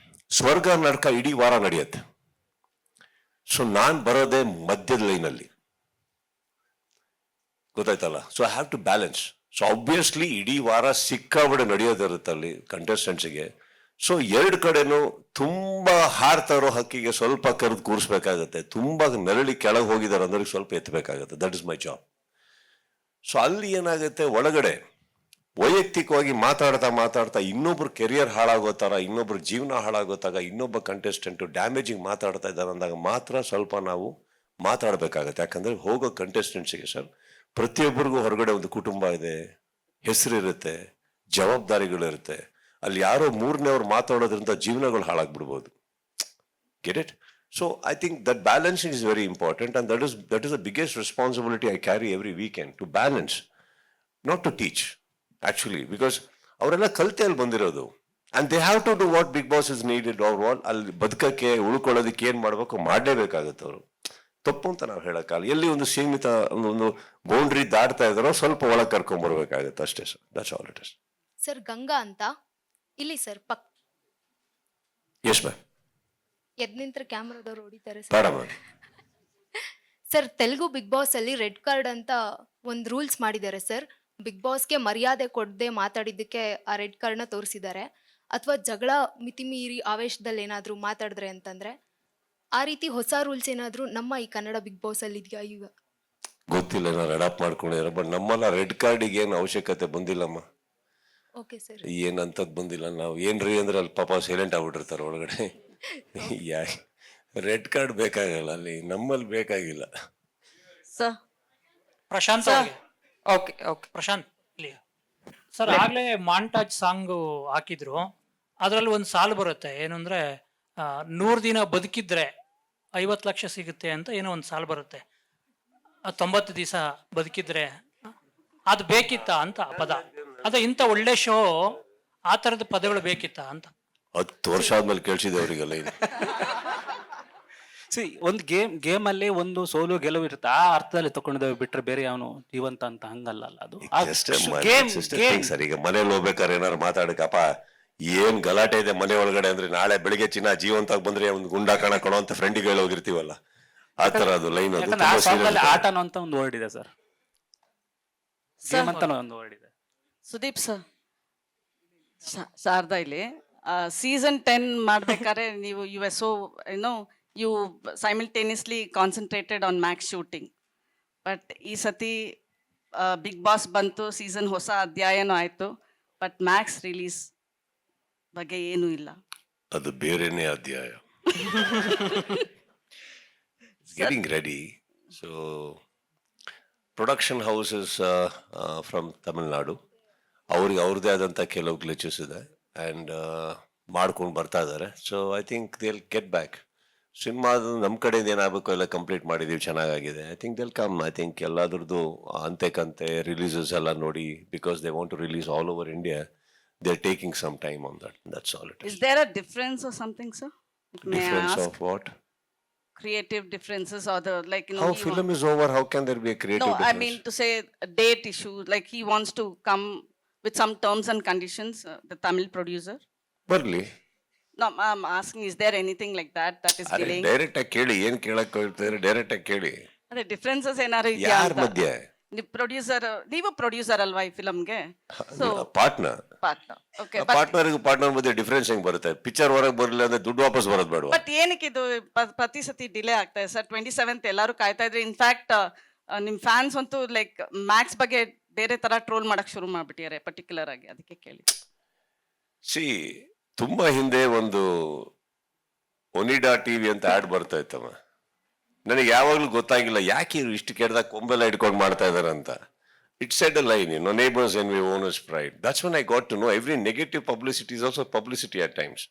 ಸ್ವರ್ಗ ನರಕ ಇಡೀ ವಾರ ನಡೆಯುತ್ತೆ. ಸೊ ನಾನು ಬರೋದೇ ಮಧ್ಯದ ಲೈನಲ್ಲಿ, ಗೊತ್ತಾಯ್ತಲ್ಲ. So I have to balance. So obviously ಇಡೀ ವಾರ ಸಿಕ್ಕಾಬಡೆ ನಡೆಯೋದಿರುತ್ತೆ ಅಲ್ಲಿ ಕಂಟೆಸ್ಟೆಂಟ್ಸ್ಗೆ. ಸೊ ಎರಡು ಕಡೆನೂ ತುಂಬಾ ಹಾರ್ತಾ ಇರೋ ಹಕ್ಕಿಗೆ ಸ್ವಲ್ಪ ಕರೆದು ಕೂರಿಸ್ಬೇಕಾಗತ್ತೆ, ತುಂಬಾ ನೆರಳಿ ಕೆಳಗೆ ಹೋಗಿದ್ದಾರೆ ಅಂದ್ರೆ ಸ್ವಲ್ಪ ಎತ್ತಬೇಕಾಗತ್ತೆ. That is my job. So ಅಲ್ಲಿ ಏನಾಗುತ್ತೆ, ಒಳಗಡೆ ವೈಯಕ್ತಿಕವಾಗಿ ಮಾತಾಡ್ತಾ ಇನ್ನೊಬ್ರು ಕೆರಿಯರ್ ಹಾಳಾಗೋ ಥರ, ಇನ್ನೊಬ್ರ ಜೀವನ ಹಾಳಾಗೋತಾಗ, ಇನ್ನೊಬ್ಬ ಕಂಟೆಸ್ಟೆಂಟು ಡ್ಯಾಮೇಜಿಂಗ್ ಮಾತಾಡ್ತಾ ಇದ್ದಾರೆ ಅಂದಾಗ ಮಾತ್ರ ಸ್ವಲ್ಪ ನಾವು ಮಾತಾಡಬೇಕಾಗತ್ತೆ. ಯಾಕಂದ್ರೆ ಹೋಗೋ ಕಂಟೆಸ್ಟೆಂಟ್ಸಿಗೆ ಸರ್ ಪ್ರತಿಯೊಬ್ಬರಿಗೂ ಹೊರಗಡೆ ಒಂದು ಕುಟುಂಬ ಇದೆ, ಹೆಸರಿರುತ್ತೆ, ಜವಾಬ್ದಾರಿಗಳಿರುತ್ತೆ. ಅಲ್ಲಿ ಯಾರೋ ಮೂರನೇವ್ರು ಮಾತಾಡೋದ್ರಿಂದ ಜೀವನಗಳು ಹಾಳಾಗ್ಬಿಡ್ಬೋದು. Get it? So I think that balancing is very important, and that is the biggest responsibility I carry every weekend, to balance, not to teach actually. Because ಅವರೆಲ್ಲ ಕಲಿತೆ ಅಲ್ಲಿ ಬಂದಿರೋದು, and they have to do what Bigg Boss is needed. ಅವ್ರು ಅಲ್ಲಿ ಬದುಕಕ್ಕೆ ಉಳ್ಕೊಳ್ಳೋದಕ್ಕೆ ಏನ್ ಮಾಡ್ಬೇಕು ಮಾಡಲೇಬೇಕಾಗುತ್ತೆ. ಅವರು ತಪ್ಪು ಅಂತ ನಾವು ಹೇಳಕ್ಕಾಗಲ್ಲ. ಎಲ್ಲಿ ಒಂದು ಸೀಮಿತ ಒಂದು ಬೌಂಡ್ರಿ ದಾಟ್ತಾ ಇದ್ದಾರೋ ಸ್ವಲ್ಪ ಒಳಗೆ ಕರ್ಕೊಂಡ್ ಬರ್ಬೇಕಾಗುತ್ತೆ ಅಷ್ಟೇ sir. That's all it is. Sir Ganga ಅಂತ ಇಲ್ಲಿ ಸರ್ ಪಕ್ ಎಸ್ ಮ್ಯಾಮ್. ಎದ್ ನಿಂತ್ರ ಕ್ಯಾಮ್ರಾದವ್ರು ಹೊಡಿತಾರೆ ಬೇಡ sir. Ma'am. Sir Telugu big boss ಅಲ್ಲಿ ರೆಡ್ ಕಾರ್ಡ್ ಅಂತ ಒಂದು ರೂಲ್ಸ್ ಮಾಡಿದ್ದಾರೆ ಸರ್. ಬಿಗ್ ಬಾಸ್ಗೆ ಮರ್ಯಾದೆ ಕೊಡದೆ ಮಾತಾಡಿದ್ದಕ್ಕೆ ಆ ರೆಡ್ ಕಾರ್ಡ್ನ ತೋರಿಸಿದ್ದಾರೆ. ಅಥವಾ ಜಗಳ ಮಿತಿಮೀರಿ ಆವೇಶದಲ್ಲಿ ಏನಾದರೂ ಮಾತಾಡಿದ್ರೆ ಅಂತಂದ್ರೆ ಆ ರೀತಿ ಹೊಸ ರೂಲ್ಸ್ ಏನಾದರೂ ನಮ್ಮ ಈ ಕನ್ನಡ ಬಿಗ್ ಬಾಸ್ ಅಲ್ಲಿ ಇದೆಯಾ ಈಗ? ಗೊತ್ತಿಲ್ಲ, ನಾನು ಅಡಾಪ್ಟ್ ಮಾಡ್ಕೊಂಡಿದ್ದಾರೆ. ಬಟ್ ನಮ್ಮನ್ನ ರೆಡ್ ಕಾರ್ಡಿಗೆ ಏನು ಅವಶ್ಯಕತೆ ಬಂದಿಲ್ಲಮ್ಮ. Okay sir. ಏನಂತದ್ ಬಂದಿಲ್ಲ. ನಾವು ಏನ್ರಿ ಅಂದ್ರೆ ಅಲ್ಲಿ ಪಾಪ ಸೈಲೆಂಟ್ ಆಗ್ಬಿಟ್ಟಿರ್ತಾರೆ ಒಳಗಡೆ. ರೆಡ್ ಕಾರ್ಡ್ ಬೇಕಾಗಲ್ಲ ಅಲ್ಲಿ, ನಮ್ಮಲ್ಲಿ ಬೇಕಾಗಿಲ್ಲ. ಪ್ರಶಾಂತ್ ಓಕೆ ಓಕೆ ಪ್ರಶಾಂತ್ ಇಲ್ಲಿ ಸರ್ ಆಗ್ಲೇ ಮಾಂಟಾಜ್ ಸಾಂಗ್ ಹಾಕಿದ್ರು. ಅದ್ರಲ್ಲಿ ಒಂದು ಸಾಲು ಬರುತ್ತೆ, ಏನು ಅಂದ್ರೆ 100 ದಿನ ಬದುಕಿದ್ರೆ 50 ಲಕ್ಷ ಸಿಗುತ್ತೆ ಅಂತ ಏನೋ ಒಂದು ಸಾಲು ಬರುತ್ತೆ. 90 ದಿವಸ ಬದುಕಿದ್ರೆ ಅದು ಬೇಕಿತ್ತಾ ಅಂತ ಪದ. ಅದ ಇಂಥ ಒಳ್ಳೆ ಶೋ ಆ ತರದ ಪದಗಳು ಬೇಕಿತ್ತಾ ಅಂತ 10 ವರ್ಷ ಆದ್ಮೇಲೆ ಕೇಳಿಸಿದೆ ಅವರಿಗೆಲ್ಲ ಇದು. ಒಂದು ಗೇಮ್ ಅಲ್ಲಿ ಒಂದು ಸೋಲು ಗೆಲುವು ಇರುತ್ತೆ, ಆ ಅರ್ಥದಲ್ಲಿ ತಗೊಂಡಿದ್ದೇವೆ ಬಿಟ್ರೆ ಬೇರೆ ಅವನು ಜೀವಂತ ಅಂತ ಹಂಗಲ್ಲ ಅದು. ಸರ್ ಈಗ ಮನೇಲಿ ಹೋಗ್ಬೇಕಾದ್ರೆ ಏನಾರು ಮಾತಾಡಕಪ್ಪ ಏನ್ ಗಲಾಟೆ ಇದೆ ಮನೆ ಒಳಗಡೆ ಅಂದ್ರೆ ನಾಳೆ ಬೆಳಿಗ್ಗೆ ಚಿನ್ನ ಜೀವಂತ ಬಂದ್ರೆ ಒಂದು ಗುಂಡಾ ಕಾಣಕೊಳ್ಳೋ ಅಂತ ಫ್ರೆಂಡಿಗೆ ಹೇಳಿ ಹೋಗಿರ್ತೀವಲ್ಲ, ಆ ತರ ಅದು ಲೈನ್. ಅದು ಆಟನೋ ಅಂತ ಒಂದು ವರ್ಡ್ ಇದೆ ಸರ್, ಗೇಮ್ ಅಂತ ಒಂದು ವರ್ಡ್ ಇದೆ. ಸುದೀಪ್ ಸರ್, ಶಾರದಾ ಇಲ್ಲಿ ಸೀಸನ್ 10 ಮಾಡ್ಬೇಕಾದ್ರೆ ನೀವು you yes so you simultaneously concentrated on Max shooting. But ಈ ಸತಿ ಬಿಗ್ ಬಾಸ್ ಬಂತು, ಸೀಸನ್ ಹೊಸ ಅಧ್ಯಾಯನೂ ಆಯಿತು, ಬಟ್ ಮ್ಯಾಕ್ಸ್ ರಿಲೀಸ್ ಬಗ್ಗೆ ಏನೂ ಇಲ್ಲ. ಅದು ಬೇರೆನೇ ಅಧ್ಯಾಯ. Getting ready. So production houses from Tamil Nadu, ಅವ್ರಿಗೆ ಅವ್ರದ್ದೇ ಆದಂಥ ಕೆಲವು ಗ್ಲಿಚಸ್ ಇದೆ ಆ್ಯಂಡ್ ಮಾಡ್ಕೊಂಡು ಬರ್ತಾ ಇದ್ದಾರೆ. So I think they will get back. ಸಿನಿಮಾದು ನಮ್ಮ ಕಡೆಯಿಂದ ಏನಾಗಬೇಕು ಎಲ್ಲ ಕಂಪ್ಲೀಟ್ ಮಾಡಿದ್ದೀವಿ, ಚೆನ್ನಾಗಿದೆ. I think they'll come. I think ಎಲ್ಲದ್ರದ್ದು ಅಂತೆ ಕಂತೆ ರಿಲೀಸಸ್ ಎಲ್ಲ ನೋಡಿ, because they want to release all over India, they are taking some time on that. That's all it Is there a difference or something, sir? May I difference ask? Of what? Creative differences or the How film is over, how can there be a creative No, difference? I mean to say a date issue, like he wants to come with some terms and conditions, the Tamil producer. ಬರ್ಲಿ. No, I'm asking, is there anything like that is ಅರೆ delaying? Direct ಆಗಿ ಕೇಳಿ, ಏನ್ ಕೇಳಕ್ ಹೇಳ್ತಾರೆ direct ಆಗಿ ಕೇಳಿ. ಅದೇ differences ಏನಾರು ಇದೆಯಾ ಯಾರ ಅಂತ? ಮಧ್ಯೆ? ನೀವು ಪ್ರೊಡ್ಯೂಸರ್ ಅಲ್ವಾ ಈ ಫಿಲಮ್ಗೆ? So partner. partner. Okay, partner ಮಧ್ಯೆ ಡಿಫರೆನ್ಸ್ ಹೆಂಗ್ ಬರುತ್ತೆ? ಪಿಕ್ಚರ್ ಹೊರಗೆ ಬರಲಿಲ್ಲ ಅಂದ್ರೆ ದುಡ್ಡು ವಾಪಸ್ ಬರೋದು ಬೇಡವಾ? ಬಟ್ ಏನಕ್ಕೆ ಇದು ಪ್ರತಿ ಸತಿ ಡಿಲೇ ಆಗ್ತಾ ಇದೆ ಸರ್? 27th ಎಲ್ಲರೂ ಕಾಯ್ತಾ ಇದ್ರೆ. ಇನ್ಫ್ಯಾಕ್ಟ್ ನಿಮ್ ಫ್ಯಾನ್ಸ್ ಅಂತೂ ಲೈಕ್ ಮ್ಯಾಕ್ಸ್ ಬಗ್ಗೆ ಬೇರೆ ತರ ಟ್ರೋಲ್ ಮಾಡಕ್ ಶುರು ಮಾಡ್ಬಿಟ್ಟಿದ್ದಾರೆ ಪರ್ಟಿಕ್ಯುಲರ್ ಆಗಿ, ಅದಕ್ಕೆ ಕೇಳಿ. ಸಿ ತುಂಬಾ ಹಿಂದೆ ಒಂದು ಒನಿಡಾ ಟಿವಿ ಅಂತ ಆಡ್ ಬರ್ತಾ ಇತ್ತಮ್ಮ. ನನಗೆ ಯಾವಾಗ್ಲೂ ಗೊತ್ತಾಗಿಲ್ಲ ಯಾಕೆ ಇವ್ರು ಇಷ್ಟು ಕೆಡ್ದಾಗ ಕೊಂಬೆಲ್ಲ ಇಟ್ಕೊಂಡು ಮಾಡ್ತಾ ಇದಾರೆ ಅಂತ. It said a line, neighbours envy owners pride. That's when I got to know every negative publicity is also publicity at times.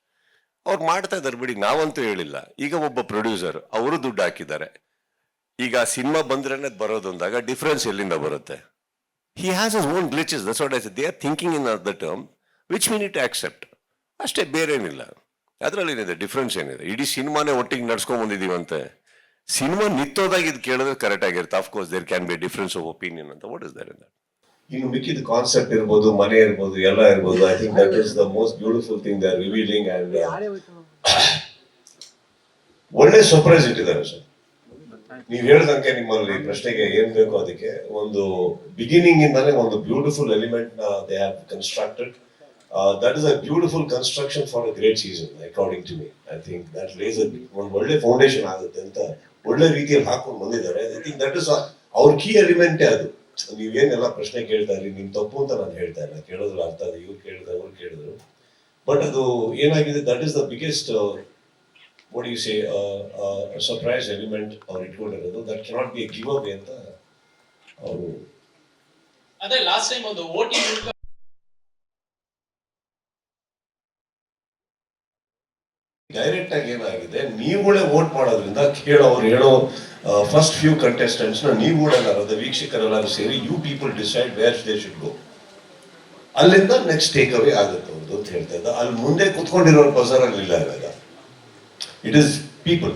ಅವ್ರು ಮಾಡ್ತಾ ಇದಾರೆ ಬಿಡಿ, ನಾವಂತೂ ಹೇಳಿಲ್ಲ. ಈಗ ಒಬ್ಬ ಪ್ರೊಡ್ಯೂಸರ್ ಅವರು ದುಡ್ಡು ಹಾಕಿದ್ದಾರೆ. ಈಗ ಸಿನಿಮಾ ಬಂದ್ರೇನೆ ಬರೋದೊಂದಾಗ ಡಿಫ್ರೆನ್ಸ್ ಎಲ್ಲಿಂದ ಬರುತ್ತೆ? He has his own glitches. That's what I said. They are thinking in the term which we need to accept. ಅಷ್ಟೇ, ಬೇರೆ ಏನಿಲ್ಲ. ಅದರಲ್ಲಿ ಏನಿದೆ ಡಿಫ್ರೆನ್ಸ್ ಏನಿದೆ? ಇಡೀ ಸಿನಿಮಾನೇ ಒಟ್ಟಿಗೆ ನಡ್ಸ್ಕೊಂಡ್ ಬಂದಿದೀವಂತೆ. ಸಿನಿಮಾ ನಿತ್ತೋದಾಗ ಇದು ಕೇಳಿದ್ರೆ ಕರೆಕ್ಟ್ ಆಗಿರುತ್ತೆ. Of course there can be difference of opinion ಅಂತ. What is there in that? ಇನ್ನು ಮಿಕ್ಕಿದ ಕಾನ್ಸೆಪ್ಟ್ ಇರ್ಬೋದು, ಮನೆ ಇರ್ಬೋದು, ಎಲ್ಲ ಇರ್ಬೋದು. I think that is the most beautiful thing they are revealing. And ಒಳ್ಳೆ ಸರ್ಪ್ರೈಸ್ ಇಟ್ಟಿದ್ದಾರೆ ಸರ್. ನೀವು ಹೇಳ್ದಂಗೆ ನಿಮ್ಮಲ್ಲಿ ಪ್ರಶ್ನೆಗೆ ಏನ್ ಬೇಕು ಅದಕ್ಕೆ ಒಂದು ಬಿಗಿನಿಂಗ್ ಇಂದಾನೆ ಒಂದು ಬ್ಯೂಟಿಫುಲ್ ಎಲಿಮೆಂಟ್ ನ they have constructed. That is a beautiful construction for a great season, according to me. I think that lays ಒಂದು ಒಳ್ಳೆ ಫೌಂಡೇಶನ್ ಆಗುತ್ತೆ ಅಂತ ಒಳ್ಳೆ ರೀತಿಯಲ್ಲಿ ಹಾಕೊಂಡು ಬಂದಿದ್ದಾರೆ. ಐ ಥಿಂಕ್ ದಟ್ ಇಸ್ ಅವ್ರ ಕೀ ಎಲಿಮೆಂಟೇ ಅದು. ನೀವೇನೆಲ್ಲ ಪ್ರಶ್ನೆ ಕೇಳ್ತಾ ಇರಿ, ನಿಮ್ ತಪ್ಪು ಅಂತ ನಾನು ಹೇಳ್ತಾ ಇಲ್ಲ, ಕೇಳೋದ್ರ ಅರ್ಥ ಅದು. ಇವ್ರು ಕೇಳಿದ್ರು, ಅವ್ರು ಕೇಳಿದ್ರು. ಬಟ್ ಅದು ಏನಾಗಿದೆ, that is the biggest what you say surprise element ಅವ್ರು ಇಟ್ಕೊಂಡಿರೋದು. That cannot be a giveaway ಅಂತ ಅವರು. ಅದೇ ಲಾಸ್ಟ್ ಟೈಮ್ ಒಂದು ಓಟಿ ಡೈರೆಕ್ಟ್ ಆಗಿ ಏನಾಗಿದೆ, ನೀವುಗಳೇ ವೋಟ್ ಮಾಡೋದ್ರಿಂದ ಅವ್ರು ಹೇಳೋ ಫಸ್ಟ್ ಫ್ಯೂ ಕಂಟೆಸ್ಟೆಂಟ್ಸ್ ನ ನೀವುಗಳೆಲ್ಲರೂ ವೀಕ್ಷಕರೆಲ್ಲರೂ ಸೇರಿ you people decide where they should go. ಅಲ್ಲಿಂದ ನೆಕ್ಸ್ಟ್ ಟೇಕ್ ಅವೇ ಆಗುತ್ತೆ ಅವ್ರದ್ದು ಅಂತ ಹೇಳ್ತಾ ಇದ್ದ. ಅಲ್ಲಿ ಮುಂದೆ ಕುತ್ಕೊಂಡಿರೋ ಬಜಾರ್ ಅಲ್ಲಿ ಇಲ್ಲ ಇವಾಗ. It is people.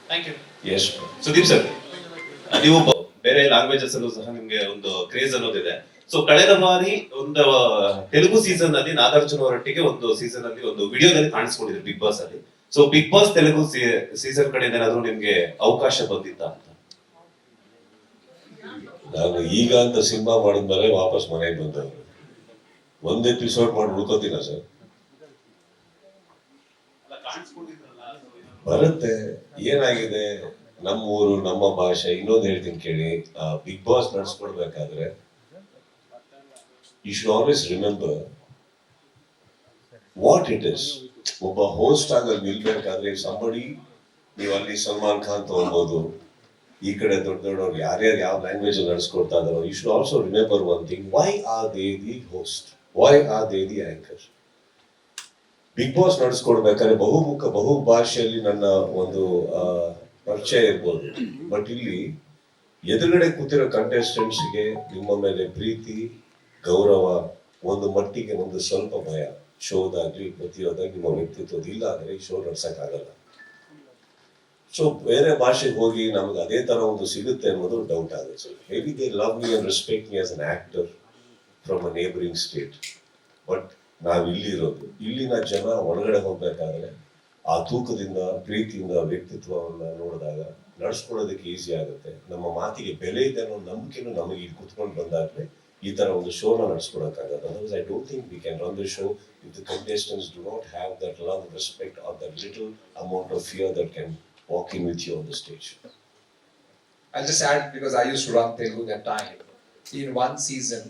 Thank you. Yes Sudeep sir, ನೀವು ಬೇರೆ ಲ್ಯಾಂಗ್ವೇಜಸ್ ಅಲ್ಲೂ ಸಹ ನಿಮ್ಗೆ ಒಂದು ಕ್ರೇಜ್ ಅನ್ನೋದಿದೆ. ಸೊ ಕಳೆದ ಬಾರಿ ಒಂದು ತೆಲುಗು ಸೀಸನ್ ಅಲ್ಲಿ ನಾಗಾರ್ಜುನ ಅವರೊಟ್ಟಿಗೆ ಒಂದು ಸೀಸನ್ ಅಲ್ಲಿ ಒಂದು ವಿಡಿಯೋದಲ್ಲಿ ಕಾಣಿಸ್ಕೊಂಡಿದ್ರು ಬಿಗ್ ಬಾಸ್ ಅಲ್ಲಿ. So big boss Telugu season ಕಡೆ ಏನಾದ್ರು ನಿಮ್ಗೆ ಅವಕಾಶ ಬಂದಿತ್ತ ಅಂತ? ನಾನು ಈಗ ಅಂತ ಸಿನಿಮಾ ಮಾಡಿದ್ಮೇಲೆ ವಾಪಸ್ ಮನೆಗೆ ಬಂದವರು. ಒಂದ್ ಎಪಿಸೋಡ್ ಮಾಡಿ ಉಳ್ಕೋತೀನ ಸರ್? ಬರುತ್ತೆ. ಏನಾಗಿದೆ, ನಮ್ಮ ಊರು, ನಮ್ಮ ಭಾಷೆ. ಇನ್ನೊಂದು ಹೇಳ್ತೀನಿ ಕೇಳಿ, ಬಿಗ್ ಬಾಸ್ ನಡ್ಸ್ಕೊಡ್ಬೇಕಾದ್ರೆ you should always remember what it is. ಒಬ್ಬ ಹೋಸ್ಟ್ ಆಗಿ ನಿಲ್ಬೇಕಾದ್ರೆ ಸಂಬಡಿ, ನೀವು ಅಲ್ಲಿ ಸಲ್ಮಾನ್ ಖಾನ್ ತಗೊಳ್ಬೋದು, ಈ ಕಡೆ ದೊಡ್ಡ ದೊಡ್ಡವ್ರು ಯಾರ್ಯಾರು ಯಾವ ಲ್ಯಾಂಗ್ವೇಜ್ ನಡೆಸ್ಕೊಡ್ತಾ ಇದಾರೋ. You should also remember one thing, why are they the host, why are they the anchor. Bigg Boss ನಡೆಸ್ಕೊಡ್ಬೇಕಾದ್ರೆ ಬಹು ಭಾಷೆಯಲ್ಲಿ ನನ್ನ ಒಂದು ಪರಿಚಯ ಇರ್ಬೋದು. ಬಟ್ ಇಲ್ಲಿ ಎದುರುಗಡೆ ಕೂತಿರೋ ಕಂಟೆಸ್ಟೆಂಟ್ಸ್ಗೆ ನಿಮ್ಮ ಮೇಲೆ ಪ್ರೀತಿ, ಗೌರವ, ಒಂದು ಮಟ್ಟಿಗೆ ಒಂದು ಸ್ವಲ್ಪ ಭಯ. ಶೋದಾಗ್ಲಿ ಪ್ರತಿಯೋದಾಗ್ಲಿ ನಿಮ್ಮ ವ್ಯಕ್ತಿತ್ವದ ಇಲ್ಲ ಅಂದ್ರೆ ಈ ಶೋ ನಡ್ಸಕ್ಕಾಗಲ್ಲ. ಸೊ ಬೇರೆ ಭಾಷೆಗೆ ಹೋಗಿ ನಮ್ಗೆ ಅದೇ ತರ ಒಂದು ಸಿಗುತ್ತೆ ಅನ್ನೋದು ಡೌಟ್ ಆಗುತ್ತೆ. So maybe they love me and respect me as an actor from a neighbouring state. But ನಾವು ಇಲ್ಲಿರೋದು, ಇಲ್ಲಿನ ಜನ ಒಳಗಡೆ ಹೋಗ್ಬೇಕಾದ್ರೆ ಆ ತೂಕದಿಂದ, ಪ್ರೀತಿಯಿಂದ ವ್ಯಕ್ತಿತ್ವವನ್ನ ನೋಡಿದಾಗ ನಡ್ಸ್ಕೊಳ್ಳೋದಕ್ಕೆ ಈಸಿ ಆಗುತ್ತೆ. ನಮ್ಮ ಮಾತಿಗೆ ಬೆಲೆ ಇದೆ ಅನ್ನೋ ನಂಬಿಕೆನೂ ನಮಗೆ ಇಲ್ಲಿ ಕುತ್ಕೊಂಡು ಬಂದಾಗಲೇ ಈ ತರ ಒಂದು ಶೋನ ನಡೆಸ್ಕೊಡಕ್ಕಾಗಲ್ಲ. Otherwise I don't think we can run the show if the contestants do not have that love, respect or that little amount of fear that can walk in with you on the stage. I'll just add, because I used to run Telugu that time. In one season,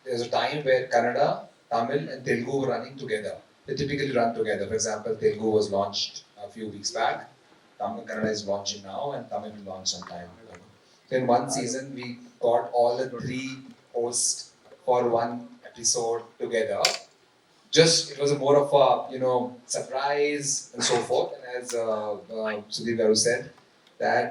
there's a time where Kannada, Tamil and Telugu were running together. They typically run together. For example, Telugu was launched a few weeks back. Kannada is launching now, and Tamil will launch sometime. So in one season, we got all the 3 hosts for one episode together. It was more of a surprise and so forth. And as Sudeep Garu said, that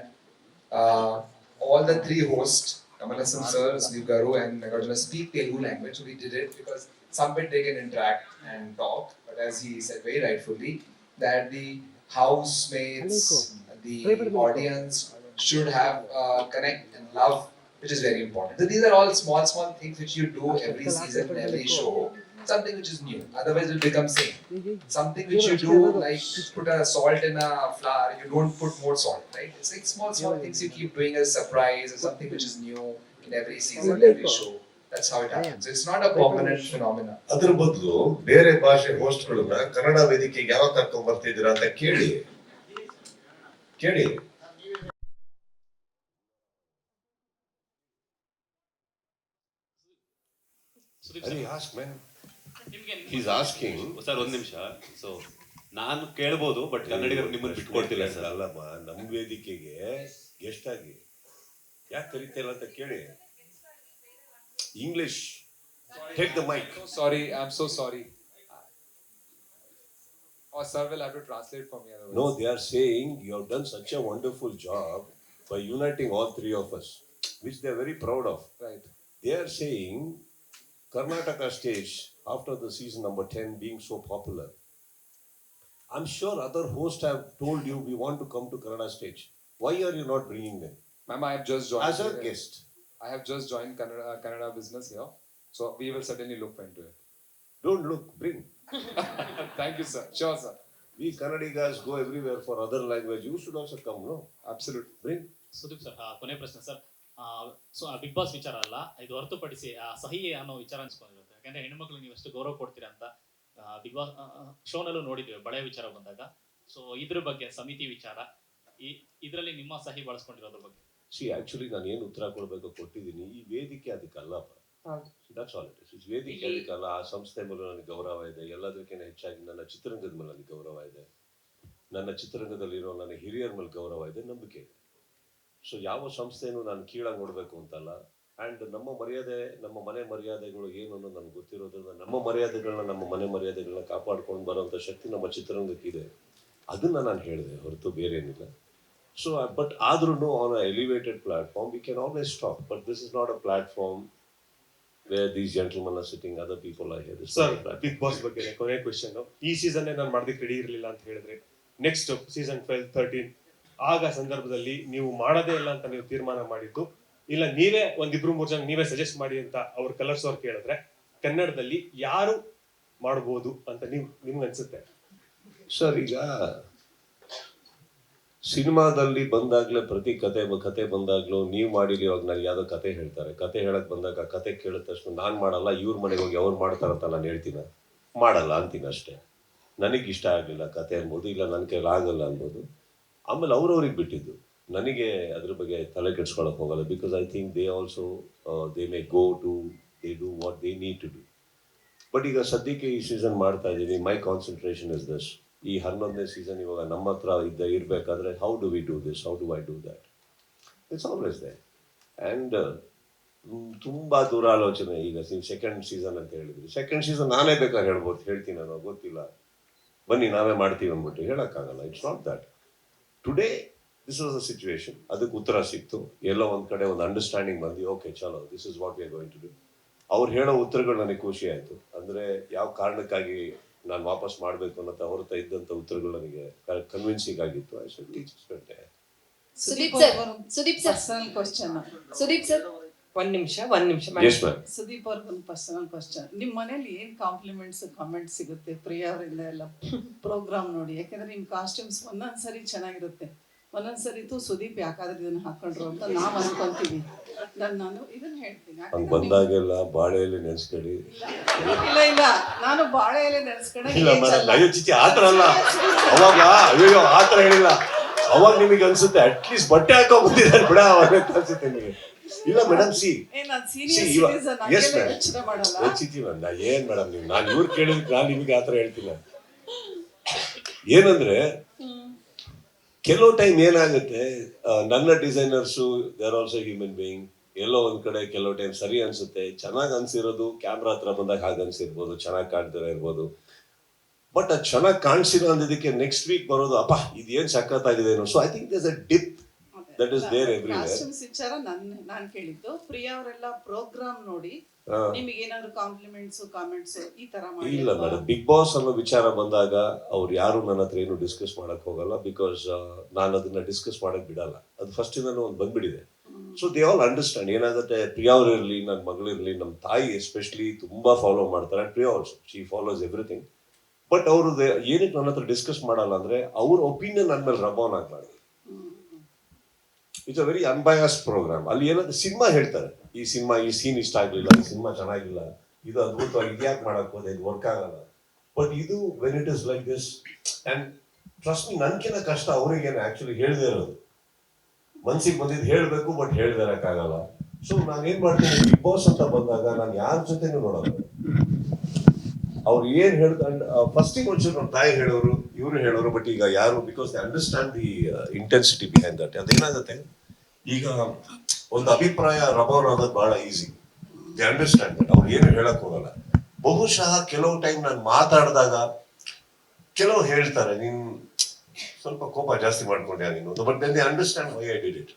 all the 3 hosts, Kamal Hassan sir, Sudeep Garu and Nagarjuna, speak Telugu language. So we did it because some bit they can interact and talk. But as he said very rightfully, that the housemates, the audience should have connect and love, which is very important. So these are all small things which you do every season, every show. Something which is new. Otherwise it will become same. Something which you do, like put a salt in a flour, you don't put more salt, right? It's like small things you keep doing as a surprise or something which is new in every season, every show. That's how it happens. It's not a permanent phenomenon. ಅದರ ಬದಲು ಬೇರೆ ಭಾಷೆ ಹೋಸ್ಟ್ಗಳನ್ನ ಕನ್ನಡ ವೇದಿಕೆಗೆ ಯಾವ ಕರ್ಕೊಂಡ್ ಬರ್ತಿದ್ದೀರಾ ಅಂತ ಕೇಳಿ. He's asking. Sir ಒಂದ್ ನಿಮಿಷ. ಸೊ ನಾನು ಕೇಳ್ಬೋದು, ಬಟ್ ಕನ್ನಡಿಗರು ನಿಮ್ಮನ್ನು ಬಿಟ್ಕೊಡ್ತಿಲ್ಲ ಸರ್. ಅಲ್ಲಮ್ಮ, ನಮ್ಮ ವೇದಿಕೆಗೆ ಗೆಸ್ಟ್ ಆಗಿ ಯಾಕೆ ಕರೀತಿಲ್ಲ ಅಂತ ಕೇಳಿ. English. Take the mic. Sorry, I'm so sorry. Or sir will have to translate for me otherwise. No, they are saying you have done such a wonderful job by uniting all 3 of us, which they are very proud of. Right. They are saying Karnataka stage, after the season number 10 being so popular, I'm sure other hosts have told you we want to come to Kannada stage. Why are you not bringing them? Ma'am, I have just joined as a guest. I have just joined Kannada business here, so we will certainly look into it. Don't look, bring. Thank you, sir. Sure, sir. We Kannadigas go everywhere for other language. You should also come, no? Absolutely. Bring. Sudeep sir, ಕೊನೆ ಪ್ರಶ್ನೆ sir. So big boss ವಿಚಾರ ಅಲ್ಲ, ಇದು ಹೊರತುಪಡಿಸಿ ಸಹಿ ಅನ್ನೋ ವಿಚಾರ ಅನ್ಸ್ಕೊಂಡಿರುತ್ತೆ. ಯಾಕಂದ್ರೆ ಹೆಣ್ಮಕ್ಳು ನೀವು ಎಷ್ಟು ಗೌರವ ಕೊಡ್ತೀರಾ ಅಂತ ಬಿಗ್ ಬಾಸ್ ಶೋನಲ್ಲೂ ನೋಡಿದ್ವಿ ಬಳೆ ವಿಚಾರ ಬಂದಾಗ. ಸೊ ಇದ್ರ ಬಗ್ಗೆ ಸಮಿತಿ ವಿಚಾರ, ಇದರಲ್ಲಿ ನಿಮ್ಮ ಸಹಿ ಬಳಸ್ಕೊಂಡಿರೋದ್ರ ಬಗ್ಗೆ. ಆಕ್ಚುಲಿ ನಾನು ಏನು ಉತ್ತರ ಕೊಡಬೇಕು ಕೊಟ್ಟಿದ್ದೀನಿ. ಈ ವೇದಿಕೆ ಅದಕ್ಕಲ್ಲಪ್ಪ. That's all it is. ವೇದಿಕೆ ಅದಕ್ಕಲ್ಲ. ಆ ಸಂಸ್ಥೆ ಮೇಲೆ ನನಗೆ ಗೌರವ ಇದೆ. ಎಲ್ಲದಕ್ಕಿಂತ ಹೆಚ್ಚಾಗಿ ನನ್ನ ಚಿತ್ರರಂಗದ ಮೇಲೆ ನನಗೆ ಗೌರವ ಇದೆ. ನನ್ನ ಚಿತ್ರರಂಗದಲ್ಲಿರೋ ನನ್ನ ಹಿರಿಯರ ಮೇಲೆ ಗೌರವ ಇದೆ, ನಂಬಿಕೆ ಇದೆ. ಸೊ ಯಾವ ಸಂಸ್ಥೆನೂ ನಾನು ಕೀಳಾಗಿ ನೋಡಬೇಕು ಅಂತಲ್ಲ. ಆ್ಯಂಡ್ ನಮ್ಮ ಮರ್ಯಾದೆ, ನಮ್ಮ ಮನೆ ಮರ್ಯಾದೆಗಳು ಏನು ಅನ್ನೋದು ನನಗೆ ಗೊತ್ತಿರೋದ್ರಿಂದ ನಮ್ಮ ಮರ್ಯಾದೆಗಳನ್ನ, ನಮ್ಮ ಮನೆ ಮರ್ಯಾದೆಗಳನ್ನ ಕಾಪಾಡ್ಕೊಂಡು ಬರೋಂಥ ಶಕ್ತಿ ನಮ್ಮ ಚಿತ್ರರಂಗಕ್ಕಿದೆ. ಅದನ್ನು ನಾನು ಹೇಳಿದೆ ಹೊರತು ಬೇರೆ ಏನಿಲ್ಲ. So, but ಆದ್ರೂ on an elevated platform, we can always talk. But this is not a platform where these gentlemen are sitting, other people are here. Sir, big boss ಬಗ್ಗೆ ಕೊನೆ ಕ್ವೆಶ್ಚನ್. ಈ ಸೀಸನ್ ನಾನು ಮಾಡೋದಕ್ಕೆ ರೆಡಿ ಇರಲಿಲ್ಲ ಅಂತ ಹೇಳಿದ್ರೆ, next season 12, 13 ಆಗ ಸಂದರ್ಭದಲ್ಲಿ ನೀವು ಮಾಡೋದೇ ಇಲ್ಲ ಅಂತ ನೀವು ತೀರ್ಮಾನ ಮಾಡಿದ್ದು, ಇಲ್ಲ ನೀವೇ 1-2-3 ಜನ ನೀವೇ ಸಜೆಸ್ಟ್ ಮಾಡಿ ಅಂತ ಅವ್ರ ಕಲರ್ಸ್ ಅವ್ರು ಕೇಳಿದ್ರೆ, ಕನ್ನಡದಲ್ಲಿ ಯಾರು ಮಾಡಬಹುದು ಅಂತ ನಿಮ್ಗೆ ಅನ್ಸುತ್ತೆ? ಸರ್, ಈಗ ಸಿನಿಮಾದಲ್ಲಿ ಬಂದಾಗ್ಲೇ ಪ್ರತಿ ಕತೆ ಬಂದಾಗ್ಲೂ ನೀವು ಮಾಡಿರಿ, ಇವಾಗ ನಾನು ಯಾವ್ದೋ ಕತೆ ಹೇಳ್ತಾರೆ. ಕತೆ ಹೇಳಕ್ ಬಂದಾಗ ಕತೆ ಕೇಳಿದ ತಕ್ಷಣ ನಾನು ಮಾಡಲ್ಲ, ಇವ್ರ ಮನೆಗೆ ಹೋಗಿ ಅವ್ರು ಮಾಡ್ತಾರಂತ ನಾನು ಹೇಳ್ತೀನ, ಮಾಡಲ್ಲ ಅಂತೀನಿ ಅಷ್ಟೇ. ನನಗೆ ಇಷ್ಟ ಆಗಲಿಲ್ಲ ಕತೆ ಅನ್ಬೋದು, ಇಲ್ಲ ನನ್ನ ಕೈಲಿ ಆಗಲ್ಲ ಅನ್ಬೋದು. ಆಮೇಲೆ ಅವ್ರವ್ರಿಗೆ ಬಿಟ್ಟಿದ್ದು, ನನಗೆ ಅದ್ರ ಬಗ್ಗೆ ತಲೆ ಕೆಡ್ಸ್ಕೊಳಕ್ ಹೋಗಲ್ಲ. Because I think they also they may go to they do what they need to do. But ಈಗ ಸದ್ಯಕ್ಕೆ ಈ ಸೀಸನ್ ಮಾಡ್ತಾ ಇದ್ದೀನಿ. My concentration is this. ಈ 11ನೇ ಸೀಸನ್ ಇವಾಗ ನಮ್ಮ ಹತ್ರ ಇರಬೇಕಾದ್ರೆ how do we do this, how do I do that, it's always they. And ತುಂಬ ದೂರ ಆಲೋಚನೆ. ಈಗ ಸೆಕೆಂಡ್ ಸೀಸನ್ ಅಂತ ಹೇಳಿದ್ರಿ, ಸೆಕೆಂಡ್ ಸೀಸನ್ ನಾನೇ ಬೇಕಾದ್ರೆ ಹೇಳ್ತೀನಿ ನಾನು, ಗೊತ್ತಿಲ್ಲ, ಬನ್ನಿ ನಾವೇ ಮಾಡ್ತೀವಿ ಅಂದ್ಬಿಟ್ಟು ಹೇಳೋಕ್ಕಾಗಲ್ಲ. It's not that. Today this was a situation, ಅದಕ್ಕೆ ಉತ್ತರ ಸಿಕ್ತು. ಎಲ್ಲೋ ಒಂದು ಕಡೆ ಒಂದು ಅಂಡರ್ಸ್ಟ್ಯಾಂಡಿಂಗ್ ಬಂದು, ಓಕೆ ಚಲೋ, this is what we are going to do. ಅವ್ರು ಹೇಳೋ ಉತ್ತರಗಳು ನನಗೆ ಖುಷಿ ಆಯಿತು. ಅಂದರೆ ಯಾವ ಕಾರಣಕ್ಕಾಗಿ ನಾನು ವಾಪಸ್ ಮಾಡಬೇಕು ಅನ್ನೋ ಅವ್ರ ಇದ್ದಂಥ ಉತ್ತರಗಳು ನನಗೆ ಕನ್ವಿನ್ಸಿಂಗ್ ಆಗಿತ್ತು. I should teach spend a. Sudeep sir, personal question. Sudeep sir, ಒಂದ್ ನಿಮಿಷ Yes, ma'am. ಸುದೀಪ್ ಅವ್ರಿಗೊಂದು ಪರ್ಸನಲ್ ಕ್ವಶನ್. ನಿಮ್ಮ ಮನೇಲಿ ಏನ್ ಕಾಂಪ್ಲಿಮೆಂಟ್ಸ್ ಕಮೆಂಟ್ಸ್ ಸಿಗುತ್ತೆ ಪ್ರಿಯಾ ಅವರಿಂದ ಎಲ್ಲ ಪ್ರೋಗ್ರಾಮ್ ನೋಡಿ? ಯಾಕಂದ್ರೆ ನಿಮ್ ಕಾಸ್ಟ್ಯೂಮ್ಸ್ ಒಂದೊಂದ್ಸರಿ ಚೆನ್ನಾಗಿರುತ್ತೆ, ಒಂದೊಂದ್ಸರಿ ಸುದೀಪ್ ಯಾಕಾದ್ರೆ ಇದನ್ನ ಹಾಕೊಂಡ್ರು ಅಂತ ನಾವ್ ಅನ್ಕೊಂತೀವಿ. ನಾನು ಇದನ್ನ ಹೇಳ್ತೀನಿ ಹಂಗೆ ಯಾಕಂದ್ರೆ ಬಂದಾಗೆಲ್ಲ ಬಾಳೆಯಲ್ಲಿ ನೆನೆಸ್ಕೊಳ್ಳಿ. ಇಲ್ಲ ನಾನು ಬಾಳೆ ಎಲೆ ನೆನೆಸ್ಕೊಂಡೆ ಇಲ್ಲ ಮೇಡಮ್, ಅಯ್ಯೋ ಚಿಚ್ಚಿ ಆ ಥರ ಅಲ್ಲ. ಅವಾಗ ಅಯ್ಯೋ ಆ ಥರ ಹೇಳಿಲ್ಲ. ಅವಾಗ ನಿಮಗೆ ಅನ್ಸುತ್ತೆ ಅಟ್ಲೀಸ್ಟ್ ಬಟ್ಟೆ ಹಾಕೊಂಡ್ ಬಂದಿದ್ದಾರೆ ಬಿಡ ಅವಾಗ ಅನ್ಸುತ್ತೆ ನಿಮಗೆ. ಇಲ್ಲ ಮೇಡಮ್, ನಾನು ಸೀನಿಯರ್ ಸಿಟಿಸನ್ ಎಸ್ ಮೇಡಮ್, ಯೋಚನೆ ಮಾಡಲ್ಲ. ಚಿಚ್ಚಿ ನಾ ಏನ್ ಮೇಡಮ್ ನೀವು, ನಾನು ಇವ್ರು ಕೇಳಿದ್ರೆ ನಾನು ನಿಮಗೆ ಆ ಥರ ಹೇಳ್ತಿಲ್ಲ. ಏನಂದ್ರೆ ಕೆಲವು ಟೈಮ್ ಏನಾಗುತ್ತೆ, ನನ್ನ designers they are also human being. ಎಲ್ಲೋ ಒಂದ್ ಕಡೆ ಕೆಲವು ಟೈಮ್ ಸರಿ ಅನ್ಸುತ್ತೆ, ಚೆನ್ನಾಗಿ ಅನ್ಸಿರೋದು ಕ್ಯಾಮ್ರಾ ಹತ್ರ ಬಂದಾಗ ಹಾಗೆ ಅನ್ಸಿರ್ಬೋದು, ಚೆನ್ನಾಗಿ ಕಾಣ್ತಿರೋ ಇರ್ಬೋದು. ಬಟ್ ಅದು ಚೆನ್ನಾಗಿ ಕಾಣಿಸಿರೋ ಅಂದಿದ್ದಕ್ಕೆ ನೆಕ್ಸ್ಟ್ ವೀಕ್ ಬರೋದು ಅಪ್ಪ ಇದೇನ್ ಸಖತ್ತಾಗಿದೆ. So I think there's a dip that is there everywhere. Costumes ವಿಚಾರ ನಾನು ಕೇಳಿದ್ದು ಪ್ರಿಯಾ ಅವರೆಲ್ಲ ಪ್ರೋಗ್ರಾಮ್ ನೋಡಿ ನಿಮಗೆ ಏನಾದ್ರು ಕಾಮೆಂಟ್ಸ್ ಈ ತರ ಇಲ್ಲ ಮೇಡಮ್, ಬಿಗ್ ಬಾಸ್ ಅನ್ನೋ ವಿಚಾರ ಬಂದಾಗ ಅವ್ರು ಯಾರು ನನ್ನ ಹತ್ರ ಏನು ಡಿಸ್ಕಸ್ ಮಾಡಕ್ ಹೋಗಲ್ಲ. ಬಿಕಾಸ್ ನಾನು ಅದನ್ನ ಡಿಸ್ಕಸ್ ಮಾಡಕ್ ಬಿಡಲ್ಲ. ಅದು ಫಸ್ಟ್ ಇಂದಾನು ಒಂದು ಬಂದ್ಬಿಟ್ಟಿದೆ. So they all understand. ಏನಾಗುತ್ತೆ, ಪ್ರಿಯಾ ಅವ್ರು ಇರಲಿ, ನನ್ನ ಮಗಳಿರ್ಲಿ, ನಮ್ಮ ತಾಯಿ ಎಸ್ಪೆಷಲಿ ತುಂಬಾ ಫಾಲೋ ಮಾಡ್ತಾರೆ. Priya also she follows everything. But ಅವರು ಏನಕ್ಕೆ ನನ್ನ ಹತ್ರ ಡಿಸ್ಕಸ್ ಮಾಡಲ್ಲ ಅಂದ್ರೆ ಅವ್ರ ಒಪಿನಿಯನ್ ನನ್ನ ಮೇಲೆ ರಬಾನ್ ಆಗ್ಲಾರ್ದು. It's a very unbiased program. ಅಲ್ಲಿ ಏನಾದ್ರು ಸಿನಿಮಾ ಹೇಳ್ತಾರೆ, ಈ ಸಿನಿಮಾ ಈ ಸೀನ್ ಇಷ್ಟ ಆಗ್ಲಿಲ್ಲ, ಈ ಸಿನಿಮಾ ಚೆನ್ನಾಗಿಲ್ಲ, ಇದು ಅದ್ಭುತವಾಗಿ ಇದ್ಯಾಕೆ ಮಾಡಕ್ ಹೋದೆ, ಇದು ವರ್ಕ್ ಆಗಲ್ಲ. ಬಟ್ ಇದು when it is like this and trust me, ನನ್ಕಿಂತ ಕಷ್ಟ ಅವ್ರಿಗೇನೆ ಆಕ್ಚುಲಿ ಹೇಳ್ದೇ ಇರೋದು. ಮನ್ಸಿಗೆ ಬಂದಿದ್ದು ಹೇಳ್ಬೇಕು, ಬಟ್ ಹೇಳ್ದೇ ಇರಕ್ಕಾಗಲ್ಲ. ಸೊ ನಾನು ಏನ್ ಮಾಡ್ತೀನಿ, ಬಿಗ್ ಬಾಸ್ ಅಂತ ಬಂದಾಗ ನಾನು ಯಾರ ಜೊತೆನೂ ನೋಡಲ್ಲ. ಅವ್ರು ಏನ್ ಹೇಳ್ಕೊಂಡು ಫಸ್ಟಿಗೆ ಒಂಚೂರು ನಮ್ಮ ತಾಯಿ ಹೇಳೋರು, ಇವರು ಹೇಳೋರು. ಬಟ್ ಈಗ ಯಾರು, because they understand the intensity behind that. ಅದೇನಾಗುತ್ತೆ, ಈಗ ಒಂದು ಅಭಿಪ್ರಾಯ ರಬೌನ್ ಆಗೋದು ಬಹಳ ಈಸಿ. They understand that. ಅವ್ರು ಏನು ಹೇಳಕ್ ಹೋಗಲ್ಲ. ಬಹುಶಃ ಕೆಲವು ಟೈಮ್ ನಾನು ಮಾತಾಡಿದಾಗ ಕೆಲವು ಹೇಳ್ತಾರೆ, ನೀನ್ ಸ್ವಲ್ಪ ಕೋಪ ಜಾಸ್ತಿ ಮಾಡ್ಕೊಂಡ್ಯಾ ನೀನು, but they understand why I did it.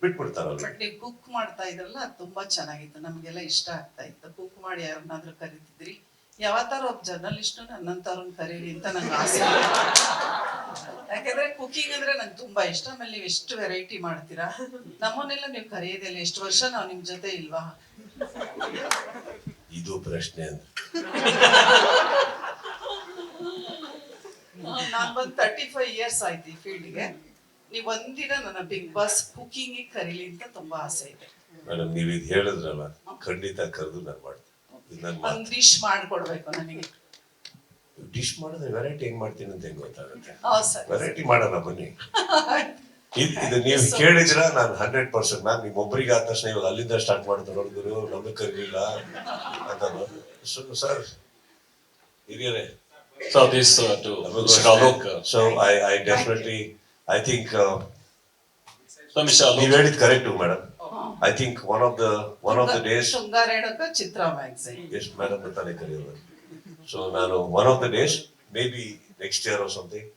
ಬಿಟ್ಬಿಡ್ತಾರಲ್ಲ. ಬಟ್ ನೀವು ಕುಕ್ ಮಾಡ್ತಾ ಇದ್ರಲ್ಲ ಅದು ತುಂಬಾ ಚೆನ್ನಾಗಿತ್ತು, ನಮಗೆಲ್ಲ ಇಷ್ಟ ಆಗ್ತಾ ಇತ್ತು. ಕುಕ್ ಮಾಡಿ ಯಾರನ್ನಾದ್ರೂ ಕರಿತಿದ್ರಿ, ಯಾವತ್ತಾರು ಒಬ್ಬ ಜರ್ನಲಿಸ್ಟ್ ನನ್ನಂತವ್ರನ್ನ ಕರೀರಿ ಅಂತ ನಂಗೆ ಆಸೆ. ಯಾಕಂದ್ರೆ ಕುಕಿಂಗ್ ಅಂದ್ರೆ ನಂಗೆ ತುಂಬಾ ಇಷ್ಟ. ಆಮೇಲೆ ನೀವು ಎಷ್ಟು ವೆರೈಟಿ ಮಾಡ್ತೀರಾ, ನಮ್ಮನ್ನೆಲ್ಲ ನೀವು ಕರೆಯೋದಿಲ್ಲ. ಎಷ್ಟು ವರ್ಷ ನಾವು ನಿಮ್ ಜೊತೆ ಇಲ್ವಾ? ಇದು ಪ್ರಶ್ನೆ ಅಂದ್ರೆ ನಾನ್ ಬಂದ್ 35 years ಆಯ್ತು ಈ ಫೀಲ್ಡ್ಗೆ. ನೀವ್ ಒಂದಿನ ನನ್ನ ಬಿಗ್ ಬಾಸ್ ಕುಕಿಂಗ್ ಕರೀಲಿ ಅಂತ ತುಂಬಾ ಆಸೆ ಇದೆ. ಮೇಡಮ್, ನೀವು ಇದು ಹೇಳಿದ್ರಲ್ಲ, ಖಂಡಿತ ಕರೆದು ನಾನು ಮಾಡ್ತೀನಿ. ಒಂದ್ ಡಿಶ್ ಮಾಡ್ಕೊಡ್ಬೇಕು ನನಗೆ. ಡಿಶ್ ಮಾಡಿದ್ರೆ ವೆರೈಟಿ ಹೆಂಗ್ ಮಾಡ್ತೀನಿ ಅಂತ ಹೆಂಗ್ ಗೊತ್ತಾಗುತ್ತೆ. ಸರಿ, ವೆರೈಟಿ ಮಾಡೋಣ ಬನ್ನಿ. ಇದು ನೀವು ಕೇಳಿದ್ರ ನಾನು 100% ಮ್ಯಾಮ್ ನಿಮ್ಮೊಬ್ಬರಿಗೆ ಆದ ತಕ್ಷಣ ಇವಾಗ ಅಲ್ಲಿಂದ ಸ್ಟಾರ್ಟ್ ಮಾಡ್ತಾರೆ ನೋಡಿದ್ರು, ನಮಗೆ ಕರೀಲಿಲ್ಲ ಅಂತ. ಸರ್ ಹಿರಿಯರೇ, So this to Mr. Alok. So I definitely I think So Mr. Alok. ನೀವು ಹೇಳಿದ್ correct madam. I think one of the days ಶೃಂಗಾರ ಹೇಳೋಕೆ ಚಿತ್ರ ಮ್ಯಾಗ್ಝಿನ್. Yes madam ಅಂತಾನೆ ಕರೆಯೋದು. So ನಾನು one of the days maybe next year or something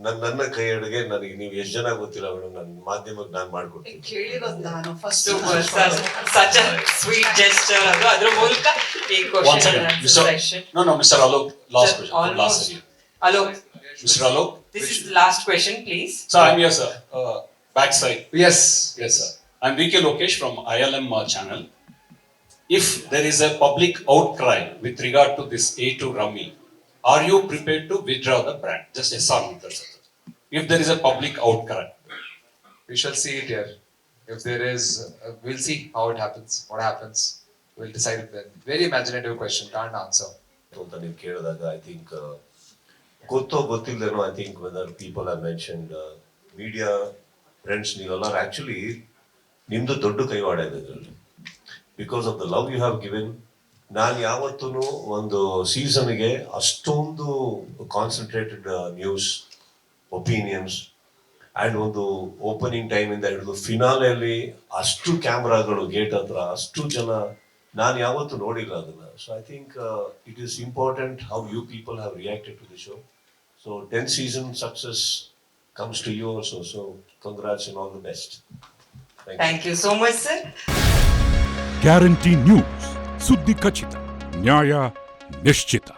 ನನ್ನ ಕೈ ಅಡುಗೆ ನನಗೆ ನೀವು ಎಷ್ಟು ಜನ ಗೊತ್ತಿಲ್ಲ ಮೇಡಮ್, ನನ್ನ ಮಾಧ್ಯಮಕ್ಕೆ ನಾನು ಮಾಡ್ಕೊಡ್ತೀನಿ. ಕೇಳಿರೋದು ನಾನು first. such a sweet gesture. ಅದ್ರ ಮೂಲಕ ಈ question No, Mr. Alok, last question. Almost. Alok, Mr. Alok. this is the last question, please. So I'm here, sir. Backside. Yes. Yes, sir. I'm VK Lokesh from ILM channel. If there is a public outcry with regard to this A2 Rummy, are you prepared to withdraw the brand? Just yes or no, sir. If there is a public outcry. We shall see it here. If there is, we'll see how it happens. What happens, we'll decide it then. Very imaginative question, can't answer. ಅಂತ ನೀವು ಕೇಳಿದಾಗ I think ಗೊತ್ತೋ ಗೊತ್ತಿಲ್ಲದೇನೋ, I think whether people have mentioned media friends, ನೀವೆಲ್ಲ actually ನಿಮ್ದು ದೊಡ್ಡ ಕೈವಾಡ ಇದೆ ಇದರಲ್ಲಿ. Because of the love you have given. ನಾನು ಯಾವತ್ತೂ ಒಂದು ಸೀಸನ್ಗೆ ಅಷ್ಟೊಂದು ಕಾನ್ಸಂಟ್ರೇಟೆಡ್ ನ್ಯೂಸ್, ಒಪಿನಿಯನ್ಸ್ ಆ್ಯಂಡ್ ಒಂದು ಓಪನಿಂಗ್ ಟೈಮಿಂದ ಹಿಡಿದು ಫಿನಾಲೆಯಲ್ಲಿ ಅಷ್ಟು ಕ್ಯಾಮ್ರಾಗಳು ಗೇಟ್ ಹತ್ರ, ಅಷ್ಟು ಜನ ನಾನು ಯಾವತ್ತೂ ನೋಡಿಲ್ಲ ಅದನ್ನು. So I think it is important how you people have reacted to the show. So 10th season success comes to you also. So congrats and all the best. Thank you so much, sir. Guarantee news, ಸುದ್ದಿ ಖಚಿತ, ನ್ಯಾಯ ನಿಶ್ಚಿತ.